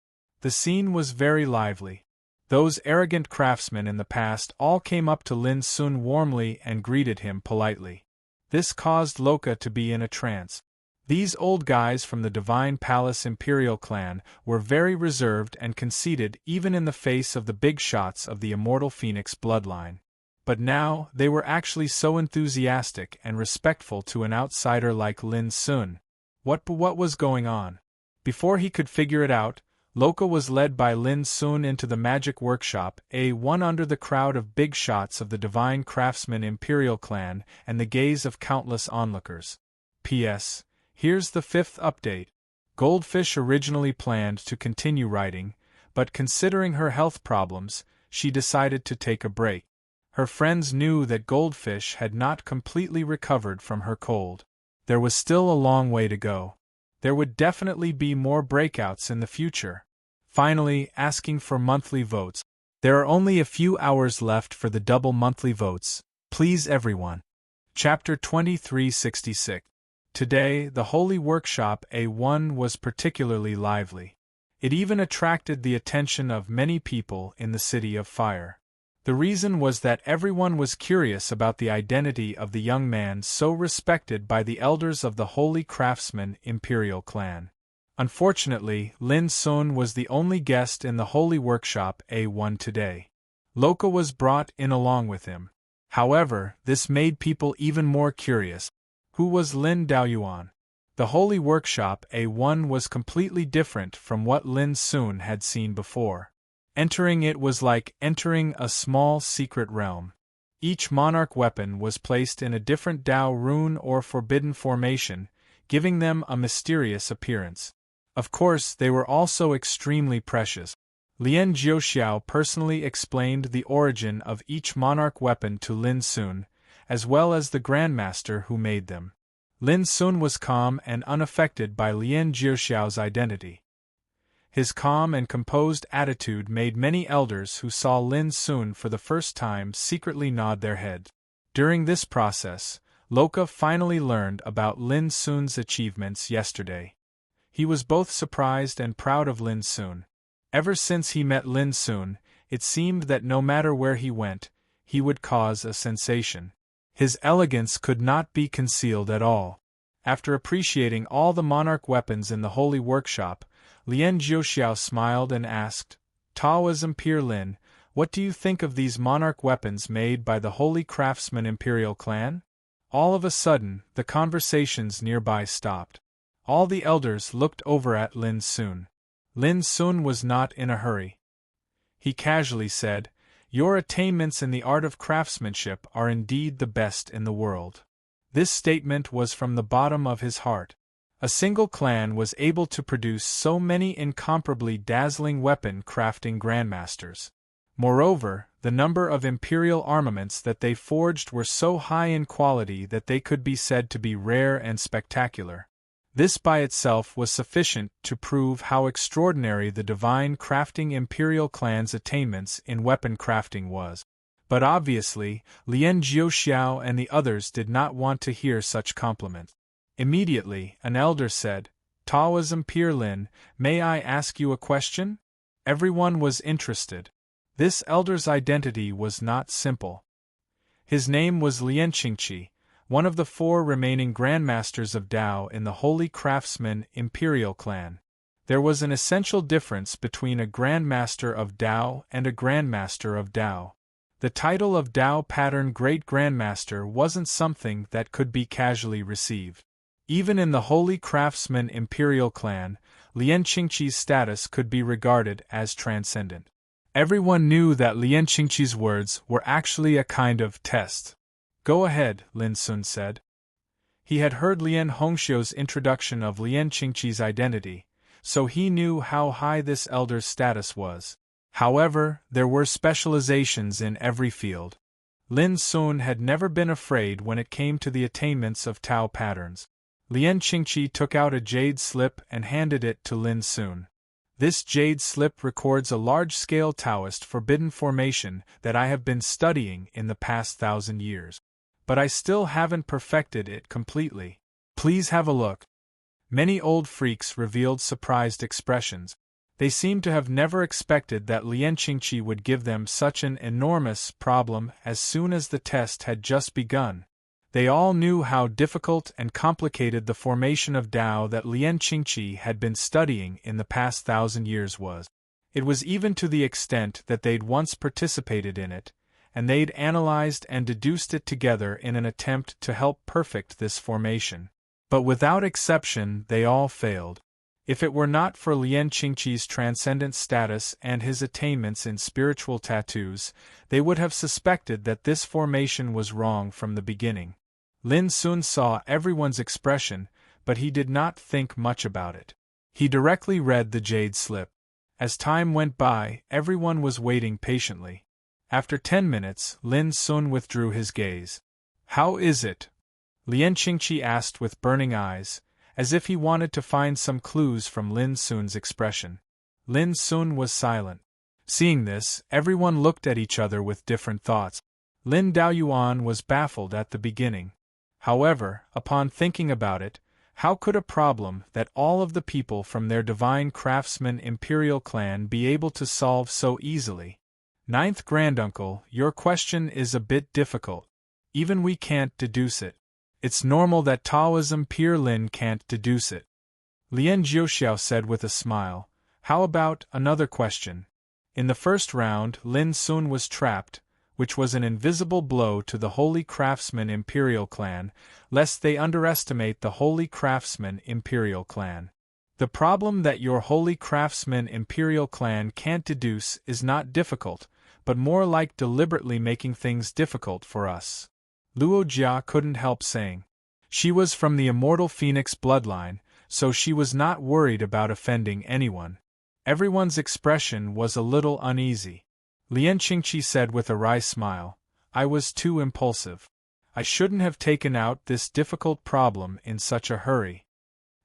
The scene was very lively. Those arrogant craftsmen in the past all came up to Lin Sun warmly and greeted him politely. This caused Loka to be in a trance. These old guys from the Divine Palace Imperial clan were very reserved and conceited even in the face of the big shots of the Immortal Phoenix bloodline. But now, they were actually so enthusiastic and respectful to an outsider like Lin Sun. What was going on? Before he could figure it out, Loka was led by Lin Sun into the magic workshop A1 under the crowd of big shots of the Divine Craftsman Imperial clan and the gaze of countless onlookers. P.S. Here's the 5th update. Goldfish originally planned to continue writing, but considering her health problems, she decided to take a break. Her friends knew that Goldfish had not completely recovered from her cold. There was still a long way to go. There would definitely be more breakouts in the future. Finally, asking for monthly votes. There are only a few hours left for the double monthly votes. Please everyone. Chapter 2366. Today, the Holy Workshop A1 was particularly lively. It even attracted the attention of many people in the City of Fire. The reason was that everyone was curious about the identity of the young man so respected by the elders of the Holy Craftsman Imperial clan. Unfortunately, Lin Sun was the only guest in the Holy Workshop A1 today. Loka was brought in along with him. However, this made people even more curious. Who was Lin Daoyuan? The Holy Workshop A1 was completely different from what Lin Sun had seen before. Entering it was like entering a small secret realm. Each monarch weapon was placed in a different Dao rune or forbidden formation, giving them a mysterious appearance. Of course, they were also extremely precious. Lien Jiuxiao personally explained the origin of each monarch weapon to Lin Sun, as well as the grandmaster who made them. Lin Sun was calm and unaffected by Lien Jiuxiao's identity. His calm and composed attitude made many elders who saw Lin Sun for the first time secretly nod their heads. During this process, Loka finally learned about Lin Sun's achievements yesterday. He was both surprised and proud of Lin Sun. Ever since he met Lin Sun, it seemed that no matter where he went, he would cause a sensation. His elegance could not be concealed at all. After appreciating all the monarch weapons in the Holy Workshop, Lien Jiuxiao smiled and asked, Taoism Peer Lin, what do you think of these monarch weapons made by the Holy Craftsman Imperial clan? All of a sudden, the conversations nearby stopped. All the elders looked over at Lin Sun. Lin Sun was not in a hurry. He casually said, Your attainments in the art of craftsmanship are indeed the best in the world. This statement was from the bottom of his heart. A single clan was able to produce so many incomparably dazzling weapon crafting grandmasters. Moreover, the number of imperial armaments that they forged were so high in quality that they could be said to be rare and spectacular. This by itself was sufficient to prove how extraordinary the divine crafting imperial clan's attainments in weapon crafting was. But obviously, Lien Jiuxiao and the others did not want to hear such compliments. Immediately, an elder said, Taoism Peer Lin, may I ask you a question? Everyone was interested. This elder's identity was not simple. His name was Lien Qingqi, one of the 4 remaining grandmasters of Dao in the Holy Craftsman Imperial clan. There was an essential difference between a grandmaster of Dao and a grandmaster of Dao. The title of Dao Pattern Great Grandmaster wasn't something that could be casually received. Even in the Holy Craftsman Imperial clan, Lien Qingqi's status could be regarded as transcendent. Everyone knew that Lien Qingqi's words were actually a kind of test. Go ahead, Lin Sun said. He had heard Lien Hongxiu's introduction of Lien Qingqi's identity, so he knew how high this elder's status was. However, there were specializations in every field. Lin Sun had never been afraid when it came to the attainments of Tao patterns. Lien Qingqi took out a jade slip and handed it to Lin Sun. This jade slip records a large-scale Taoist forbidden formation that I have been studying in the past 1,000 years. But I still haven't perfected it completely. Please have a look. Many old freaks revealed surprised expressions. They seemed to have never expected that Lien Qingqi would give them such an enormous problem as soon as the test had just begun. They all knew how difficult and complicated the formation of Dao that Lien Qingqi had been studying in the past 1,000 years was. It was even to the extent that they'd once participated in it, and they'd analyzed and deduced it together in an attempt to help perfect this formation. But without exception, they all failed. If it were not for Lien Qingqi's transcendent status and his attainments in spiritual tattoos, they would have suspected that this formation was wrong from the beginning. Lin Sun saw everyone's expression, but he did not think much about it. He directly read the jade slip. As time went by, everyone was waiting patiently. After 10 minutes, Lin Sun withdrew his gaze. How is it? Lien Qingqi asked with burning eyes, as if he wanted to find some clues from Lin Sun's expression. Lin Sun was silent. Seeing this, everyone looked at each other with different thoughts. Lin Daoyuan was baffled at the beginning. However, upon thinking about it, How could a problem that all of the people from their divine craftsman imperial clan be able to solve so easily? Ninth granduncle, your question is a bit difficult. Even we can't deduce it. It's normal that Taoism Peer Lin can't deduce it. Lien Jiuxiao said with a smile. How about another question? In the first round, Lin Sun was trapped, which was an invisible blow to the Holy Craftsman Imperial Clan, lest they underestimate the Holy Craftsman Imperial Clan. The problem that your Holy Craftsman Imperial Clan can't deduce is not difficult, but more like deliberately making things difficult for us. Luo Jia couldn't help saying. She was from the immortal Phoenix bloodline, so she was not worried about offending anyone. Everyone's expression was a little uneasy. Lian Qingqi said with a wry smile, I was too impulsive. I shouldn't have taken out this difficult problem in such a hurry.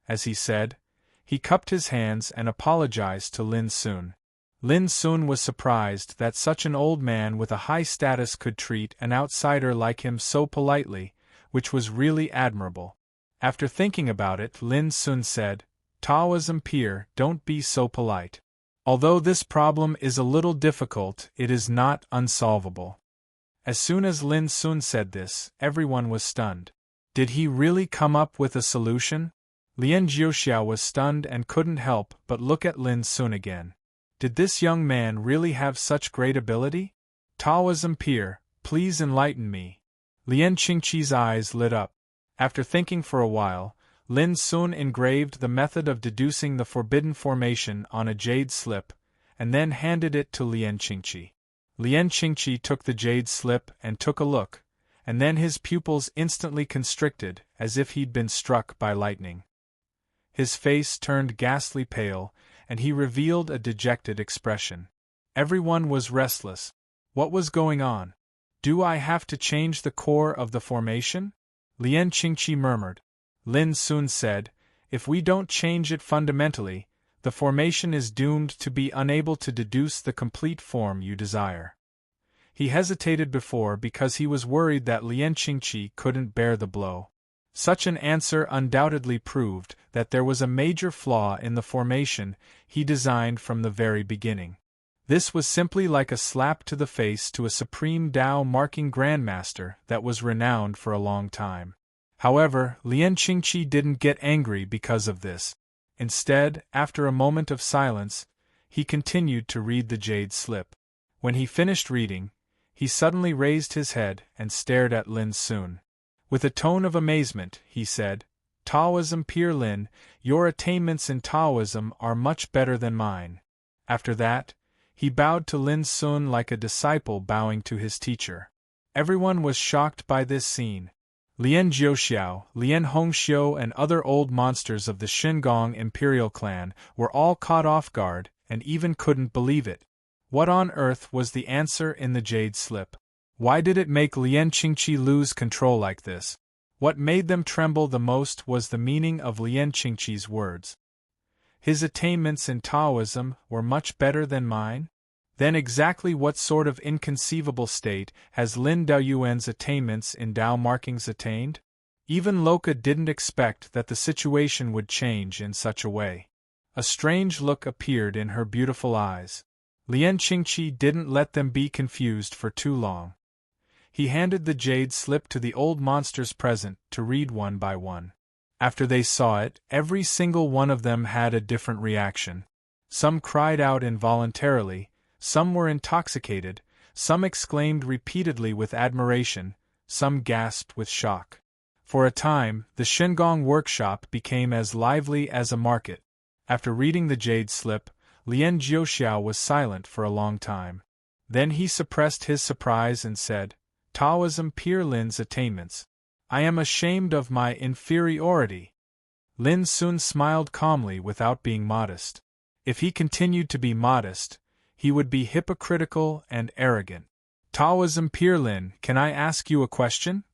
As he said, he cupped his hands and apologized to Lin Sun. Lin Sun was surprised that such an old man with a high status could treat an outsider like him so politely, which was really admirable. After thinking about it, Lin Sun said, Taoism Peer, don't be so polite. Although this problem is a little difficult, it is not unsolvable. As soon as Lin Sun said this, everyone was stunned. Did he really come up with a solution? Lien Jiuxiao was stunned and couldn't help but look at Lin Sun again. Did this young man really have such great ability? Taoism Peer, please enlighten me. Lien Qingqi's eyes lit up. After thinking for a while, Lin Sun engraved the method of deducing the forbidden formation on a jade slip, and then handed it to Lien Qingqi. Lien Qingqi took the jade slip and took a look, and then his pupils instantly constricted, as if he'd been struck by lightning. His face turned ghastly pale, and he revealed a dejected expression. Everyone was restless. What was going on? Do I have to change the core of the formation? Lien Qingqi murmured. Lin Sun said, if we don't change it fundamentally, the formation is doomed to be unable to deduce the complete form you desire. He hesitated before because he was worried that Lien Qingqi couldn't bear the blow. Such an answer undoubtedly proved that there was a major flaw in the formation he designed from the very beginning. This was simply like a slap to the face to a supreme Dao marking grandmaster that was renowned for a long time. However, Lien Qingqi didn't get angry because of this. Instead, after a moment of silence, he continued to read the jade slip. When he finished reading, he suddenly raised his head and stared at Lin Sun. With a tone of amazement, he said, Taoism Peer Lin, your attainments in Taoism are much better than mine. After that, he bowed to Lin Sun like a disciple bowing to his teacher. Everyone was shocked by this scene. Lien Jiuxiao, Lien Hongxiu and other old monsters of the Xingong Imperial Clan were all caught off guard and even couldn't believe it. What on earth was the answer in the jade slip? Why did it make Lien Qingqi lose control like this? What made them tremble the most was the meaning of Lien Qingqi's words. His attainments in Taoism were much better than mine? Then exactly what sort of inconceivable state has Lin Daoyuan's attainments in Dao markings attained? Even Loka didn't expect that the situation would change in such a way. A strange look appeared in her beautiful eyes. Lien Qingqi didn't let them be confused for too long. He handed the jade slip to the old monsters present to read one by one. After they saw it, every single one of them had a different reaction. Some cried out involuntarily, some were intoxicated, some exclaimed repeatedly with admiration, some gasped with shock. For a time, the Xingong workshop became as lively as a market. After reading the jade slip, Lien Jiuxiao was silent for a long time. Then he suppressed his surprise and said, Taoism Peer Lin's attainments. I am ashamed of my inferiority. Lin Sun smiled calmly without being modest. If he continued to be modest, he would be hypocritical and arrogant. Taoism Peer Lin, can I ask you a question?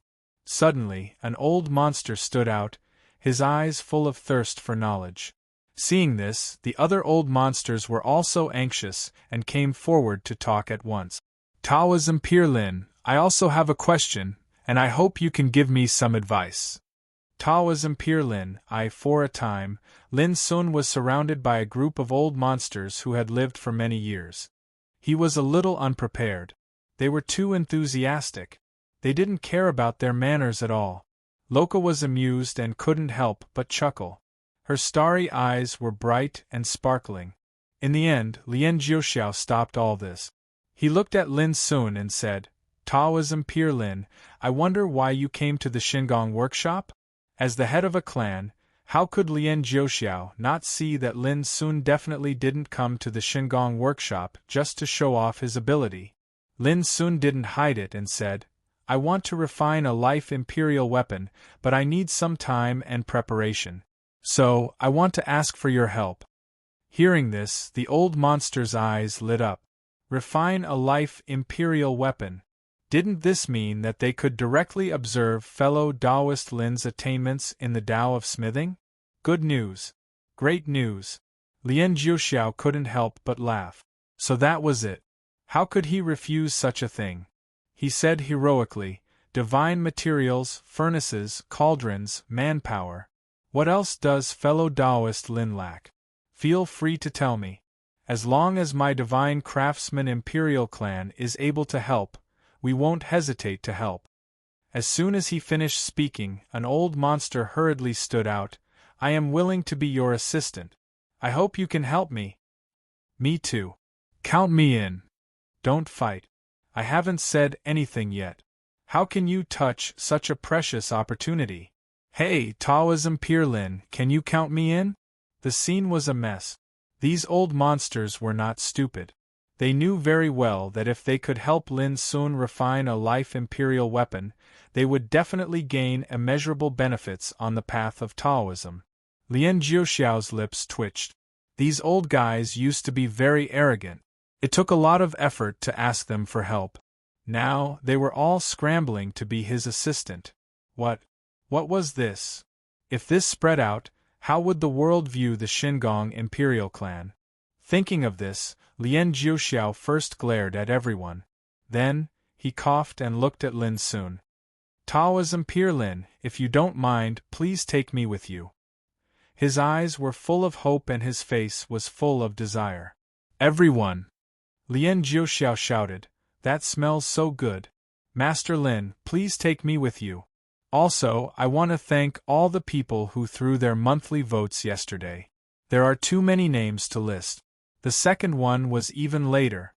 Suddenly, an old monster stood out, his eyes full of thirst for knowledge. Seeing this, the other old monsters were also anxious and came forward to talk at once. Taoism Peer Lin, I also have a question, and I hope you can give me some advice. Taoism Peer Lin. For a time, Lin Sun was surrounded by a group of old monsters who had lived for many years. He was a little unprepared. They were too enthusiastic. They didn't care about their manners at all. Loka was amused and couldn't help but chuckle. Her starry eyes were bright and sparkling. In the end, Lien Jiuxiao stopped all this. He looked at Lin Sun and said, Taoism Peer Lin, I wonder why you came to the Xingong workshop? As the head of a clan, how could Lien Jiuxiao not see that Lin Sun definitely didn't come to the Xingong workshop just to show off his ability? Lin Sun didn't hide it and said, I want to refine a life imperial weapon, but I need some time and preparation. So, I want to ask for your help. Hearing this, the old monster's eyes lit up. Refine a life imperial weapon. Didn't this mean that they could directly observe fellow Taoist Lin's attainments in the Tao of smithing? Good news. Great news. Lien Jiuxiao couldn't help but laugh. So that was it. How could he refuse such a thing? He said heroically, divine materials, furnaces, cauldrons, manpower. What else does fellow Taoist Lin lack? Feel free to tell me. As long as my divine craftsman imperial clan is able to help, we won't hesitate to help. As soon as he finished speaking, an old monster hurriedly stood out. I am willing to be your assistant. I hope you can help me. Me too. Count me in. Don't fight. I haven't said anything yet. How can you touch such a precious opportunity? Hey, Taoism Peer Lin, can you count me in? The scene was a mess. These old monsters were not stupid. They knew very well that if they could help Lin Sun refine a life imperial weapon, they would definitely gain immeasurable benefits on the path of Taoism. Lien Jiuxiao's lips twitched. These old guys used to be very arrogant. It took a lot of effort to ask them for help. Now, they were all scrambling to be his assistant. What was this? If this spread out, how would the world view the Xingong imperial clan? Thinking of this, Lien Jiuxiao first glared at everyone. Then, he coughed and looked at Lin Sun. Taoism Peer Lin, if you don't mind, please take me with you. His eyes were full of hope and his face was full of desire. Everyone! Lien Jiuxiao shouted, that smells so good. Master Lin, please take me with you. Also, I want to thank all the people who threw their monthly votes yesterday. There are too many names to list. The second one was even later.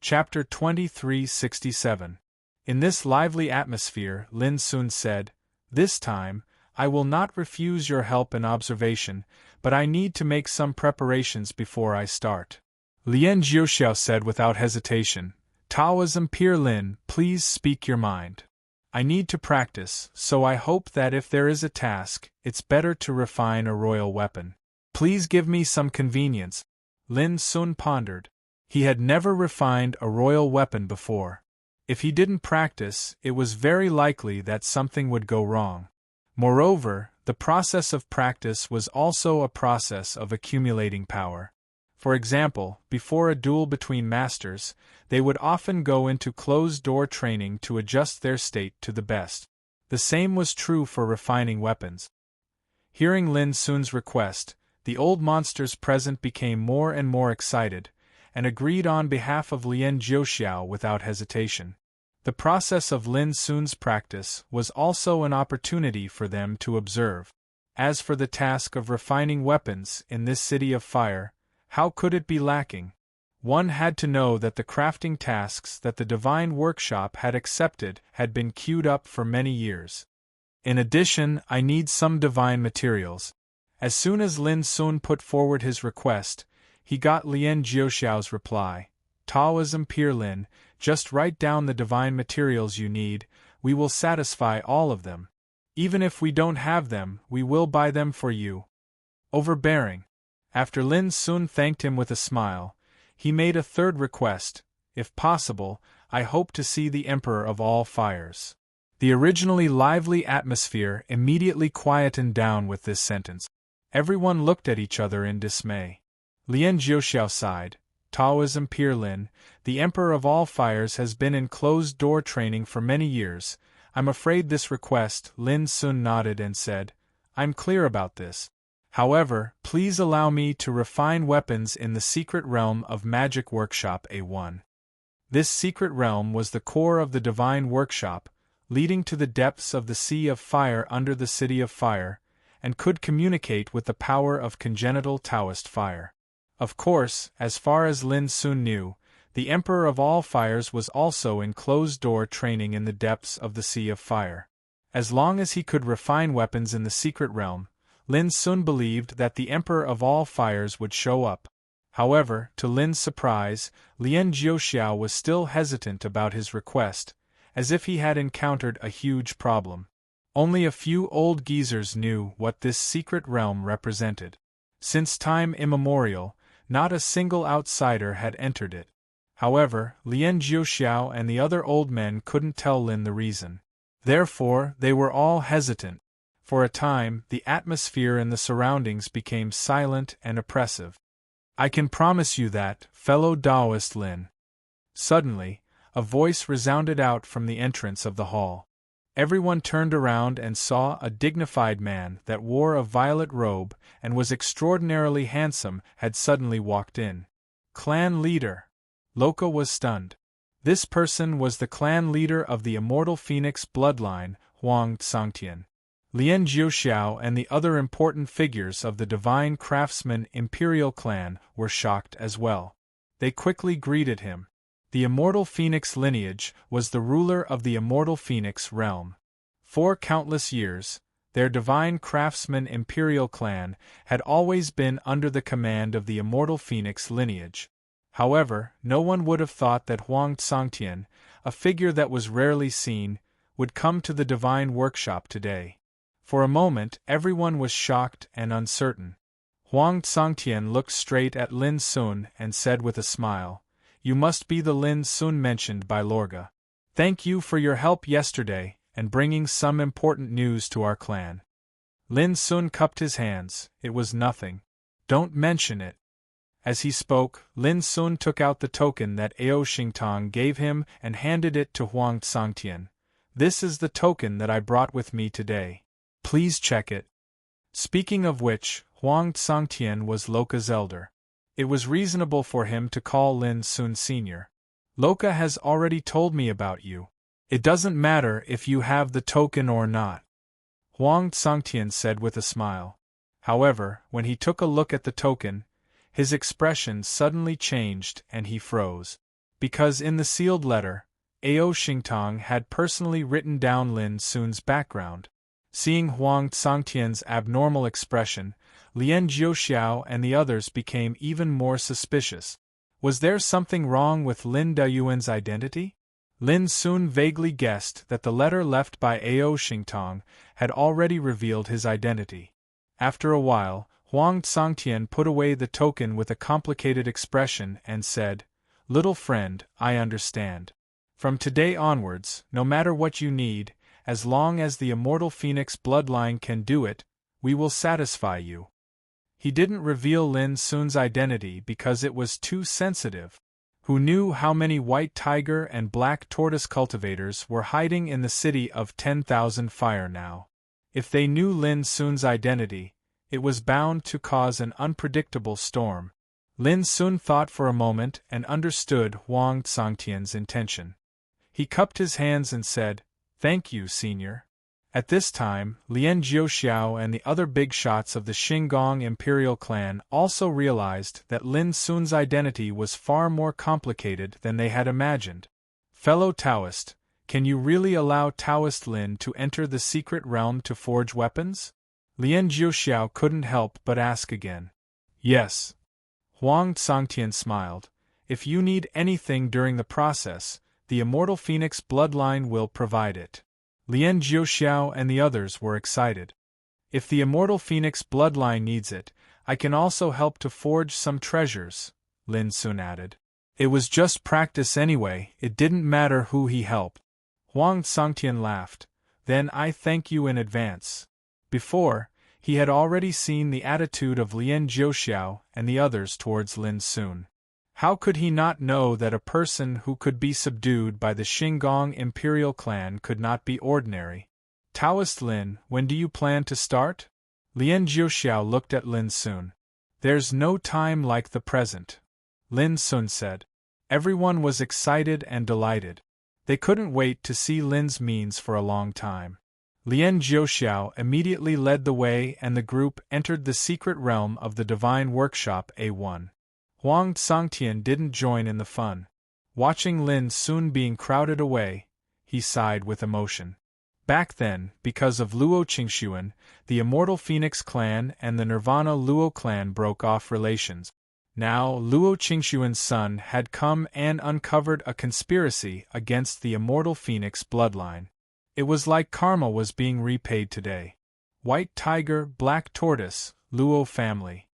Chapter 2367. In this lively atmosphere, Lin Sun said, This time, I will not refuse your help and observation, but I need to make some preparations before I start. Lien Jiuxiao said without hesitation, Taoism Peer Lin, please speak your mind. I need to practice, so I hope that if there is a task, it's better to refine a royal weapon. Please give me some convenience. Lin Sun pondered. He had never refined a royal weapon before. If he didn't practice, it was very likely that something would go wrong. Moreover, the process of practice was also a process of accumulating power. For example, before a duel between masters, they would often go into closed-door training to adjust their state to the best. The same was true for refining weapons. Hearing Lin Sun's request, the old monsters present became more and more excited, and agreed on behalf of Lien Jiuxiao without hesitation. The process of Lin Sun's practice was also an opportunity for them to observe. As for the task of refining weapons in this city of fire, how could it be lacking? One had to know that the crafting tasks that the Divine Workshop had accepted had been queued up for many years. In addition, I need some divine materials. As soon as Lin Sun put forward his request, he got Lien Jiuxiao's reply. Taoism Peer Lin, just write down the divine materials you need, we will satisfy all of them. Even if we don't have them, we will buy them for you. Overbearing. After Lin Sun thanked him with a smile, he made a third request. If possible, I hope to see the Emperor of all fires. The originally lively atmosphere immediately quietened down with this sentence. Everyone looked at each other in dismay. Lien Jiuxiao sighed. Taoism Peer Lin, the Emperor of all fires has been in closed-door training for many years. I'm afraid this request. Lin Sun nodded and said, I'm clear about this. However, please allow me to refine weapons in the secret realm of Magic Workshop A1. This secret realm was the core of the Divine Workshop, leading to the depths of the Sea of Fire under the City of Fire, and could communicate with the power of congenital Taoist fire. Of course, as far as Lin Sun knew, the Emperor of all Fires was also in closed-door training in the depths of the Sea of Fire. As long as he could refine weapons in the secret realm, Lin Sun believed that the Emperor of all Fires would show up. However, to Lin's surprise, Lien Jiuxiao was still hesitant about his request, as if he had encountered a huge problem. Only a few old geezers knew what this secret realm represented. Since time immemorial, not a single outsider had entered it. However, Lien Jiuxiao and the other old men couldn't tell Lin the reason. Therefore, they were all hesitant. For a time, the atmosphere and the surroundings became silent and oppressive. I can promise you that, fellow Taoist Lin. Suddenly, a voice resounded out from the entrance of the hall. Everyone turned around and saw a dignified man that wore a violet robe and was extraordinarily handsome had suddenly walked in. Clan leader. Loka was stunned. This person was the clan leader of the immortal phoenix bloodline, Huang Tsangtian. Lien Jiuxiao and the other important figures of the divine craftsman imperial clan were shocked as well. They quickly greeted him. The immortal phoenix lineage was the ruler of the immortal phoenix realm. For countless years, their divine craftsman imperial clan had always been under the command of the immortal phoenix lineage. However, no one would have thought that Huang Tsangtian, a figure that was rarely seen, would come to the divine workshop today. For a moment, everyone was shocked and uncertain. Huang Tsangtian looked straight at Lin Sun and said with a smile, "You must be the Lin Sun mentioned by Lorga. Thank you for your help yesterday and bringing some important news to our clan." Lin Sun cupped his hands. "It was nothing. Don't mention it." As he spoke, Lin Sun took out the token that Ao Xingtong gave him and handed it to Huang Tsangtian. "This is the token that I brought with me today. Please check it." Speaking of which, Huang Tsangtian was Loka's elder. It was reasonable for him to call Lin Sun Sr. "Loka has already told me about you. It doesn't matter if you have the token or not," Huang Tsangtian said with a smile. However, when he took a look at the token, his expression suddenly changed and he froze. Because in the sealed letter, Ao Xingtong had personally written down Lin Sun's background. Seeing Huang Tsangtian's abnormal expression, Lien Jiuxiao and the others became even more suspicious. Was there something wrong with Lin Dayuan's identity? Lin Sun vaguely guessed that the letter left by Ao Xingtong had already revealed his identity. After a while, Huang Tsangtian put away the token with a complicated expression and said, "Little friend, I understand. From today onwards, no matter what you need, as long as the immortal phoenix bloodline can do it, we will satisfy you." He didn't reveal Lin Sun's identity because it was too sensitive. Who knew how many white tiger and black tortoise cultivators were hiding in the city of 10,000 fire now? If they knew Lin Sun's identity, it was bound to cause an unpredictable storm. Lin Sun thought for a moment and understood Huang Tsangtian's intention. He cupped his hands and said, "Thank you, Senior." At this time, Lien Jiuxiao and the other big shots of the Xinggong imperial clan also realized that Lin Sun's identity was far more complicated than they had imagined. "Fellow Taoist, can you really allow Taoist Lin to enter the secret realm to forge weapons?" Lien Jiuxiao couldn't help but ask again. "Yes." Huang Tsangtian smiled. "If you need anything during the process, the immortal phoenix bloodline will provide it." Lien Jiuxiao and the others were excited. "If the immortal phoenix bloodline needs it, I can also help to forge some treasures," Lin Sun added. It was just practice anyway, it didn't matter who he helped. Huang Tsangtian laughed. "Then I thank you in advance." Before, he had already seen the attitude of Lien Jiuxiao and the others towards Lin Sun. How could he not know that a person who could be subdued by the Xinggong imperial clan could not be ordinary? "Taoist Lin, when do you plan to start?" Lien Jiuxiao looked at Lin Sun. There's no time like the present, Lin Sun said. Everyone was excited and delighted. They couldn't wait to see Lin's means for a long time. Lien Jiuxiao immediately led the way and the group entered the secret realm of the Divine Workshop A1. Huang Tsangtian didn't join in the fun. Watching Lin Sun being crowded away, he sighed with emotion. Back then, because of Luo Qingxuan, the Immortal Phoenix clan and the Nirvana Luo clan broke off relations. Now, Luo Qingxuan's son had come and uncovered a conspiracy against the Immortal Phoenix bloodline. It was like karma was being repaid today. White Tiger, Black Tortoise, Luo family.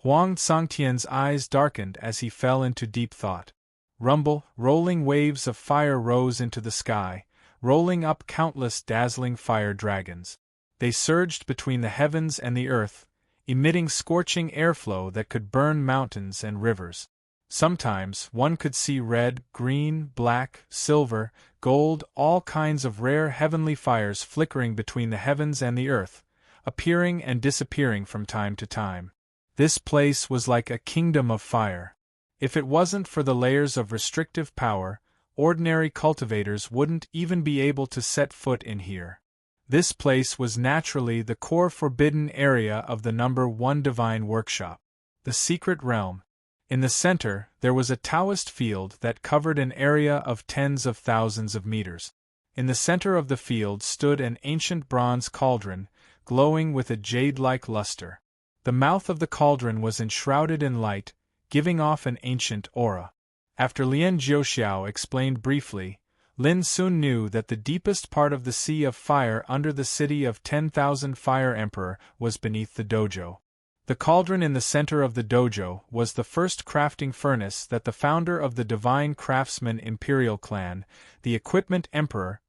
Huang Tsangtian's eyes darkened as he fell into deep thought. Rumble, rolling waves of fire rose into the sky, rolling up countless dazzling fire dragons. They surged between the heavens and the earth, emitting scorching airflow that could burn mountains and rivers. Sometimes one could see red, green, black, silver, gold, all kinds of rare heavenly fires flickering between the heavens and the earth, appearing and disappearing from time to time. This place was like a kingdom of fire. If it wasn't for the layers of restrictive power, ordinary cultivators wouldn't even be able to set foot in here. This place was naturally the core forbidden area of the number 1 Divine Workshop, the Secret Realm. In the center, there was a Taoist field that covered an area of tens of thousands of meters. In the center of the field stood an ancient bronze cauldron, glowing with a jade-like luster. The mouth of the cauldron was enshrouded in light, giving off an ancient aura. After Lien Jiuxiao explained briefly, Lin Sun knew that the deepest part of the Sea of Fire under the city of 10,000 Fire Emperor was beneath the dojo. The cauldron in the center of the dojo was the first crafting furnace that the founder of the Divine Craftsman Imperial Clan, the Equipment Emperor,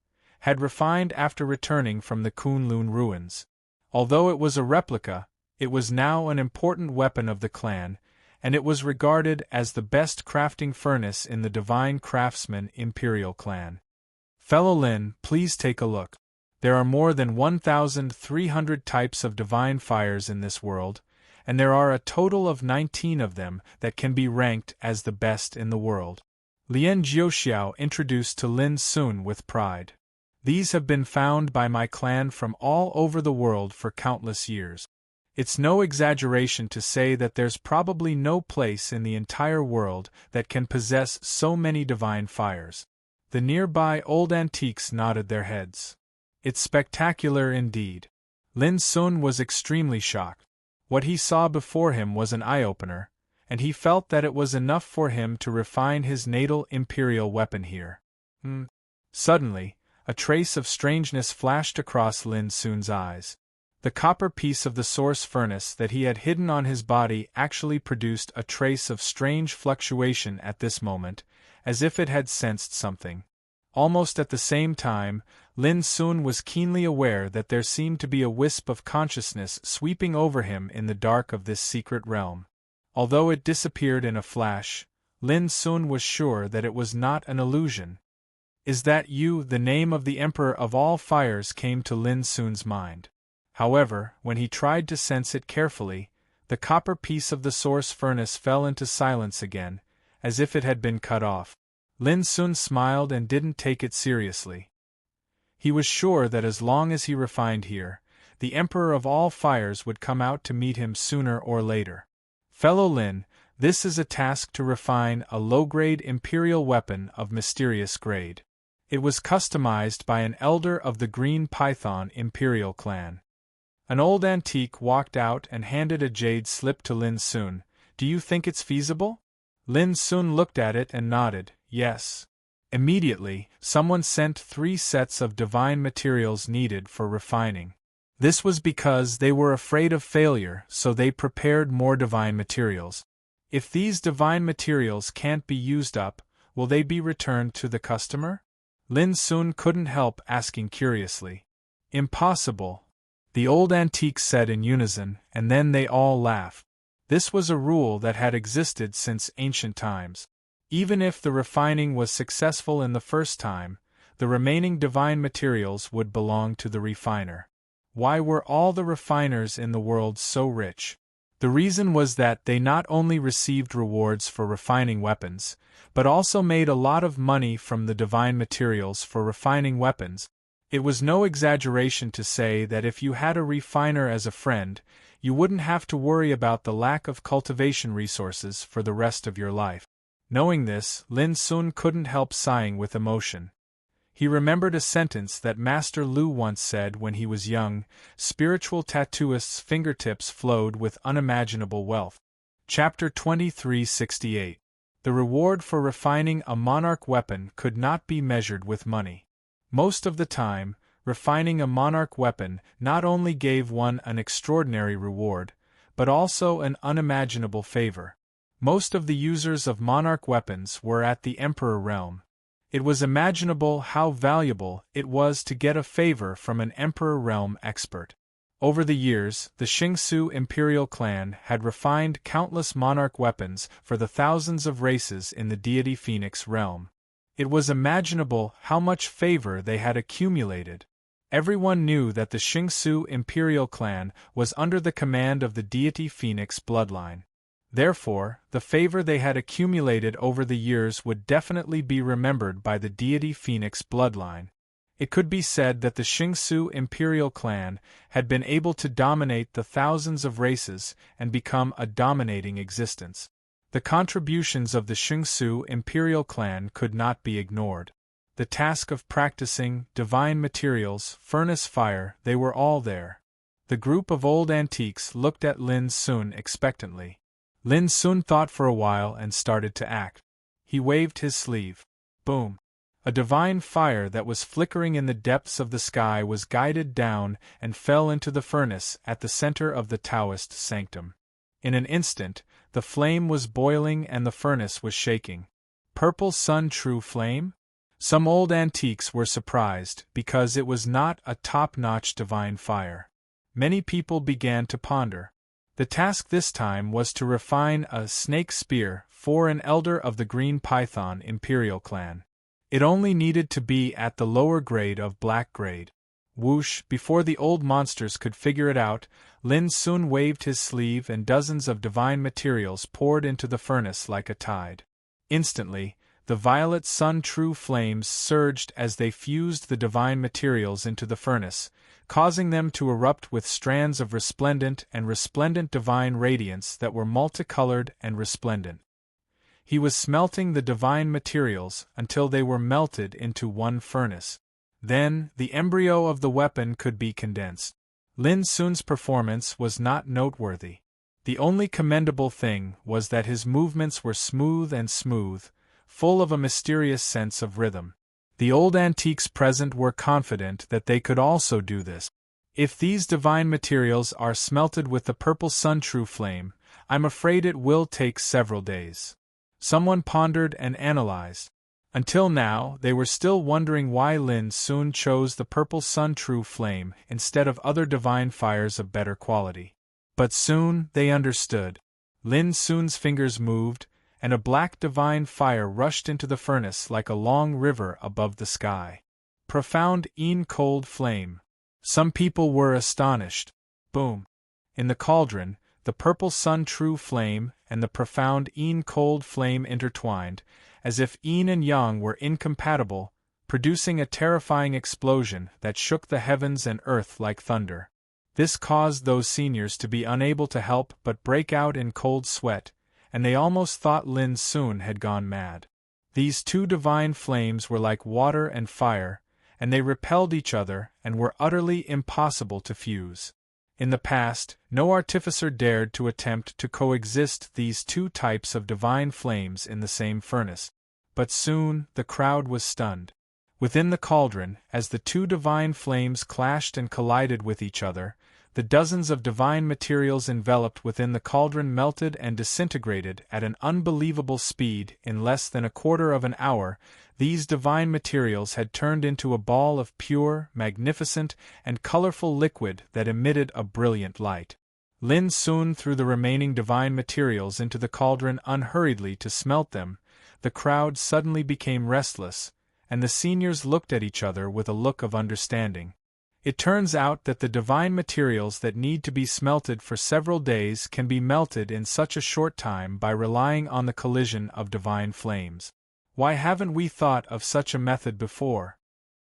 had refined after returning from the Kunlun ruins. Although it was a replica, it was now an important weapon of the clan, and it was regarded as the best crafting furnace in the Divine Craftsman Imperial Clan. Fellow Lin, please take a look. There are more than 1,300 types of divine fires in this world, and there are a total of 19 of them that can be ranked as the best in the world. Lien Jiuxiao introduced to Lin Sun with pride. These have been found by my clan from all over the world for countless years. It's no exaggeration to say that there's probably no place in the entire world that can possess so many divine fires. The nearby old antiques nodded their heads. It's spectacular indeed. Lin Sun was extremely shocked. What he saw before him was an eye-opener, and he felt that it was enough for him to refine his natal imperial weapon here. Suddenly, a trace of strangeness flashed across Lin Sun's eyes. The copper piece of the source furnace that he had hidden on his body actually produced a trace of strange fluctuation at this moment, as if it had sensed something. Almost at the same time, Lin Sun was keenly aware that there seemed to be a wisp of consciousness sweeping over him in the dark of this secret realm. Although it disappeared in a flash, Lin Sun was sure that it was not an illusion. "Is that you?" The name of the Emperor of all fires came to Lin Sun's mind. However, when he tried to sense it carefully, the copper piece of the source furnace fell into silence again, as if it had been cut off. Lin Sun smiled and didn't take it seriously. He was sure that as long as he refined here, the Emperor of all fires would come out to meet him sooner or later. Fellow Lin, this is a task to refine a low-grade imperial weapon of mysterious grade. It was customized by an elder of the Green Python Imperial Clan. An old antique walked out and handed a jade slip to Lin Sun. "Do you think it's feasible?" Lin Sun looked at it and nodded, "Yes." Immediately, someone sent 3 sets of divine materials needed for refining. This was because they were afraid of failure, so they prepared more divine materials. If these divine materials can't be used up, will they be returned to the customer? Lin Sun couldn't help asking curiously. "Impossible," the old antiques said in unison, and then they all laughed. This was a rule that had existed since ancient times. Even if the refining was successful in the first time, the remaining divine materials would belong to the refiner. Why were all the refiners in the world so rich? The reason was that they not only received rewards for refining weapons, but also made a lot of money from the divine materials for refining weapons. It was no exaggeration to say that if you had a refiner as a friend, you wouldn't have to worry about the lack of cultivation resources for the rest of your life. Knowing this, Lin Sun couldn't help sighing with emotion. He remembered a sentence that Master Lu once said when he was young: spiritual tattooists' fingertips flowed with unimaginable wealth. Chapter 2368. The reward for refining a monarch weapon could not be measured with money. Most of the time, refining a monarch weapon not only gave one an extraordinary reward, but also an unimaginable favor. Most of the users of monarch weapons were at the Emperor realm. It was imaginable how valuable it was to get a favor from an Emperor realm expert. Over the years, the Xingsu imperial clan had refined countless monarch weapons for the thousands of races in the deity Phoenix realm. It was imaginable how much favor they had accumulated. Everyone knew that the Xingsu imperial clan was under the command of the deity Phoenix bloodline. Therefore, the favor they had accumulated over the years would definitely be remembered by the deity Phoenix bloodline. It could be said that the Xingsu imperial clan had been able to dominate the thousands of races and become a dominating existence. The contributions of the Xingsu imperial clan could not be ignored. The task of practicing divine materials, furnace fire, they were all there. The group of old antiques looked at Lin Sun expectantly. Lin Sun thought for a while and started to act. He waved his sleeve. Boom! A divine fire that was flickering in the depths of the sky was guided down and fell into the furnace at the center of the Taoist sanctum. In an instant, the flame was boiling and the furnace was shaking. Purple sun true flame? Some old antiques were surprised because it was not a top-notch divine fire. Many people began to ponder. The task this time was to refine a snake spear for an elder of the Green Python Imperial clan. It only needed to be at the lower grade of black grade. Whoosh! Before the old monsters could figure it out, Lin Sun waved his sleeve and dozens of divine materials poured into the furnace like a tide. Instantly, the violet sun true flames surged as they fused the divine materials into the furnace, causing them to erupt with strands of resplendent divine radiance that were multicolored and resplendent. He was smelting the divine materials until they were melted into one furnace. Then, the embryo of the weapon could be condensed. Lin Sun's performance was not noteworthy. The only commendable thing was that his movements were smooth, full of a mysterious sense of rhythm. The old antiques present were confident that they could also do this. If these divine materials are smelted with the purple sun true flame, I'm afraid it will take several days. Someone pondered and analyzed. Until now, they were still wondering why Lin Sun chose the purple sun true flame instead of other divine fires of better quality. But soon they understood. Lin Sun's fingers moved, and a black divine fire rushed into the furnace like a long river above the sky. Profound cold flame. Some people were astonished. Boom! In the cauldron, the purple sun true flame and the profound cold flame intertwined, as if yin and yang were incompatible, producing a terrifying explosion that shook the heavens and earth like thunder. This caused those seniors to be unable to help but break out in cold sweat, and they almost thought Lin Sun had gone mad. These two divine flames were like water and fire, and they repelled each other and were utterly impossible to fuse. In the past, no artificer dared to attempt to coexist these two types of divine flames in the same furnace. But soon, the crowd was stunned. Within the cauldron, as the two divine flames clashed and collided with each other, the dozens of divine materials enveloped within the cauldron melted and disintegrated at an unbelievable speed. In less than a quarter of an hour, these divine materials had turned into a ball of pure, magnificent, and colorful liquid that emitted a brilliant light. Lin Sun threw the remaining divine materials into the cauldron unhurriedly to smelt them. The crowd suddenly became restless, and the seniors looked at each other with a look of understanding. It turns out that the divine materials that need to be smelted for several days can be melted in such a short time by relying on the collision of divine flames. Why haven't we thought of such a method before?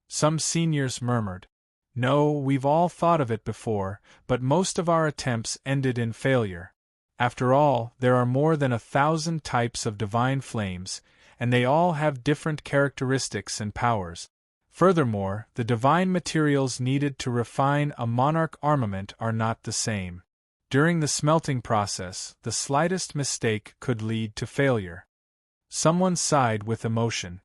Some seniors murmured. No, we've all thought of it before, but most of our attempts ended in failure. After all, there are more than 1,000 types of divine flames, and they all have different characteristics and powers. Furthermore, the divine materials needed to refine a monarch armament are not the same. During the smelting process, the slightest mistake could lead to failure. Someone sighed with emotion.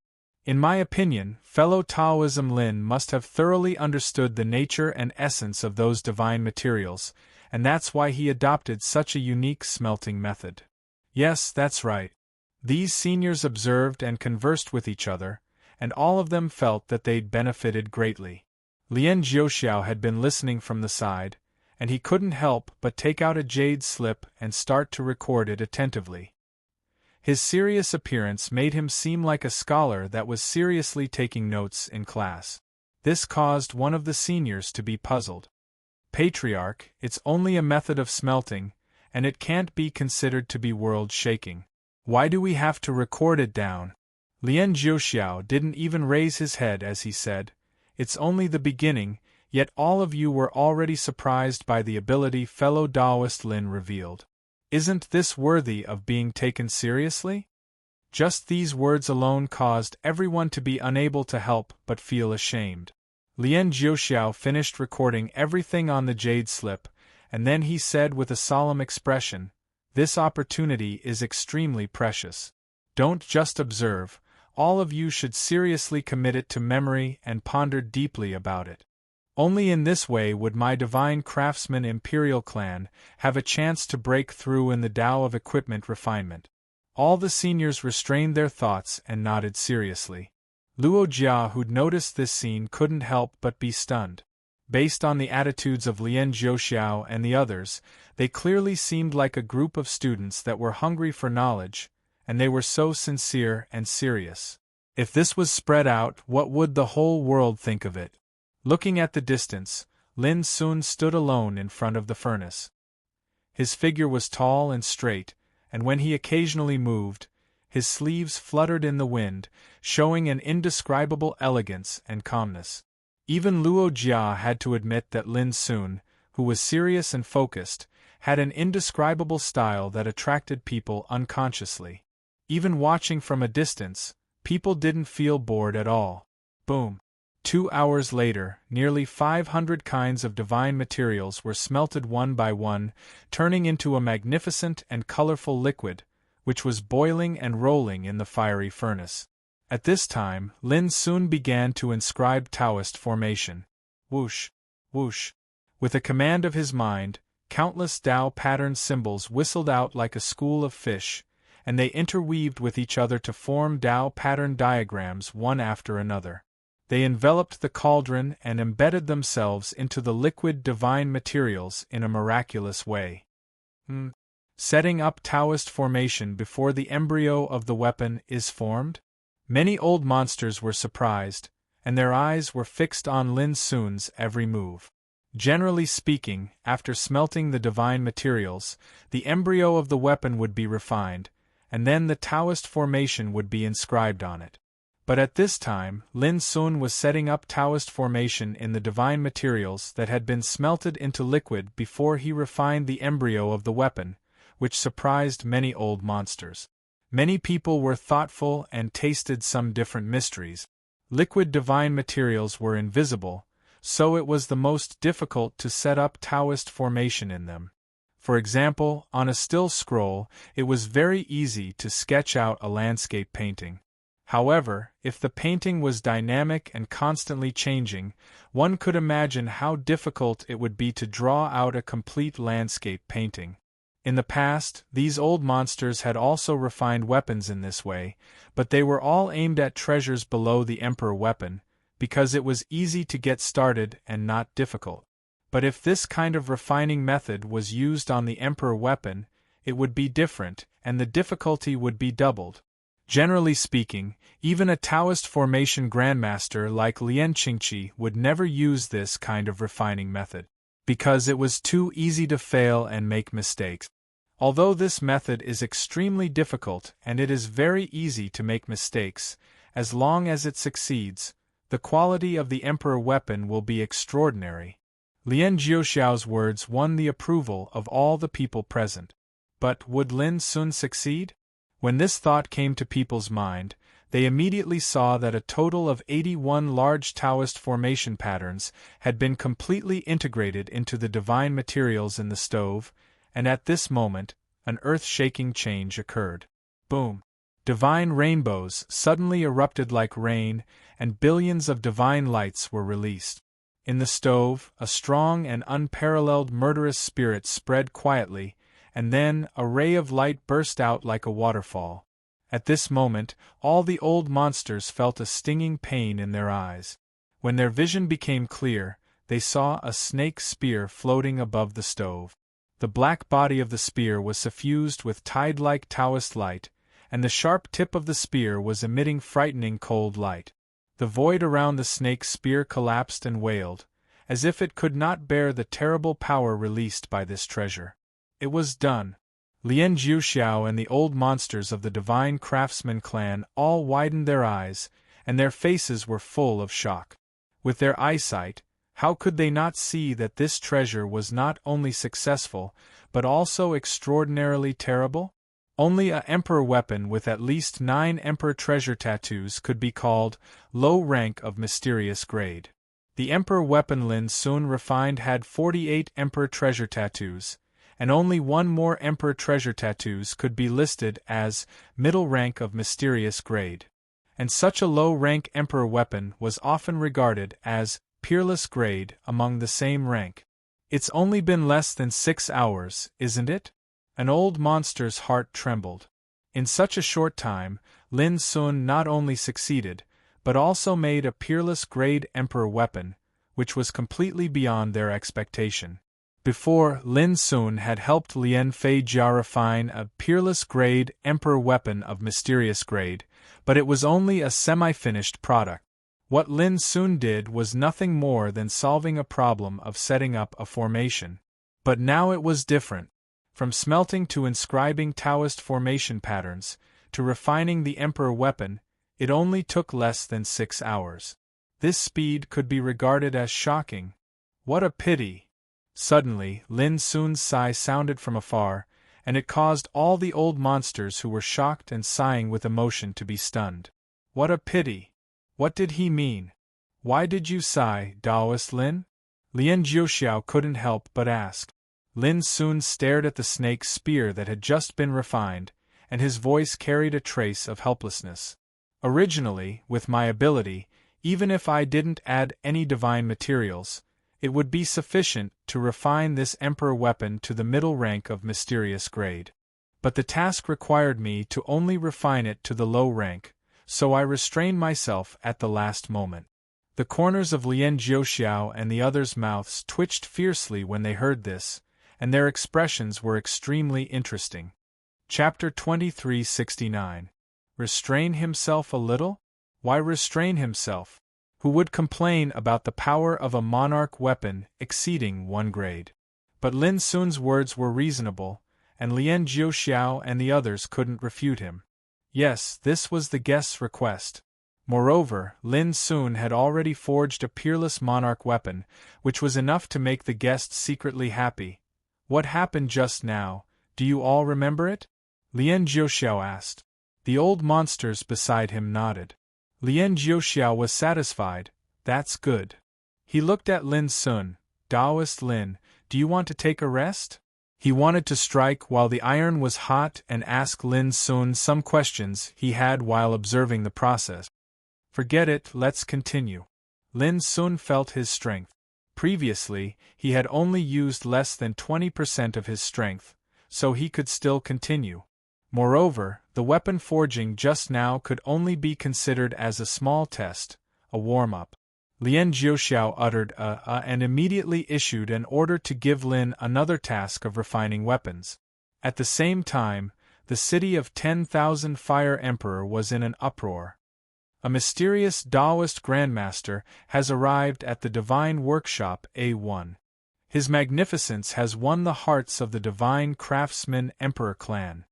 In my opinion, fellow Taoism Lin must have thoroughly understood the nature and essence of those divine materials, and that's why he adopted such a unique smelting method. Yes, that's right. These seniors observed and conversed with each other, and all of them felt that they'd benefited greatly. Lien Jiuxiao had been listening from the side, and he couldn't help but take out a jade slip and start to record it attentively. His serious appearance made him seem like a scholar that was seriously taking notes in class. This caused one of the seniors to be puzzled. Patriarch, it's only a method of smelting, and it can't be considered to be world-shaking. Why do we have to record it down? Lien Jiuxiao didn't even raise his head as he said, "It's only the beginning, yet all of you were already surprised by the ability fellow Taoist Lin revealed. Isn't this worthy of being taken seriously?" Just these words alone caused everyone to be unable to help but feel ashamed. Lien Jiuxiao finished recording everything on the jade slip, and then he said with a solemn expression, "This opportunity is extremely precious. Don't just observe, all of you should seriously commit it to memory and ponder deeply about it. Only in this way would my divine craftsman imperial clan have a chance to break through in the Tao of equipment refinement." All the seniors restrained their thoughts and nodded seriously. Luo Jia, who'd noticed this scene, couldn't help but be stunned. Based on the attitudes of Lien Jiuxiao and the others, they clearly seemed like a group of students that were hungry for knowledge, and they were so sincere and serious. If this was spread out, what would the whole world think of it? Looking at the distance, Lin Sun stood alone in front of the furnace. His figure was tall and straight, and when he occasionally moved, his sleeves fluttered in the wind, showing an indescribable elegance and calmness. Even Luo Jia had to admit that Lin Sun, who was serious and focused, had an indescribable style that attracted people unconsciously. Even watching from a distance, people didn't feel bored at all. Boom! 2 hours later, nearly 500 kinds of divine materials were smelted one by one, turning into a magnificent and colorful liquid, which was boiling and rolling in the fiery furnace. At this time, Lin soon began to inscribe Taoist formation. Whoosh! Whoosh! With a command of his mind, countless Tao pattern symbols whistled out like a school of fish, and they interweaved with each other to form Tao pattern diagrams one after another. They enveloped the cauldron and embedded themselves into the liquid divine materials in a miraculous way. Setting up Taoist formation before the embryo of the weapon is formed? Many old monsters were surprised, and their eyes were fixed on Lin Sun's every move. Generally speaking, after smelting the divine materials, the embryo of the weapon would be refined, and then the Taoist formation would be inscribed on it. But at this time, Lin Sun was setting up Taoist formation in the divine materials that had been smelted into liquid before he refined the embryo of the weapon, which surprised many old monsters. Many people were thoughtful and tasted some different mysteries. Liquid divine materials were invisible, so it was the most difficult to set up Taoist formation in them. For example, on a still scroll, it was very easy to sketch out a landscape painting. However, if the painting was dynamic and constantly changing, one could imagine how difficult it would be to draw out a complete landscape painting. In the past, these old monsters had also refined weapons in this way, but they were all aimed at treasures below the Emperor weapon, because it was easy to get started and not difficult. But if this kind of refining method was used on the Emperor weapon, it would be different, and the difficulty would be doubled. Generally speaking, even a Taoist formation grandmaster like Lien Qingqi would never use this kind of refining method, because it was too easy to fail and make mistakes. Although this method is extremely difficult and it is very easy to make mistakes, as long as it succeeds, the quality of the emperor weapon will be extraordinary. Lien Jiuxiao's words won the approval of all the people present. But would Lin Sun succeed? When this thought came to people's mind, they immediately saw that a total of 81 large Taoist formation patterns had been completely integrated into the divine materials in the stove, and at this moment, an earth-shaking change occurred. Boom! Divine rainbows suddenly erupted like rain, and billions of divine lights were released. In the stove, a strong and unparalleled murderous spirit spread quietly, and then a ray of light burst out like a waterfall. At this moment, all the old monsters felt a stinging pain in their eyes. When their vision became clear, they saw a snake spear floating above the stove. The black body of the spear was suffused with tide-like Taoist light, and the sharp tip of the spear was emitting frightening cold light. The void around the snake's spear collapsed and wailed, as if it could not bear the terrible power released by this treasure. It was done. Lien Jiuxiao and the old monsters of the Divine Craftsman clan all widened their eyes, and their faces were full of shock. With their eyesight, how could they not see that this treasure was not only successful, but also extraordinarily terrible? Only a emperor weapon with at least 9 emperor treasure tattoos could be called low rank of mysterious grade. The emperor weapon Lin Sun refined had 48 emperor treasure tattoos, and only 1 more emperor treasure tattoos could be listed as middle rank of mysterious grade. And such a low-rank emperor weapon was often regarded as peerless grade among the same rank. It's only been less than 6 hours, isn't it? An old monster's heart trembled. In such a short time, Lin Sun not only succeeded, but also made a peerless grade emperor weapon, which was completely beyond their expectation. Before, Lin Sun had helped Lien Feijia refine a peerless grade emperor weapon of mysterious grade, but it was only a semi-finished product. What Lin Sun did was nothing more than solving a problem of setting up a formation. But now it was different. From smelting to inscribing Taoist formation patterns, to refining the emperor weapon, it only took less than 6 hours. This speed could be regarded as shocking. What a pity! Suddenly, Lin Sun's sigh sounded from afar, and it caused all the old monsters who were shocked and sighing with emotion to be stunned. What a pity! What did he mean? Why did you sigh, Taoist Lin? Lien Jiuxiao couldn't help but ask. Lin Sun stared at the snake's spear that had just been refined, and his voice carried a trace of helplessness. Originally, with my ability, even if I didn't add any divine materials, it would be sufficient to refine this emperor weapon to the middle rank of mysterious grade. But the task required me to only refine it to the low rank, so I restrained myself at the last moment. The corners of Lien Jiuxiao and the others' mouths twitched fiercely when they heard this, and their expressions were extremely interesting. Chapter 2369. Restrain himself a little? Why restrain himself? Who would complain about the power of a monarch weapon exceeding 1 grade? But Lin Sun's words were reasonable, and Lien Jiuxiao and the others couldn't refute him. Yes, this was the guest's request. Moreover, Lin Sun had already forged a peerless monarch weapon, which was enough to make the guest secretly happy. What happened just now, do you all remember it? Lien Jiuxiao asked. The old monsters beside him nodded. Lien Jiuxiao was satisfied. That's good. He looked at Lin Sun. Taoist Lin, do you want to take a rest? He wanted to strike while the iron was hot and ask Lin Sun some questions he had while observing the process. Forget it, let's continue. Lin Sun felt his strength. Previously, he had only used less than 20% of his strength, so he could still continue. Moreover, the weapon forging just now could only be considered as a small test, a warm-up. Lien Jiuxiao uttered and immediately issued an order to give Lin another task of refining weapons. At the same time, the city of 10,000 Fire Emperor was in an uproar. A mysterious Taoist Grandmaster has arrived at the Divine Workshop A1. His magnificence has won the hearts of the Divine Craftsman Emperor clan.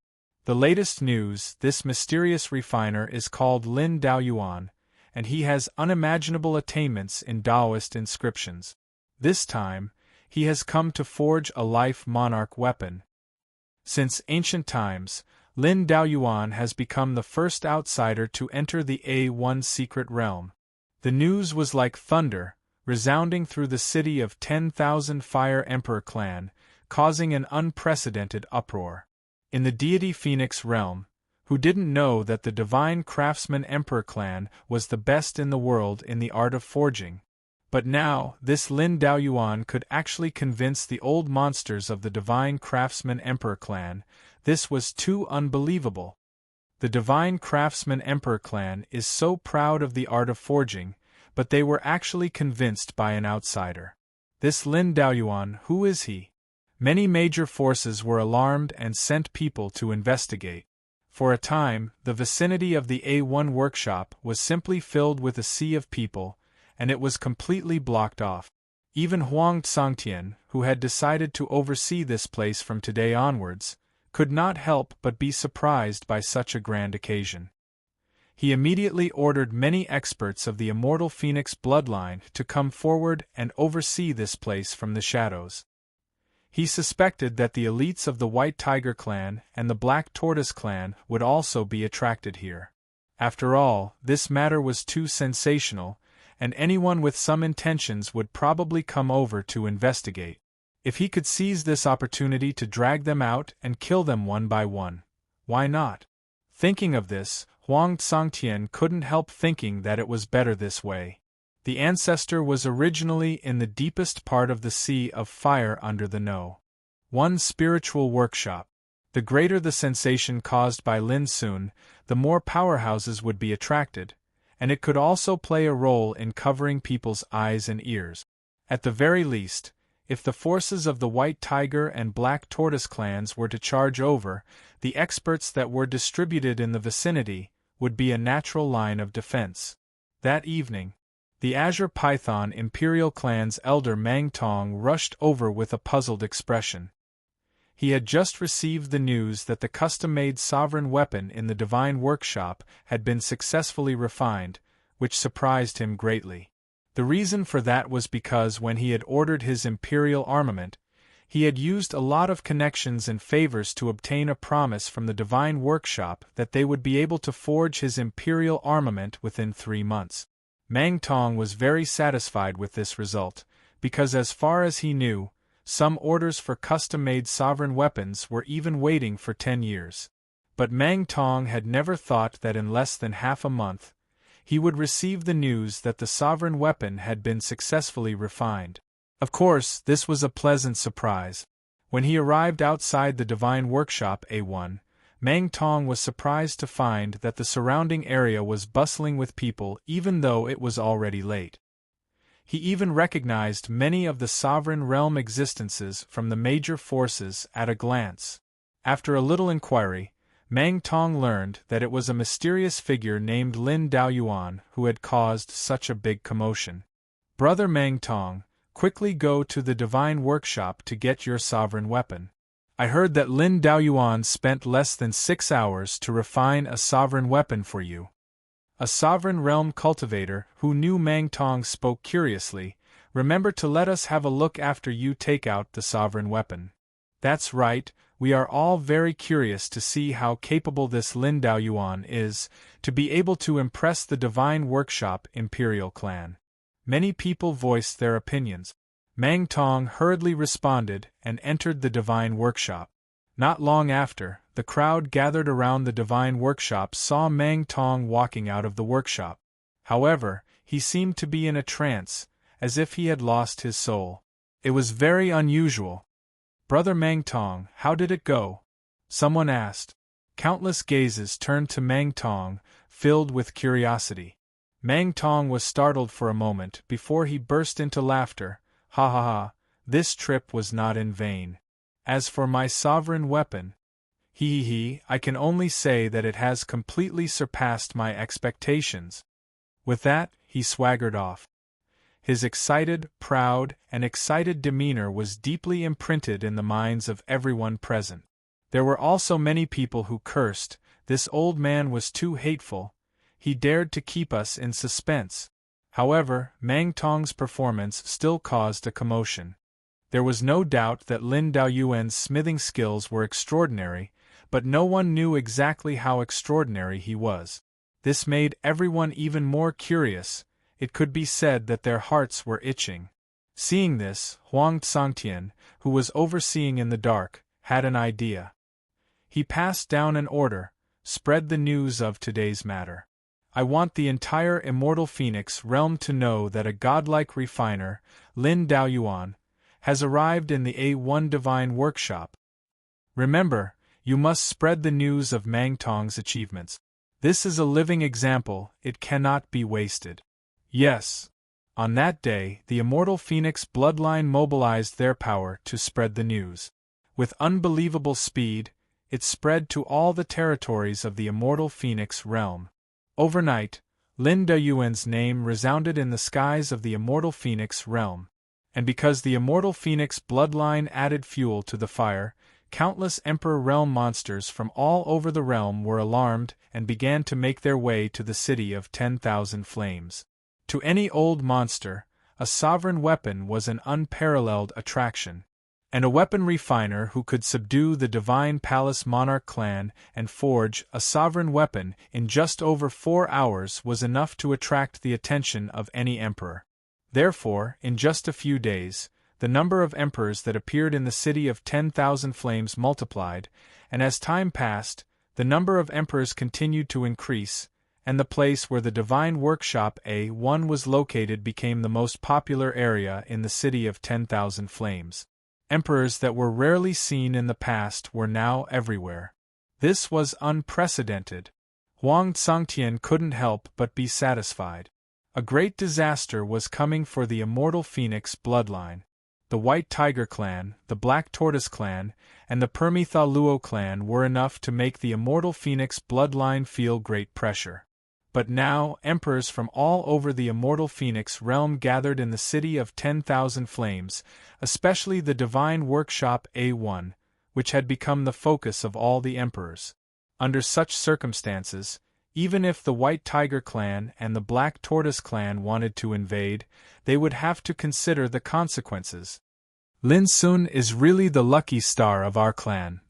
The latest news: this mysterious refiner is called Lin Daoyuan, and he has unimaginable attainments in Taoist inscriptions. This time, he has come to forge a life monarch weapon. Since ancient times, Lin Daoyuan has become the first outsider to enter the A1 secret realm. The news was like thunder, resounding through the city of 10,000 Fire Emperor clan, causing an unprecedented uproar. In the deity Phoenix realm, who didn't know that the Divine Craftsman Emperor clan was the best in the world in the art of forging? But now, this Lin Daoyuan could actually convince the old monsters of the Divine Craftsman Emperor clan. This was too unbelievable. The Divine Craftsman Emperor clan is so proud of the art of forging, but they were actually convinced by an outsider. This Lin Daoyuan, who is he? Many major forces were alarmed and sent people to investigate. For a time, the vicinity of the A1 workshop was simply filled with a sea of people, and it was completely blocked off. Even Huang Tsangtian, who had decided to oversee this place from today onwards, could not help but be surprised by such a grand occasion. He immediately ordered many experts of the immortal Phoenix bloodline to come forward and oversee this place from the shadows. He suspected that the elites of the White Tiger clan and the Black Tortoise clan would also be attracted here. After all, this matter was too sensational, and anyone with some intentions would probably come over to investigate. If he could seize this opportunity to drag them out and kill them one by one, why not? Thinking of this, Huang Tsangtian couldn't help thinking that it was better this way. The ancestor was originally in the deepest part of the sea of fire under the No. 1 spiritual workshop. The greater the sensation caused by Lin Sun, the more powerhouses would be attracted, and it could also play a role in covering people's eyes and ears. At the very least, if the forces of the White Tiger and Black Tortoise clans were to charge over, the experts that were distributed in the vicinity would be a natural line of defense. That evening, the Azure Python Imperial clan's elder Mang Tong rushed over with a puzzled expression. He had just received the news that the custom-made sovereign weapon in the Divine Workshop had been successfully refined, which surprised him greatly. The reason for that was because when he had ordered his Imperial armament, he had used a lot of connections and favors to obtain a promise from the Divine Workshop that they would be able to forge his Imperial armament within 3 months. Mang Tong was very satisfied with this result, because as far as he knew, some orders for custom-made sovereign weapons were even waiting for 10 years. But Mang Tong had never thought that in less than half a month, he would receive the news that the sovereign weapon had been successfully refined. Of course, this was a pleasant surprise. When he arrived outside the Divine Workshop A1, Mang Tong was surprised to find that the surrounding area was bustling with people even though it was already late. He even recognized many of the sovereign realm existences from the major forces at a glance. After a little inquiry, Mang Tong learned that it was a mysterious figure named Lin Daoyuan who had caused such a big commotion. Brother Mang Tong, quickly go to the Divine Workshop to get your sovereign weapon. I heard that Lin Daoyuan spent less than 6 hours to refine a sovereign weapon for you. A sovereign realm cultivator, who knew Mang Tong, spoke curiously. Remember to let us have a look after you take out the sovereign weapon. That's right, we are all very curious to see how capable this Lin Daoyuan is, to be able to impress the Divine Workshop Imperial clan. Many people voiced their opinions. Mang Tong hurriedly responded and entered the Divine Workshop. Not long after, the crowd gathered around the Divine Workshop saw Mang Tong walking out of the workshop. However, he seemed to be in a trance, as if he had lost his soul. It was very unusual. Brother Mang Tong, how did it go? Someone asked. Countless gazes turned to Mang Tong, filled with curiosity. Mang Tong was startled for a moment before he burst into laughter. Ha ha ha, this trip was not in vain. As for my sovereign weapon, I can only say that it has completely surpassed my expectations." With that, he swaggered off. His excited, proud, and excited demeanor was deeply imprinted in the minds of everyone present. There were also many people who cursed, "This old man was too hateful, he dared to keep us in suspense." However, Mang Tong's performance still caused a commotion. There was no doubt that Lin Daoyuan's smithing skills were extraordinary, but no one knew exactly how extraordinary he was. This made everyone even more curious. It could be said that their hearts were itching. Seeing this, Huang Tsangtian, who was overseeing in the dark, had an idea. He passed down an order: "Spread the news of today's matter. I want the entire Immortal Phoenix realm to know that a godlike refiner, Lin Daoyuan, has arrived in the A1 Divine Workshop. Remember, you must spread the news of Mang Tong's achievements. This is a living example, it cannot be wasted." Yes. On that day, the Immortal Phoenix bloodline mobilized their power to spread the news. With unbelievable speed, it spread to all the territories of the Immortal Phoenix realm. Overnight, Lin Daoyuan's name resounded in the skies of the Immortal Phoenix realm. And because the Immortal Phoenix bloodline added fuel to the fire, countless Emperor Realm monsters from all over the realm were alarmed and began to make their way to the city of 10,000 Flames. To any old monster, a sovereign weapon was an unparalleled attraction. And a weapon refiner who could subdue the Divine Palace Monarch clan and forge a sovereign weapon in just over 4 hours was enough to attract the attention of any emperor. Therefore, in just a few days, the number of emperors that appeared in the city of 10,000 Flames multiplied, and as time passed, the number of emperors continued to increase, and the place where the Divine Workshop A1 was located became the most popular area in the city of 10,000 Flames. Emperors that were rarely seen in the past were now everywhere. This was unprecedented. Huang Tsangtian couldn't help but be satisfied. A great disaster was coming for the Immortal Phoenix bloodline. The White Tiger clan, the Black Tortoise clan, and the Permitha Luo clan were enough to make the Immortal Phoenix bloodline feel great pressure. But now, emperors from all over the Immortal Phoenix realm gathered in the city of 10,000 Flames, especially the Divine Workshop A1, which had become the focus of all the emperors. Under such circumstances, even if the White Tiger clan and the Black Tortoise clan wanted to invade, they would have to consider the consequences. "Lin Sun is really the lucky star of our clan,"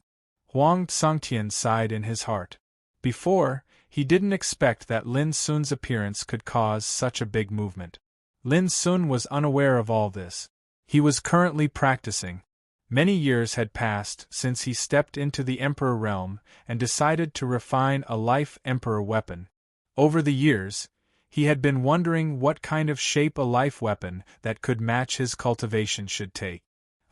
Huang Tsangtian sighed in his heart. Before, he didn't expect that Lin Sun's appearance could cause such a big movement. Lin Sun was unaware of all this. He was currently practicing. Many years had passed since he stepped into the Emperor realm and decided to refine a life Emperor weapon. Over the years, he had been wondering what kind of shape a life weapon that could match his cultivation should take.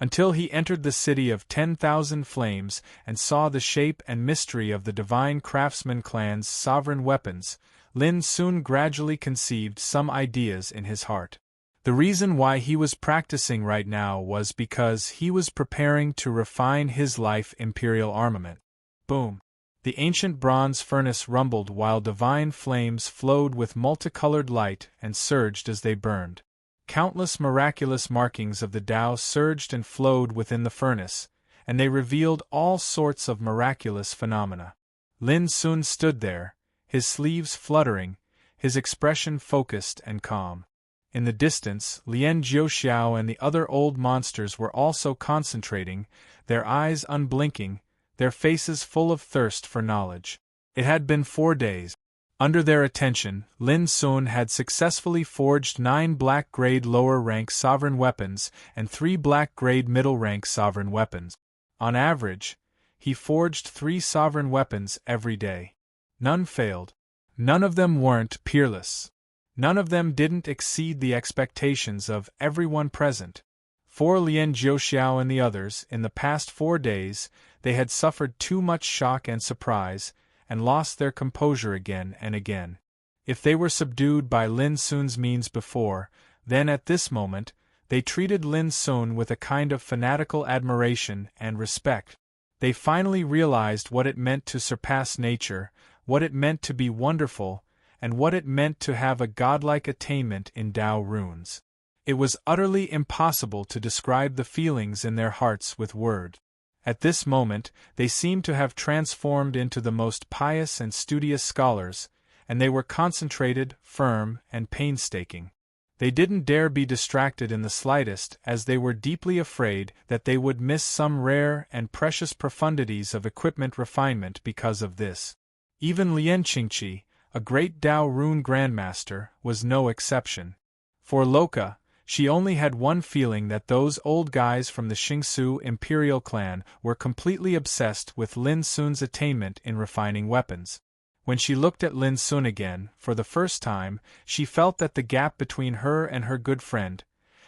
Until he entered the city of 10,000 Flames and saw the shape and mystery of the Divine Craftsman clan's sovereign weapons, Lin Sun gradually conceived some ideas in his heart. The reason why he was practicing right now was because he was preparing to refine his life imperial armament. Boom! The ancient bronze furnace rumbled while divine flames flowed with multicolored light and surged as they burned. Countless miraculous markings of the Tao surged and flowed within the furnace, and they revealed all sorts of miraculous phenomena. Lin Sun stood there, his sleeves fluttering, his expression focused and calm. In the distance, Lian Jiuxiao and the other old monsters were also concentrating, their eyes unblinking, their faces full of thirst for knowledge. It had been 4 days. Under their attention, Lin Sun had successfully forged 9 black-grade lower-rank sovereign weapons and 3 black-grade middle-rank sovereign weapons. On average, he forged 3 sovereign weapons every day. None failed. None of them weren't peerless. None of them didn't exceed the expectations of everyone present. For Lian Jiuxiao and the others, in the past 4 days, they had suffered too much shock and surprise, and lost their composure again and again. If they were subdued by Lin Sun's means before, then at this moment, they treated Lin Sun with a kind of fanatical admiration and respect. They finally realized what it meant to surpass nature, what it meant to be wonderful, and what it meant to have a godlike attainment in Tao runes. It was utterly impossible to describe the feelings in their hearts with words. At this moment, they seemed to have transformed into the most pious and studious scholars, and they were concentrated, firm, and painstaking. They didn't dare be distracted in the slightest, as they were deeply afraid that they would miss some rare and precious profundities of equipment refinement because of this. Even Lian Qingqi, a great Tao rune grandmaster, was no exception. For Loka, she only had one feeling, that those old guys from the Xingsu imperial clan were completely obsessed with Lin Sun's attainment in refining weapons. When she looked at Lin Sun again, for the first time, she felt that the gap between her and her good friend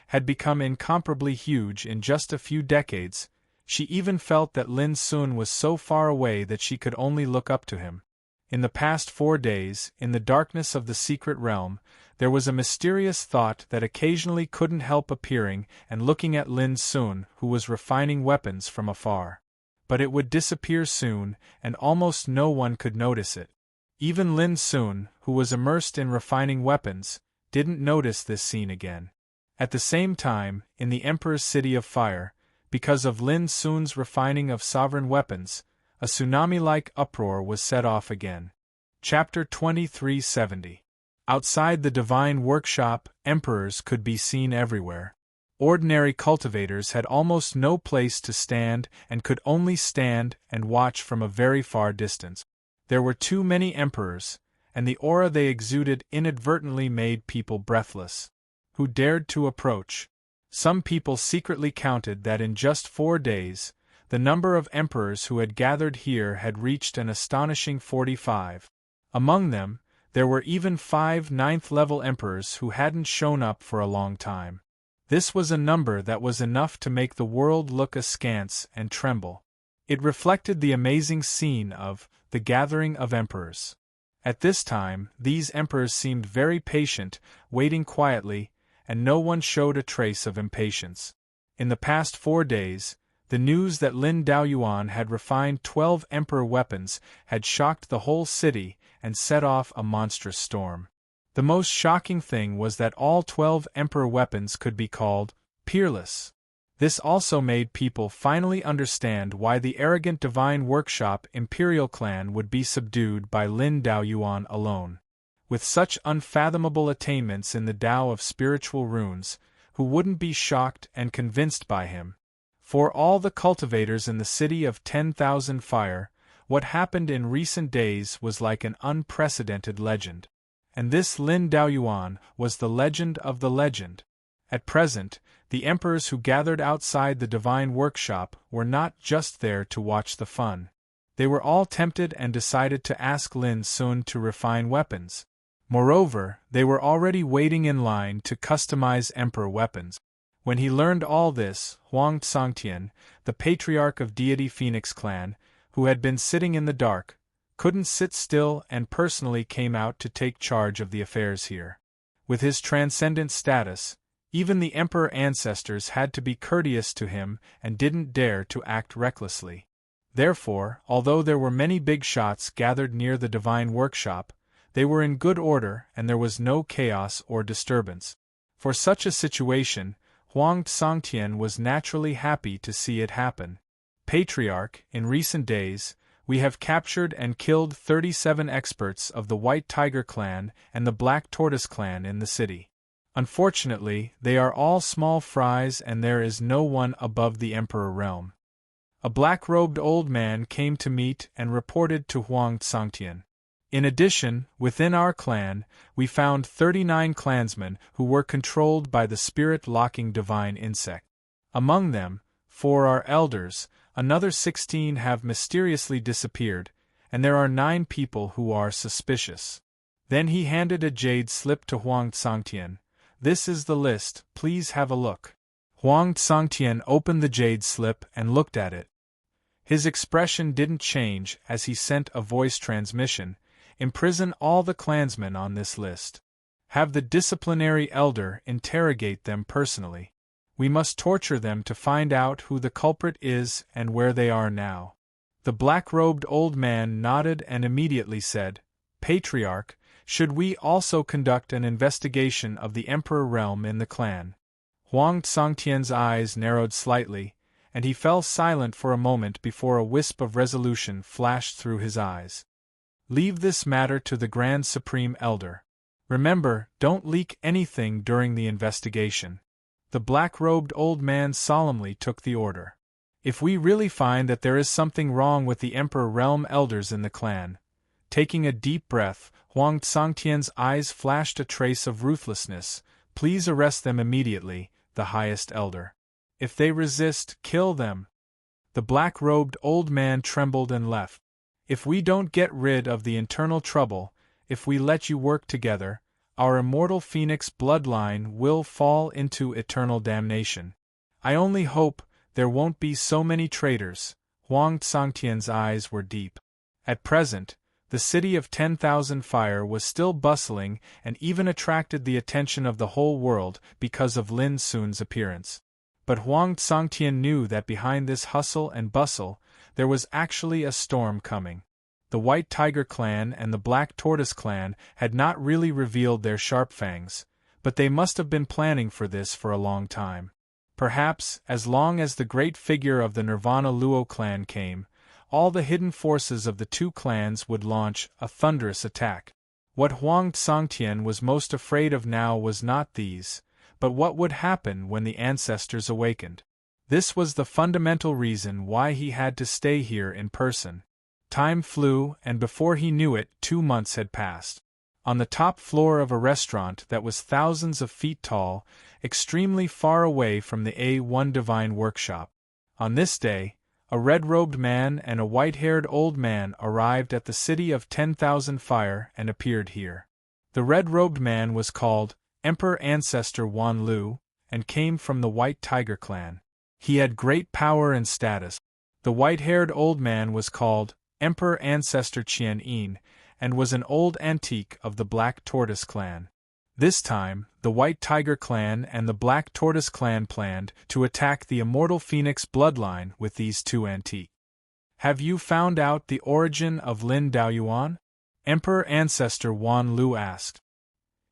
had become incomparably huge in just a few decades. She even felt that Lin Sun was so far away that she could only look up to him. In the past 4 days, in the darkness of the secret realm, there was a mysterious thought that occasionally couldn't help appearing and looking at Lin Sun, who was refining weapons from afar. But it would disappear soon, and almost no one could notice it. Even Lin Sun, who was immersed in refining weapons, didn't notice this scene again. At the same time, in the Emperor's City of Fire, because of Lin Sun's refining of sovereign weapons, a tsunami-like uproar was set off again. Chapter 2370. Outside the divine workshop, emperors could be seen everywhere. Ordinary cultivators had almost no place to stand and could only stand and watch from a very far distance. There were too many emperors, and the aura they exuded inadvertently made people breathless. Who dared to approach? Some people secretly counted that in just 4 days, the number of emperors who had gathered here had reached an astonishing 45. Among them, there were even 5 9th-level emperors who hadn't shown up for a long time. This was a number that was enough to make the world look askance and tremble. It reflected the amazing scene of the gathering of emperors. At this time, these emperors seemed very patient, waiting quietly, and no one showed a trace of impatience. In the past 4 days, the news that Lin Daoyuan had refined 12 emperor weapons had shocked the whole city and set off a monstrous storm. The most shocking thing was that all 12 emperor weapons could be called peerless. This also made people finally understand why the arrogant divine workshop imperial clan would be subdued by Lin Daoyuan alone. With such unfathomable attainments in the Tao of spiritual runes, who wouldn't be shocked and convinced by him? For all the cultivators in the city of 10,000 fire, what happened in recent days was like an unprecedented legend. And this Lin Daoyuan was the legend of the legend. At present, the emperors who gathered outside the divine workshop were not just there to watch the fun. They were all tempted and decided to ask Lin Sun to refine weapons. Moreover, they were already waiting in line to customize emperor weapons. When he learned all this, Huang Tsangtian, the patriarch of Deity Phoenix clan, who had been sitting in the dark, couldn't sit still and personally came out to take charge of the affairs here. With his transcendent status, even the emperor ancestors had to be courteous to him and didn't dare to act recklessly. Therefore, although there were many big shots gathered near the divine workshop, they were in good order and there was no chaos or disturbance. For such a situation, Huang Tsangtian was naturally happy to see it happen. Patriarch, in recent days, we have captured and killed 37 experts of the White Tiger clan and the Black Tortoise clan in the city. Unfortunately, they are all small fries and there is no one above the Emperor realm. A black-robed old man came to meet and reported to Huang Tsangtian. In addition, within our clan, we found 39 clansmen who were controlled by the spirit-locking divine insect. Among them, 4 are elders, another 16 have mysteriously disappeared, and there are 9 people who are suspicious. Then he handed a jade slip to Huang Tsangtian. This is the list, please have a look. Huang Tsangtian opened the jade slip and looked at it. His expression didn't change as he sent a voice transmission. Imprison all the clansmen on this list. Have the disciplinary elder interrogate them personally. We must torture them to find out who the culprit is and where they are now. The black-robed old man nodded and immediately said, "Patriarch, should we also conduct an investigation of the Emperor realm in the clan?" Huang Tsangtian's eyes narrowed slightly, and he fell silent for a moment before a wisp of resolution flashed through his eyes. "Leave this matter to the Grand Supreme Elder. Remember, don't leak anything during the investigation." The black-robed old man solemnly took the order. "If we really find that there is something wrong with the Emperor realm elders in the clan," taking a deep breath, Huang Tsangtian's eyes flashed a trace of ruthlessness, "please arrest them immediately, the highest elder. If they resist, kill them." The black-robed old man trembled and left. "If we don't get rid of the internal trouble, if we let you work together, our immortal phoenix bloodline will fall into eternal damnation. I only hope there won't be so many traitors." Huang Tsangtian's eyes were deep. At present, the city of 10,000 Fire was still bustling and even attracted the attention of the whole world because of Lin Sun's appearance. But Huang Tsangtian knew that behind this hustle and bustle, there was actually a storm coming. The White Tiger clan and the Black Tortoise clan had not really revealed their sharp fangs, but they must have been planning for this for a long time. Perhaps, as long as the great figure of the Nirvana Luo clan came, all the hidden forces of the two clans would launch a thunderous attack. What Huang Tsangtian was most afraid of now was not these, but what would happen when the ancestors awakened. This was the fundamental reason why he had to stay here in person. Time flew, and before he knew it, 2 months had passed. On the top floor of a restaurant that was thousands of feet tall, extremely far away from the A1 Divine Workshop. On this day, a red-robed man and a white-haired old man arrived at the city of 10,000 Fire and appeared here. The red-robed man was called Emperor Ancestor Wan Lu, and came from the White Tiger clan. He had great power and status. The white-haired old man was called Emperor Ancestor Qian Yin, and was an old antique of the Black Tortoise clan. This time, the White Tiger clan and the Black Tortoise clan planned to attack the immortal Phoenix bloodline with these two antiques. "Have you found out the origin of Lin Daoyuan?" Emperor Ancestor Wan Lu asked.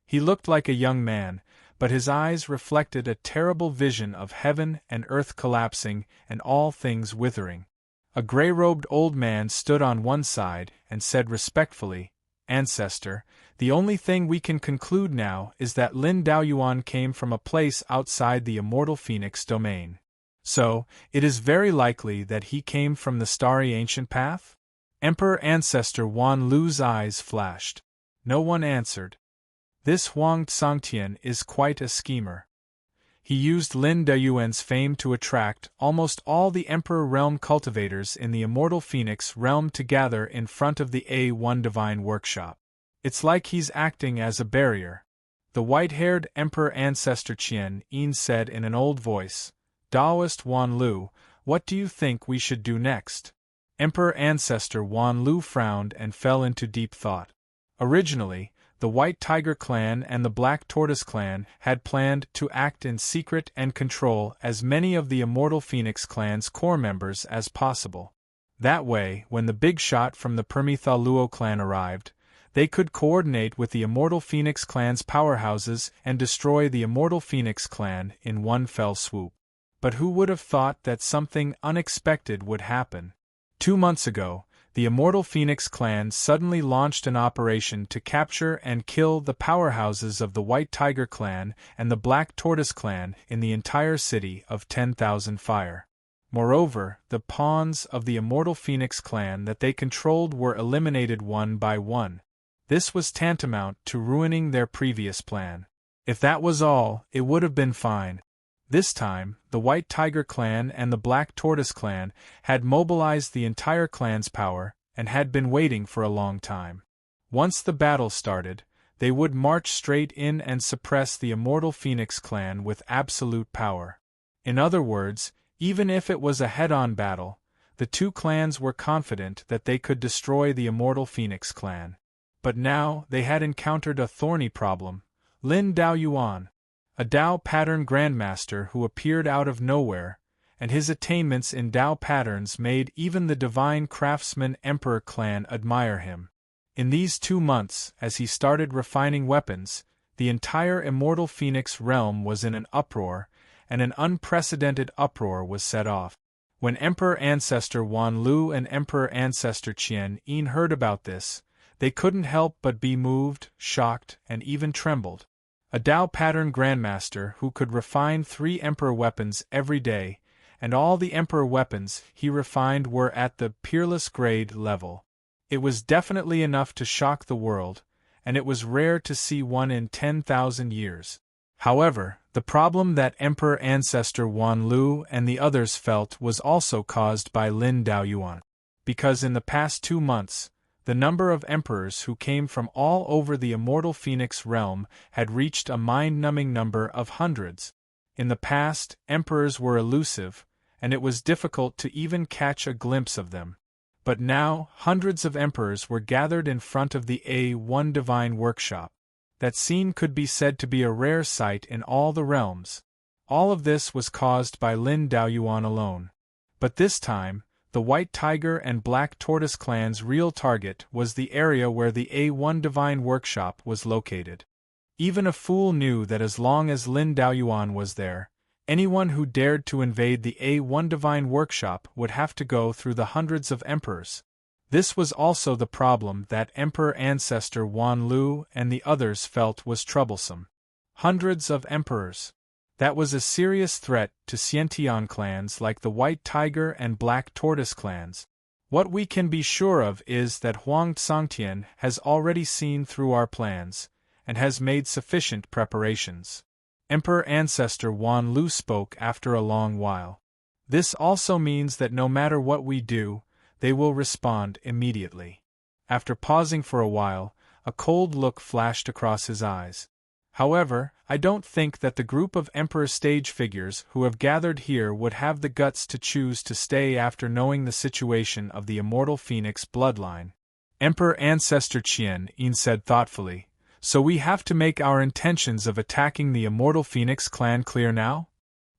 He looked like a young man, but his eyes reflected a terrible vision of heaven and earth collapsing and all things withering. A gray-robed old man stood on one side and said respectfully, "Ancestor, the only thing we can conclude now is that Lin Daoyuan came from a place outside the immortal Phoenix domain. So, it is very likely that he came from the starry ancient path?" Emperor Ancestor Wan Lu's eyes flashed. No one answered. This Huang Tsangtian is quite a schemer. He used Lin Daoyuan's fame to attract almost all the Emperor Realm cultivators in the Immortal Phoenix Realm to gather in front of the A1 Divine Workshop. It's like he's acting as a barrier. The white-haired Emperor Ancestor Qian Yin said in an old voice, "Daoist Wan Lu, what do you think we should do next?" Emperor Ancestor Wan Lu frowned and fell into deep thought. Originally, the White Tiger clan and the Black Tortoise clan had planned to act in secret and control as many of the Immortal Phoenix clan's core members as possible. That way, when the big shot from the Permitha Luo clan arrived, they could coordinate with the Immortal Phoenix clan's powerhouses and destroy the Immortal Phoenix clan in one fell swoop. But who would have thought that something unexpected would happen? 2 months ago, the Immortal Phoenix clan suddenly launched an operation to capture and kill the powerhouses of the White Tiger clan and the Black Tortoise clan in the entire city of 10,000 Fire. Moreover, the pawns of the Immortal Phoenix clan that they controlled were eliminated one by one. This was tantamount to ruining their previous plan. If that was all, it would have been fine. This time, the White Tiger clan and the Black Tortoise clan had mobilized the entire clan's power and had been waiting for a long time. Once the battle started, they would march straight in and suppress the Immortal Phoenix clan with absolute power. In other words, even if it was a head-on battle, the two clans were confident that they could destroy the Immortal Phoenix clan. But now they had encountered a thorny problem: Lin Daoyuan, a Dao pattern grandmaster who appeared out of nowhere, and his attainments in Tao patterns made even the divine craftsman Emperor clan admire him. In these 2 months, as he started refining weapons, the entire immortal Phoenix realm was in an uproar, and an unprecedented uproar was set off. When Emperor Ancestor Wan Lu and Emperor Ancestor Qian Yin heard about this, they couldn't help but be moved, shocked, and even trembled. A Tao pattern grandmaster who could refine 3 emperor weapons every day, and all the emperor weapons he refined were at the peerless grade level. It was definitely enough to shock the world, and it was rare to see one in 10,000 years. However, the problem that Emperor Ancestor Wan Lu and the others felt was also caused by Lin Daoyuan. Because in the past 2 months, the number of emperors who came from all over the immortal Phoenix realm had reached a mind-numbing number of hundreds. In the past, emperors were elusive, and it was difficult to even catch a glimpse of them. But now, hundreds of emperors were gathered in front of the A1 Divine Workshop. That scene could be said to be a rare sight in all the realms. All of this was caused by Lin Daoyuan alone. But this time, the White Tiger and Black Tortoise clan's real target was the area where the A1 Divine Workshop was located. Even a fool knew that as long as Lin Daoyuan was there, anyone who dared to invade the A1 Divine Workshop would have to go through the hundreds of emperors. This was also the problem that Emperor Ancestor Wan Lu and the others felt was troublesome. Hundreds of emperors. That was a serious threat to Xiantian clans like the White Tiger and Black Tortoise clans. What we can be sure of is that Huang Tsangtian has already seen through our plans, and has made sufficient preparations. Emperor Ancestor Wan Lu spoke after a long while. This also means that no matter what we do, they will respond immediately. After pausing for a while, a cold look flashed across his eyes. However, I don't think that the group of Emperor stage figures who have gathered here would have the guts to choose to stay after knowing the situation of the immortal Phoenix bloodline. Emperor Ancestor Qian Yin said thoughtfully, "So we have to make our intentions of attacking the immortal Phoenix clan clear now?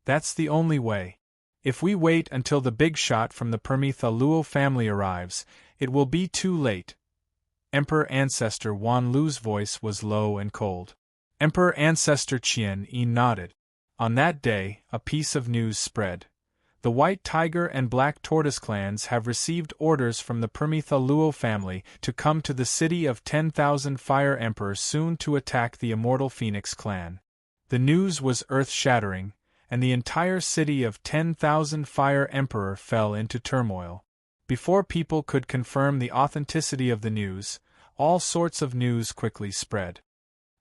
That's the only way. If we wait until the big shot from the Permitha Luo family arrives, it will be too late." Emperor Ancestor Wan Lu's voice was low and cold. Emperor Ancestor Qian Yin nodded. On that day, a piece of news spread. The White Tiger and Black Tortoise clans have received orders from the Permitha Luo family to come to the city of 10,000 Fire Emperor soon to attack the immortal Phoenix clan. The news was earth-shattering, and the entire city of 10,000 Fire Emperor fell into turmoil. Before people could confirm the authenticity of the news, all sorts of news quickly spread.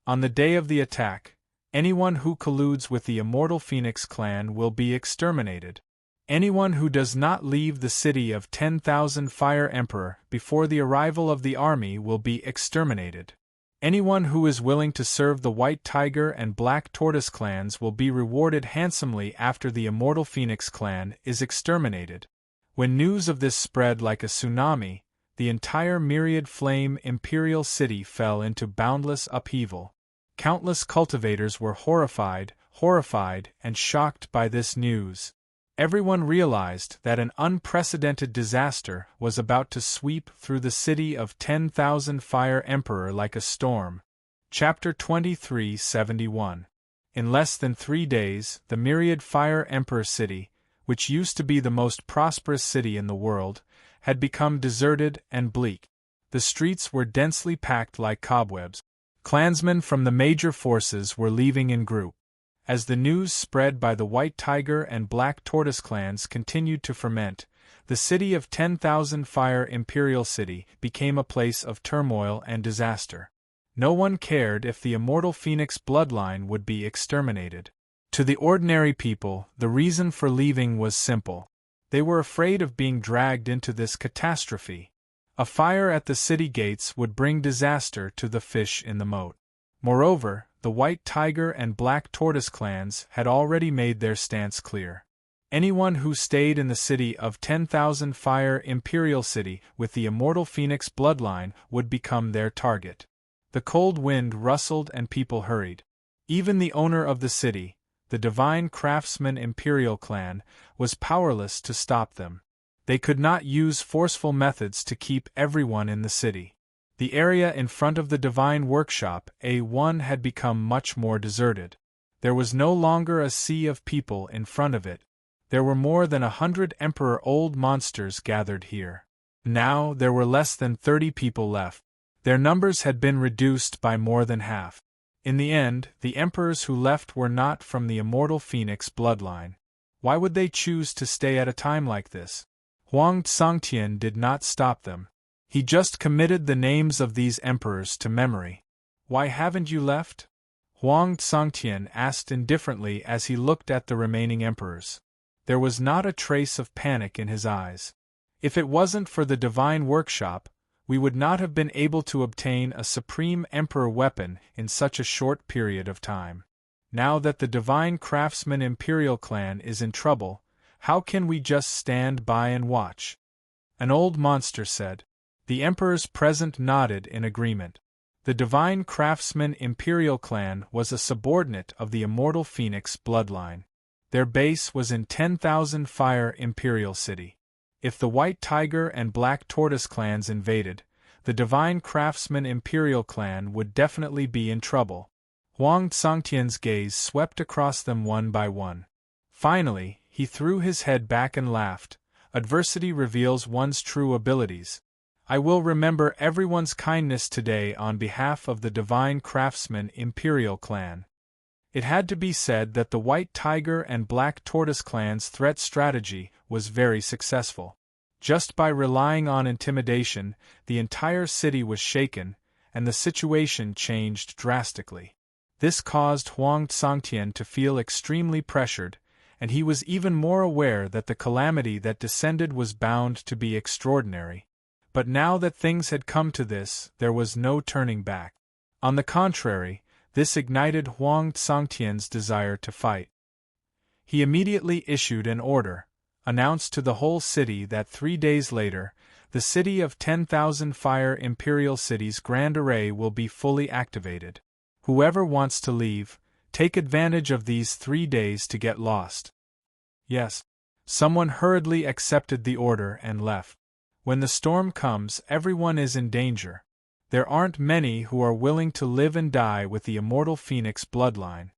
On the day of the attack, anyone who colludes with the immortal Phoenix clan will be exterminated. Anyone who does not leave the city of 10,000 Fire Emperor before the arrival of the army will be exterminated. Anyone who is willing to serve the White Tiger and Black Tortoise clans will be rewarded handsomely after the immortal Phoenix clan is exterminated. When news of this spread like a tsunami, the entire myriad flame imperial city fell into boundless upheaval. Countless cultivators were horrified, and shocked by this news. Everyone realized that an unprecedented disaster was about to sweep through the city of 10,000 Fire Emperor like a storm. Chapter 2371. In less than 3 days, the myriad Fire Emperor city, which used to be the most prosperous city in the world, had become deserted and bleak. The streets were densely packed like cobwebs. Clansmen from the major forces were leaving in groups. As the news spread by the White Tiger and Black Tortoise clans continued to ferment, the city of 10,000 Fire Imperial City became a place of turmoil and disaster. No one cared if the immortal Phoenix bloodline would be exterminated. To the ordinary people, the reason for leaving was simple. They were afraid of being dragged into this catastrophe. A fire at the city gates would bring disaster to the fish in the moat. Moreover, the White Tiger and Black Tortoise clans had already made their stance clear. Anyone who stayed in the city of 10,000 Fire Imperial City with the immortal Phoenix bloodline would become their target. The cold wind rustled and people hurried. Even the owner of the city, the divine craftsman imperial clan, was powerless to stop them. They could not use forceful methods to keep everyone in the city. The area in front of the divine workshop A1 had become much more deserted. There was no longer a sea of people in front of it. There were more than 100 emperor-old monsters gathered here. Now there were less than 30 people left. Their numbers had been reduced by more than half. In the end, the emperors who left were not from the immortal phoenix bloodline. Why would they choose to stay at a time like this? Huang Tsangtian did not stop them. He just committed the names of these emperors to memory. Why haven't you left? Huang Tsangtian asked indifferently as he looked at the remaining emperors. There was not a trace of panic in his eyes. If it wasn't for the divine workshop, we would not have been able to obtain a supreme emperor weapon in such a short period of time. Now that the divine craftsman imperial clan is in trouble, how can we just stand by and watch? An old monster said. The emperors present nodded in agreement. The divine craftsman imperial clan was a subordinate of the immortal phoenix bloodline. Their base was in 10,000 Fire Imperial City. If the White Tiger and Black Tortoise clans invaded, the Divine Craftsman Imperial clan would definitely be in trouble. Huang Tsangtian's gaze swept across them one by one. Finally, he threw his head back and laughed. Adversity reveals one's true abilities. I will remember everyone's kindness today on behalf of the Divine Craftsman Imperial clan. It had to be said that the White Tiger and Black Tortoise clans' threat strategy was very successful. Just by relying on intimidation, the entire city was shaken, and the situation changed drastically. This caused Huang Tsangtian to feel extremely pressured, and he was even more aware that the calamity that descended was bound to be extraordinary. But now that things had come to this, there was no turning back. On the contrary, this ignited Huang Tsangtian's desire to fight. He immediately issued an order, announced to the whole city that 3 days later, the city of 10,000 Fire Imperial City's Grand Array will be fully activated. Whoever wants to leave, take advantage of these 3 days to get lost. Yes. Someone hurriedly accepted the order and left. When the storm comes, everyone is in danger. There aren't many who are willing to live and die with the immortal phoenix bloodline.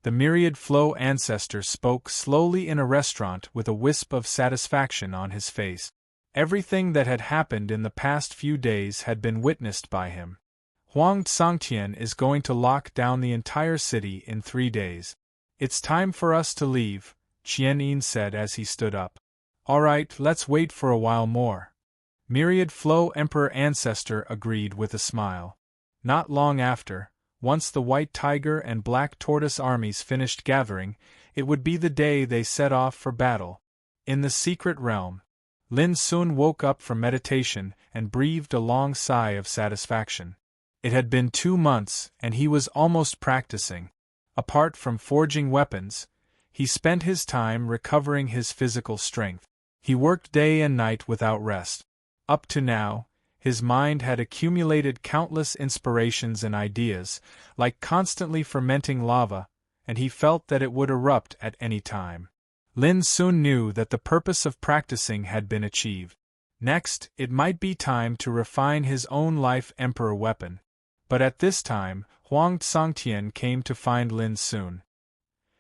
The myriad flow ancestor spoke slowly in a restaurant with a wisp of satisfaction on his face. Everything that had happened in the past few days had been witnessed by him. Huang Tsangtian is going to lock down the entire city in 3 days. It's time for us to leave, Qian Yin said as he stood up. All right, let's wait for a while more. Myriad Flow Emperor Ancestor agreed with a smile. Not long after, once the White Tiger and Black Tortoise armies finished gathering, it would be the day they set off for battle. In the secret realm, Lin Sun woke up from meditation and breathed a long sigh of satisfaction. It had been 2 months, and he was almost practicing. Apart from forging weapons, he spent his time recovering his physical strength. He worked day and night without rest. Up to now, his mind had accumulated countless inspirations and ideas, like constantly fermenting lava, and he felt that it would erupt at any time. Lin soon knew that the purpose of practicing had been achieved. Next, it might be time to refine his own life emperor weapon. But at this time, Huang Tsangtian came to find Lin Sun.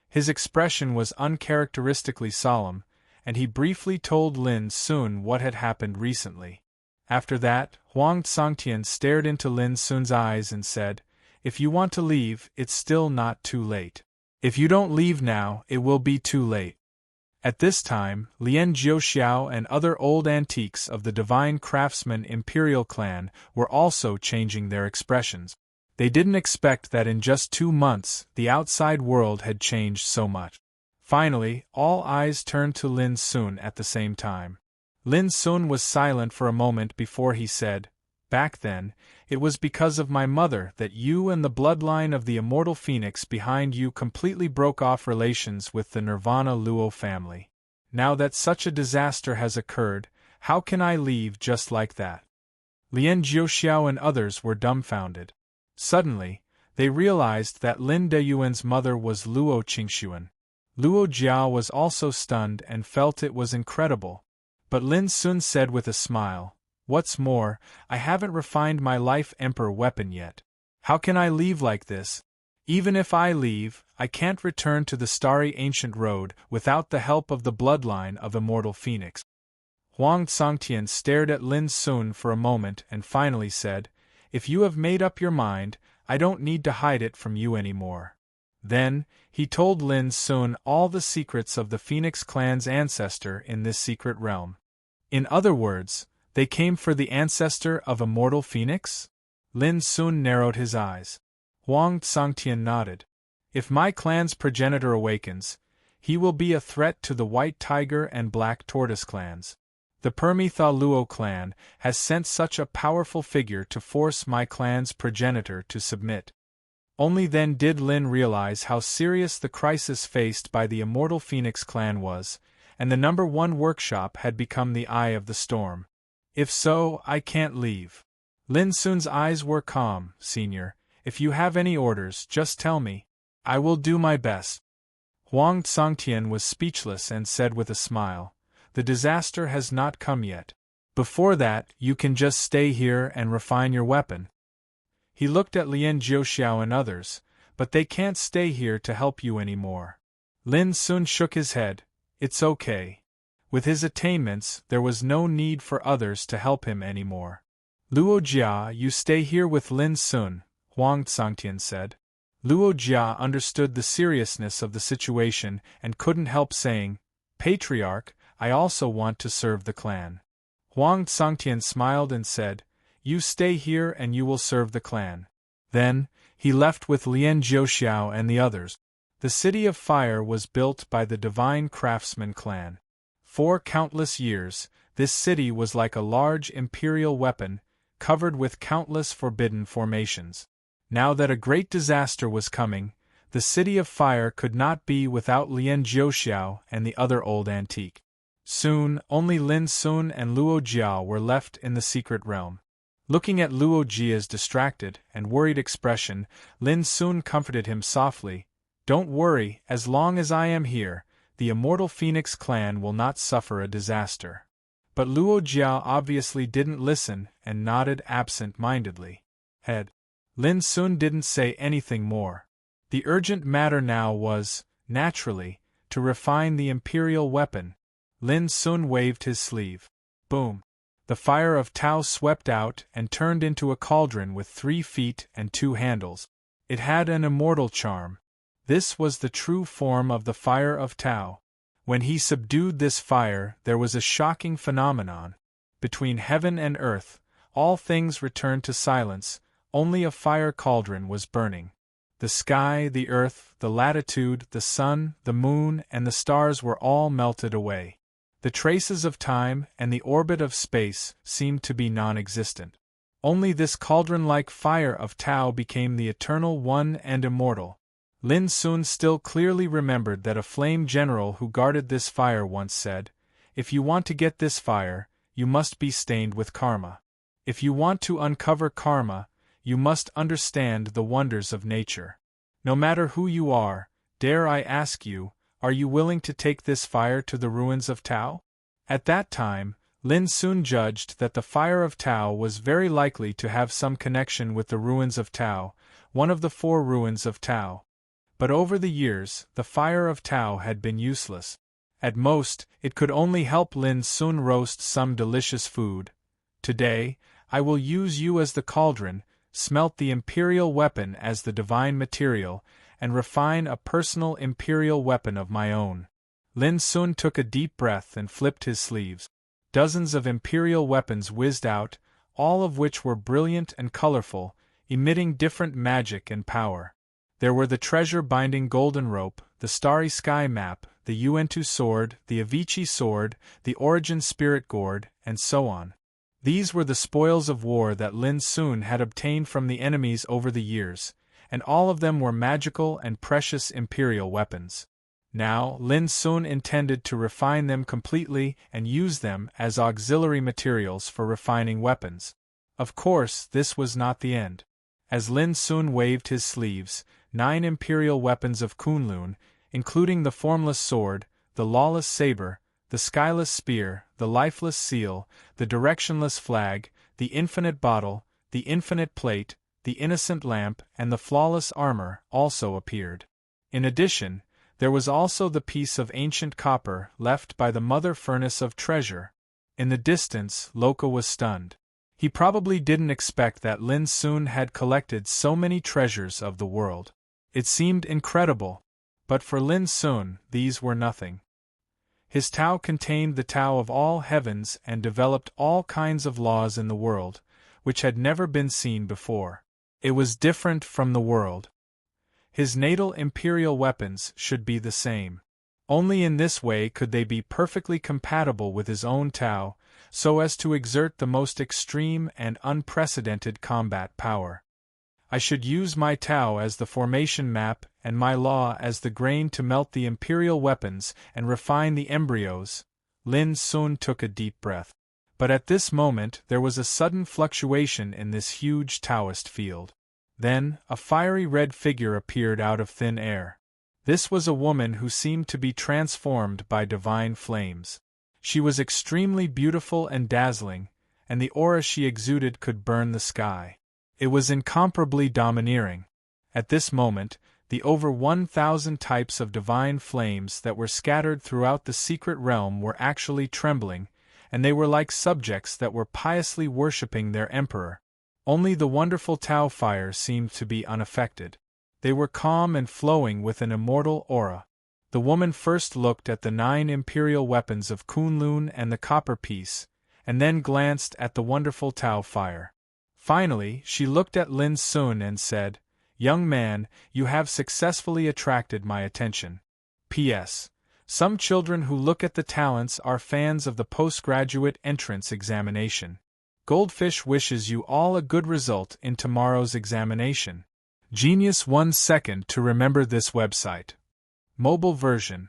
His expression was uncharacteristically solemn, and he briefly told Lin Sun what had happened recently. After that, Huang Tsangtian stared into Lin Sun's eyes and said, "If you want to leave, it's still not too late. If you don't leave now, it will be too late." At this time, Lian Jiuxiao and other old antiques of the Divine Craftsman Imperial clan were also changing their expressions. They didn't expect that in just 2 months the outside world had changed so much. Finally, all eyes turned to Lin Sun at the same time. Lin Sun was silent for a moment before he said, "Back then, it was because of my mother that you and the bloodline of the immortal phoenix behind you completely broke off relations with the Nirvana Luo family. Now that such a disaster has occurred, how can I leave just like that?" Lian Jiuxiao and others were dumbfounded. Suddenly, They realized that Lin Deyuan's mother was Luo Qingxuan. Luo Jia was also stunned and felt it was incredible. But Lin Sun said with a smile, "What's more, I haven't refined my life emperor weapon yet. How can I leave like this? Even if I leave, I can't return to the starry ancient road without the help of the bloodline of immortal phoenix." Huang Songtian stared at Lin Sun for a moment and finally said, "If you have made up your mind, I don't need to hide it from you anymore." Then, he told Lin Sun all the secrets of the Phoenix clan's ancestor in this secret realm. In other words, they came for the ancestor of immortal phoenix? Lin Sun narrowed his eyes. Huang Songtian nodded. "If my clan's progenitor awakens, he will be a threat to the White Tiger and Black Tortoise clans. The Permitha Luo clan has sent such a powerful figure to force my clan's progenitor to submit." Only then did Lin realize how serious the crisis faced by the immortal Phoenix clan was, and the #1 workshop had become the eye of the storm. "If so, I can't leave." Lin Sun's eyes were calm. "Senior, if you have any orders, just tell me. I will do my best." Huang Songtian was speechless and said with a smile, "The disaster has not come yet. Before that, you can just stay here and refine your weapon." He looked at Lien Jiuxiao and others, "But they can't stay here to help you anymore." Lin Sun shook his head. "It's okay. With his attainments, there was no need for others to help him anymore." "Luo Jia, you stay here with Lin Sun," Huang Songtian said. Luo Jia understood the seriousness of the situation and couldn't help saying, "Patriarch, I also want to serve the clan." Huang Songtian smiled and said, "You stay here and you will serve the clan." Then, he left with Lien Jiuxiao and the others. The City of Fire was built by the Divine Craftsman clan. For countless years, this city was like a large imperial weapon, covered with countless forbidden formations. Now that a great disaster was coming, the City of Fire could not be without Lien Jiuxiao and the other old antique. Soon, only Lin Sun and Luo Jia were left in the secret realm. Looking at Luo Jia's distracted and worried expression, Lin Sun comforted him softly, "Don't worry, as long as I am here, the immortal Phoenix clan will not suffer a disaster." But Luo Jia obviously didn't listen and nodded absent-mindedly. Lin Sun didn't say anything more. The urgent matter now was, naturally, to refine the imperial weapon. Lin Sun waved his sleeve. Boom! The fire of Tao swept out and turned into a cauldron with 3 feet and 2 handles. It had an immortal charm. This was the true form of the fire of Tao. When he subdued this fire, there was a shocking phenomenon. Between heaven and earth, all things returned to silence, only a fire cauldron was burning. The sky, the earth, the latitude, the sun, the moon, and the stars were all melted away. The traces of time and the orbit of space seemed to be non-existent. Only this cauldron-like fire of Tao became the eternal one and immortal. Lin Sun still clearly remembered that a flame general who guarded this fire once said, "If you want to get this fire, you must be stained with karma. If you want to uncover karma, you must understand the wonders of nature. No matter who you are, dare I ask you, are you willing to take this fire to the ruins of Tao?" At that time, Lin Sun judged that the fire of Tao was very likely to have some connection with the ruins of Tao, one of the 4 ruins of Tao. But over the years, the fire of Tao had been useless. At most, it could only help Lin Sun roast some delicious food. Today, I will use you as the cauldron, smelt the imperial weapon as the divine material, and refine a personal imperial weapon of my own. Lin Sun took a deep breath and flipped his sleeves. Dozens of imperial weapons whizzed out, all of which were brilliant and colorful, emitting different magic and power. There were the treasure-binding golden rope, the starry sky map, the Yuentu sword, the Avicii sword, the origin spirit gourd, and so on. These were the spoils of war that Lin Sun had obtained from the enemies over the years, and all of them were magical and precious imperial weapons. Now, Lin Sun intended to refine them completely and use them as auxiliary materials for refining weapons. Of course, this was not the end. As Lin Sun waved his sleeves, 9 imperial weapons of Kunlun, including the formless sword, the lawless saber, the skyless spear, the lifeless seal, the directionless flag, the infinite bottle, the infinite plate, the innocent lamp, and the flawless armor, also appeared. In addition, there was also the piece of ancient copper left by the mother furnace of treasure. In the distance, Loka was stunned. He probably didn't expect that Lin Sun had collected so many treasures of the world. It seemed incredible, but for Lin Sun, these were nothing. His Tao contained the Tao of all heavens and developed all kinds of laws in the world, which had never been seen before. It was different from the world. His natal imperial weapons should be the same. Only in this way could they be perfectly compatible with his own Tao, so as to exert the most extreme and unprecedented combat power. I should use my Tao as the formation map and my law as the grain to melt the imperial weapons and refine the embryos. Lin Sun took a deep breath. But at this moment there was a sudden fluctuation in this huge Taoist field. Then, a fiery red figure appeared out of thin air. This was a woman who seemed to be transformed by divine flames. She was extremely beautiful and dazzling, and the aura she exuded could burn the sky. It was incomparably domineering. At this moment, the over 1,000 types of divine flames that were scattered throughout the secret realm were actually trembling, and they were like subjects that were piously worshipping their emperor. Only the wonderful Tao fire seemed to be unaffected. They were calm and flowing with an immortal aura. The woman first looked at the 9 imperial weapons of Kunlun and the copper piece, and then glanced at the wonderful Tao fire. Finally, she looked at Lin Sun and said, "Young man, you have successfully attracted my attention. P.S. Some children who look at the talents are fans of the postgraduate entrance examination. Goldfish wishes you all a good result in tomorrow's examination. Genius 1 second to remember this website." Mobile version.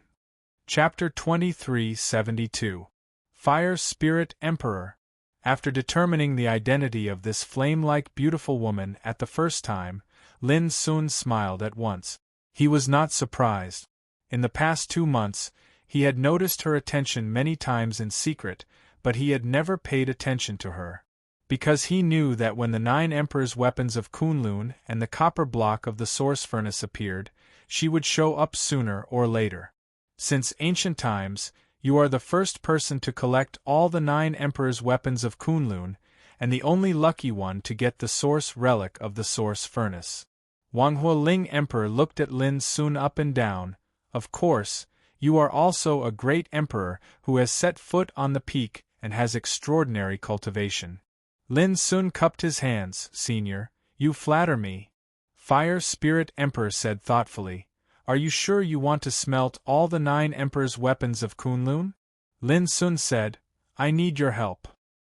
Chapter 2372. Fire Spirit Emperor. After determining the identity of this flame-like beautiful woman at the first time, Lin Sun smiled at once. He was not surprised. In the past 2 months, he had noticed her attention many times in secret, but he had never paid attention to her. Because he knew that when the 9 Emperor's weapons of Kunlun and the copper block of the source furnace appeared, she would show up sooner or later. Since ancient times, you are the first person to collect all the 9 Emperor's weapons of Kunlun, and the only lucky one to get the source relic of the source furnace. Wang Hualing Emperor looked at Lin Sun up and down. Of course, you are also a great emperor who has set foot on the peak and has extraordinary cultivation. Lin Sun cupped his hands. "Senior, you flatter me." Fire Spirit Emperor said thoughtfully, "Are you sure you want to smelt all the 9 Emperor's weapons of Kunlun?" Lin Sun said, "I need your help."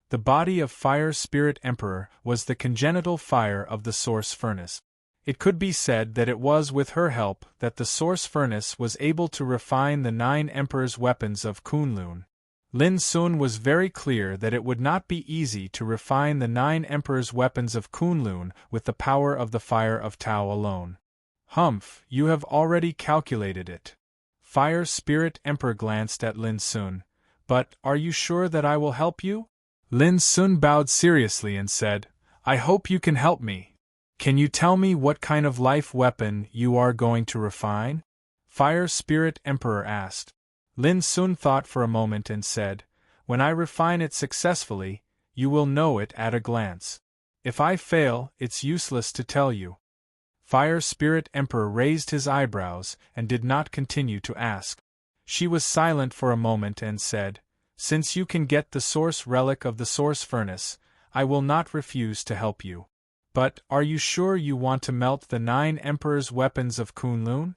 The body of Fire Spirit Emperor was the congenital fire of the source furnace. It could be said that it was with her help that the source furnace was able to refine the 9 Emperor's weapons of Kunlun. Lin Sun was very clear that it would not be easy to refine the 9 Emperor's weapons of Kunlun with the power of the fire of Tao alone. "Humph, you have already calculated it." Fire Spirit Emperor glanced at Lin Sun. "But are you sure that I will help you?" Lin Sun bowed seriously and said, "I hope you can help me. Can you tell me what kind of life weapon you are going to refine?" Fire Spirit Emperor asked. Lin Sun thought for a moment and said, "When I refine it successfully, you will know it at a glance. If I fail, it's useless to tell you." Fire Spirit Emperor raised his eyebrows and did not continue to ask. She was silent for a moment and said, "Since you can get the source relic of the source furnace, I will not refuse to help you. But are you sure you want to melt the 9 Emperor's weapons of Kunlun?"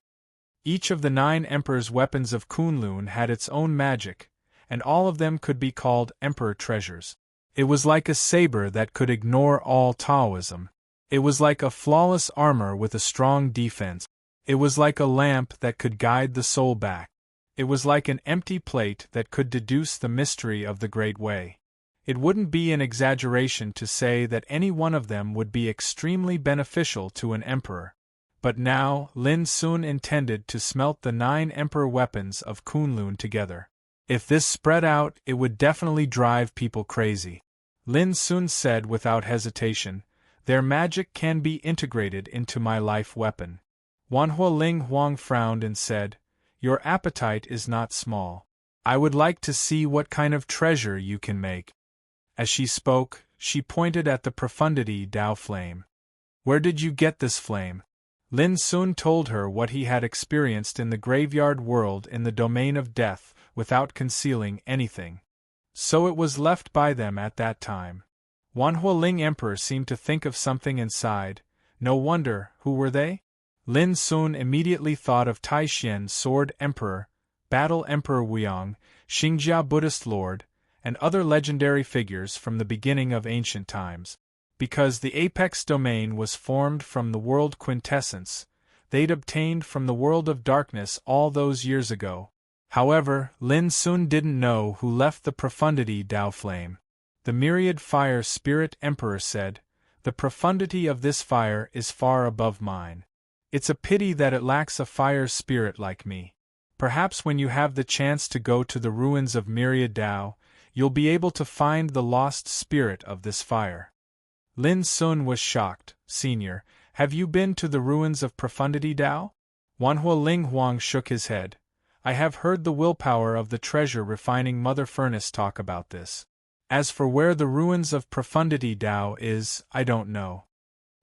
Each of the 9 Emperor's weapons of Kunlun had its own magic, and all of them could be called Emperor treasures. It was like a saber that could ignore all Taoism. It was like a flawless armor with a strong defense. It was like a lamp that could guide the soul back. It was like an empty plate that could deduce the mystery of the Great Way. It wouldn't be an exaggeration to say that any one of them would be extremely beneficial to an emperor. But now, Lin Sun intended to smelt the 9 emperor weapons of Kunlun together. If this spread out, it would definitely drive people crazy. Lin Sun said without hesitation, "Their magic can be integrated into my life weapon." Wanhualing Huang frowned and said, "Your appetite is not small. I would like to see what kind of treasure you can make." As she spoke, she pointed at the profundity Dao flame. "Where did you get this flame?" Lin Sun told her what he had experienced in the graveyard world in the domain of death, without concealing anything. So it was left by them at that time. Wanhualing Emperor seemed to think of something inside. No wonder, who were they? Lin Sun immediately thought of Taixien Sword Emperor, Battle Emperor Wuyong, Xingjia Buddhist Lord, and other legendary figures from the beginning of ancient times. Because the apex domain was formed from the world quintessence, they'd obtained from the world of darkness all those years ago. However, Lin Sun didn't know who left the profundity Dao flame. The myriad fire spirit emperor said, "The profundity of this fire is far above mine. It's a pity that it lacks a fire spirit like me. Perhaps when you have the chance to go to the ruins of myriad Dao, you'll be able to find the lost spirit of this fire." Lin Sun was shocked. "Senior, have you been to the ruins of profundity Dao?" Wanhualing Huang shook his head. "I have heard the willpower of the treasure refining mother furnace talk about this. As for where the ruins of profundity Dao is, I don't know."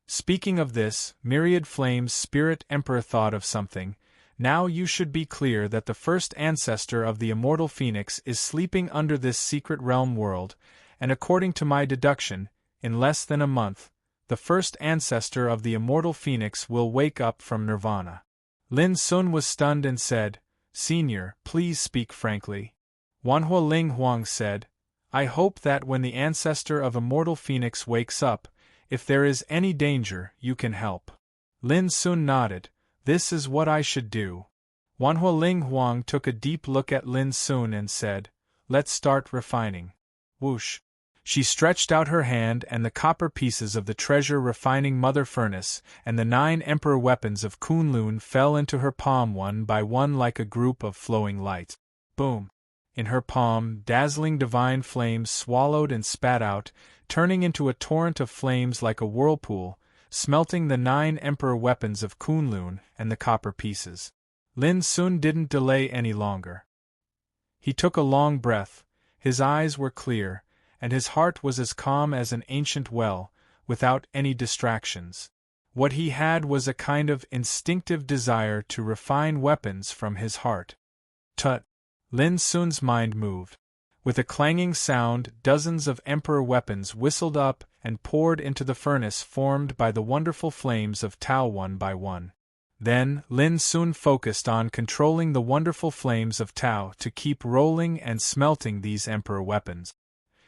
Speaking of this, Myriad Flame's spirit emperor thought of something. "Now you should be clear that the first ancestor of the immortal phoenix is sleeping under this secret realm world, and according to my deduction, in less than a month, the first ancestor of the immortal phoenix will wake up from nirvana." Lin Sun was stunned and said, "Senior, please speak frankly." Wanhualing Huang said, "I hope that when the ancestor of immortal phoenix wakes up, if there is any danger, you can help." Lin Sun nodded. "This is what I should do." Wanhualing Huang took a deep look at Lin Sun and said, "Let's start refining." Whoosh! She stretched out her hand, and the copper pieces of the treasure refining mother furnace and the 9 emperor weapons of Kunlun fell into her palm one by one like a group of flowing lights. Boom! In her palm, dazzling divine flames swallowed and spat out, turning into a torrent of flames like a whirlpool, smelting the 9 emperor weapons of Kunlun and the copper pieces. Lin Sun didn't delay any longer. He took a long breath, his eyes were clear, and his heart was as calm as an ancient well, without any distractions. What he had was a kind of instinctive desire to refine weapons from his heart. Tut! Lin Sun's mind moved. With a clanging sound, dozens of emperor weapons whistled up and poured into the furnace formed by the wonderful flames of Tao one by one. Then, Lin Sun focused on controlling the wonderful flames of Tao to keep rolling and smelting these emperor weapons.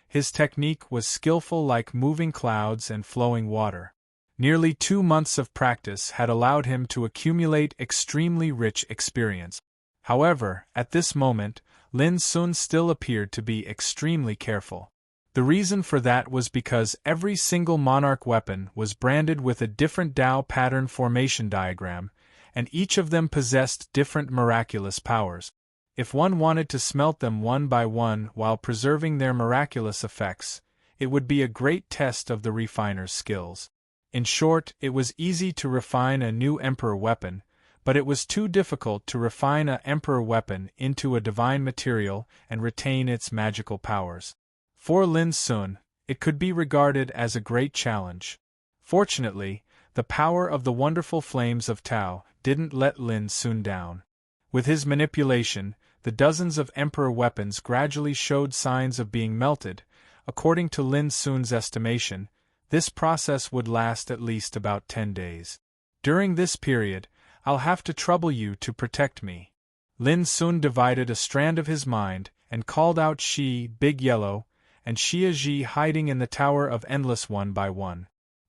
His technique was skillful like moving clouds and flowing water. Nearly 2 months of practice had allowed him to accumulate extremely rich experience. However, at this moment, Lin Sun still appeared to be extremely careful. The reason for that was because every single monarch weapon was branded with a different Dao pattern formation diagram, and each of them possessed different miraculous powers. If one wanted to smelt them one by one while preserving their miraculous effects, it would be a great test of the refiner's skills. In short, it was easy to refine a new emperor weapon, but it was too difficult to refine an emperor weapon into a divine material and retain its magical powers. For Lin Sun, it could be regarded as a great challenge. Fortunately, the power of the wonderful flames of Tao didn't let Lin Sun down. With his manipulation, the dozens of emperor weapons gradually showed signs of being melted. According to Lin Sun's estimation, this process would last at least about 10 days. During this period, I'll have to trouble you to protect me. Lin Sun divided a strand of his mind and called out Shi, Big Yellow, and Xia Ji hiding in the Tower of Endless one by one.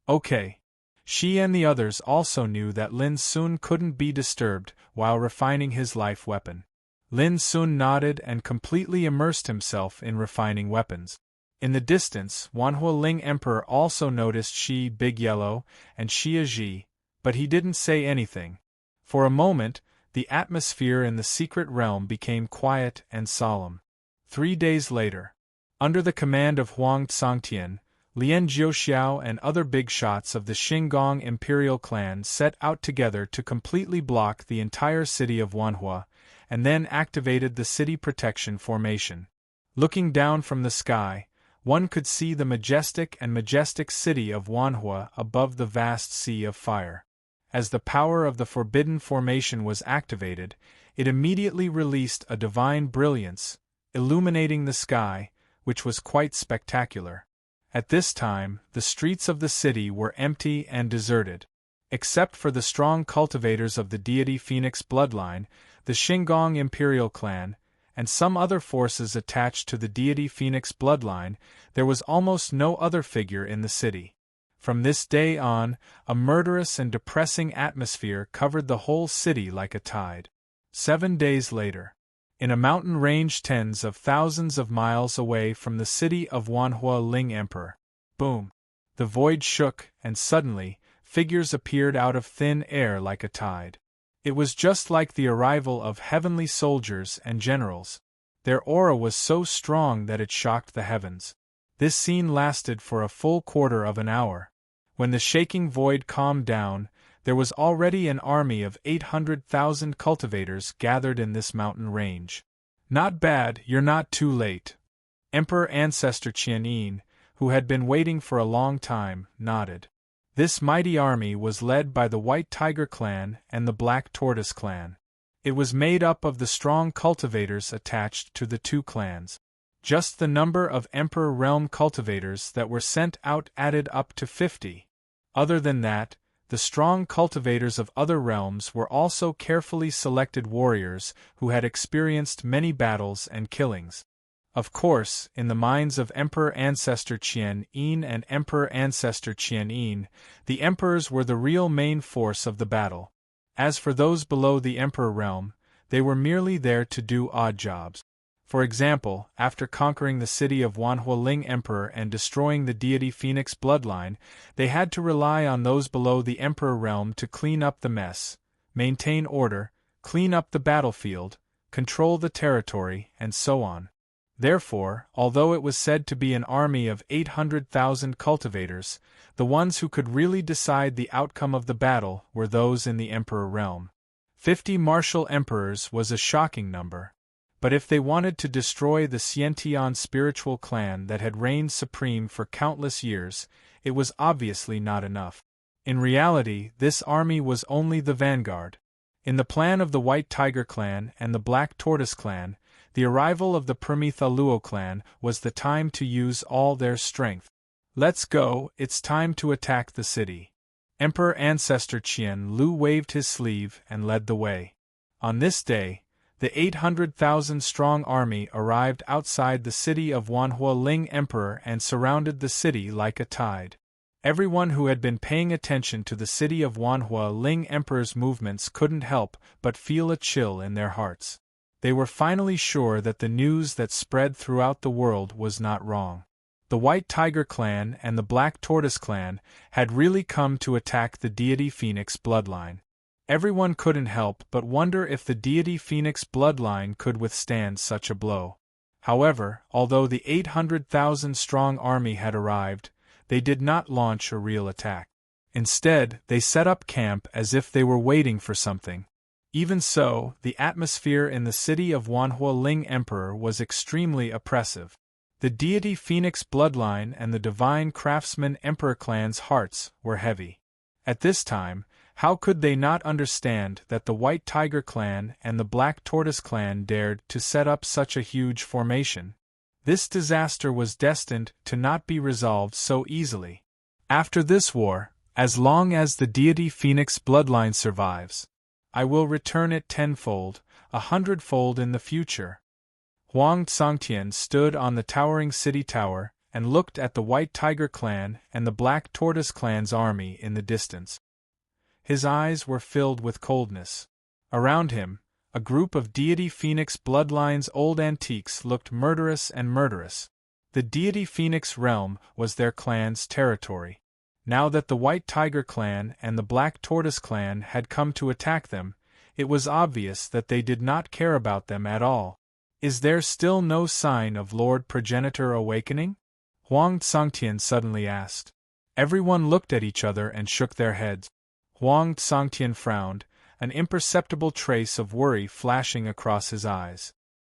Okay. Shi and the others also knew that Lin Sun couldn't be disturbed while refining his life weapon. Lin Sun nodded and completely immersed himself in refining weapons. In the distance, Wanhua Ling Emperor also noticed Shi Big Yellow and Xia Ji, but he didn't say anything. For a moment, the atmosphere in the secret realm became quiet and solemn. 3 days later, under the command of Huang Tsangtian, Lian Jiuxiao and other big shots of the Xinggong imperial clan set out together to completely block the entire city of Wanhua, and then activated the city protection formation. Looking down from the sky, one could see the majestic city of Wanhua above the vast sea of fire. As the power of the forbidden formation was activated, it immediately released a divine brilliance, illuminating the sky, which was quite spectacular. At this time, the streets of the city were empty and deserted. Except for the strong cultivators of the deity Phoenix bloodline, the Xinggong imperial clan, and some other forces attached to the deity Phoenix bloodline, there was almost no other figure in the city. From this day on, a murderous and depressing atmosphere covered the whole city like a tide. 7 days later, in a mountain range tens of thousands of miles away from the city of Wanhua Ling Emperor, boom! The void shook, and suddenly, figures appeared out of thin air like a tide. It was just like the arrival of heavenly soldiers and generals. Their aura was so strong that it shocked the heavens. This scene lasted for a full quarter of an hour. When the shaking void calmed down, there was already an army of 800,000 cultivators gathered in this mountain range. Not bad, you're not too late. Emperor Ancestor Qianyin, who had been waiting for a long time, nodded. This mighty army was led by the White Tiger clan and the Black Tortoise clan. It was made up of the strong cultivators attached to the two clans. Just the number of Emperor Realm cultivators that were sent out added up to 50. Other than that, the strong cultivators of other realms were also carefully selected warriors who had experienced many battles and killings. Of course, in the minds of Emperor Ancestor Qianyin and Emperor Ancestor Qianyin, the emperors were the real main force of the battle. As for those below the Emperor realm, they were merely there to do odd jobs. For example, after conquering the city of Wanhua Ling Emperor and destroying the deity Phoenix bloodline, they had to rely on those below the Emperor realm to clean up the mess, maintain order, clean up the battlefield, control the territory, and so on. Therefore, although it was said to be an army of 800,000 cultivators, the ones who could really decide the outcome of the battle were those in the Emperor realm. 50 martial emperors was a shocking number. But if they wanted to destroy the Xiantian spiritual clan that had reigned supreme for countless years, it was obviously not enough. In reality, this army was only the vanguard. In the plan of the White Tiger clan and the Black Tortoise clan, the arrival of the Prometha Luo clan was the time to use all their strength. Let's go, it's time to attack the city. Emperor Ancestor Qian Lu waved his sleeve and led the way. On this day, the 800,000-strong army arrived outside the city of Wanhua Ling Emperor and surrounded the city like a tide. Everyone who had been paying attention to the city of Wanhua Ling Emperor's movements couldn't help but feel a chill in their hearts. They were finally sure that the news that spread throughout the world was not wrong. The White Tiger clan and the Black Tortoise clan had really come to attack the deity Phoenix bloodline. Everyone couldn't help but wonder if the deity Phoenix bloodline could withstand such a blow. However, although the 800,000-strong army had arrived, they did not launch a real attack. Instead, they set up camp as if they were waiting for something. Even so, the atmosphere in the city of Wanhua Ling Emperor was extremely oppressive. The deity Phoenix bloodline and the divine craftsman Emperor clan's hearts were heavy. At this time, how could they not understand that the White Tiger clan and the Black Tortoise clan dared to set up such a huge formation? This disaster was destined to not be resolved so easily. After this war, as long as the deity Phoenix bloodline survives, I will return it tenfold, 100-fold in the future. Huang Tsangtian stood on the towering city tower and looked at the White Tiger clan and the Black Tortoise clan's army in the distance. His eyes were filled with coldness. Around him, a group of deity Phoenix bloodline's old antiques looked murderous. The deity Phoenix realm was their clan's territory. Now that the White Tiger clan and the Black Tortoise clan had come to attack them, it was obvious that they did not care about them at all. Is there still no sign of Lord Progenitor awakening? Huang Tsangtian suddenly asked. Everyone looked at each other and shook their heads. Huang Tsangtian frowned, an imperceptible trace of worry flashing across his eyes.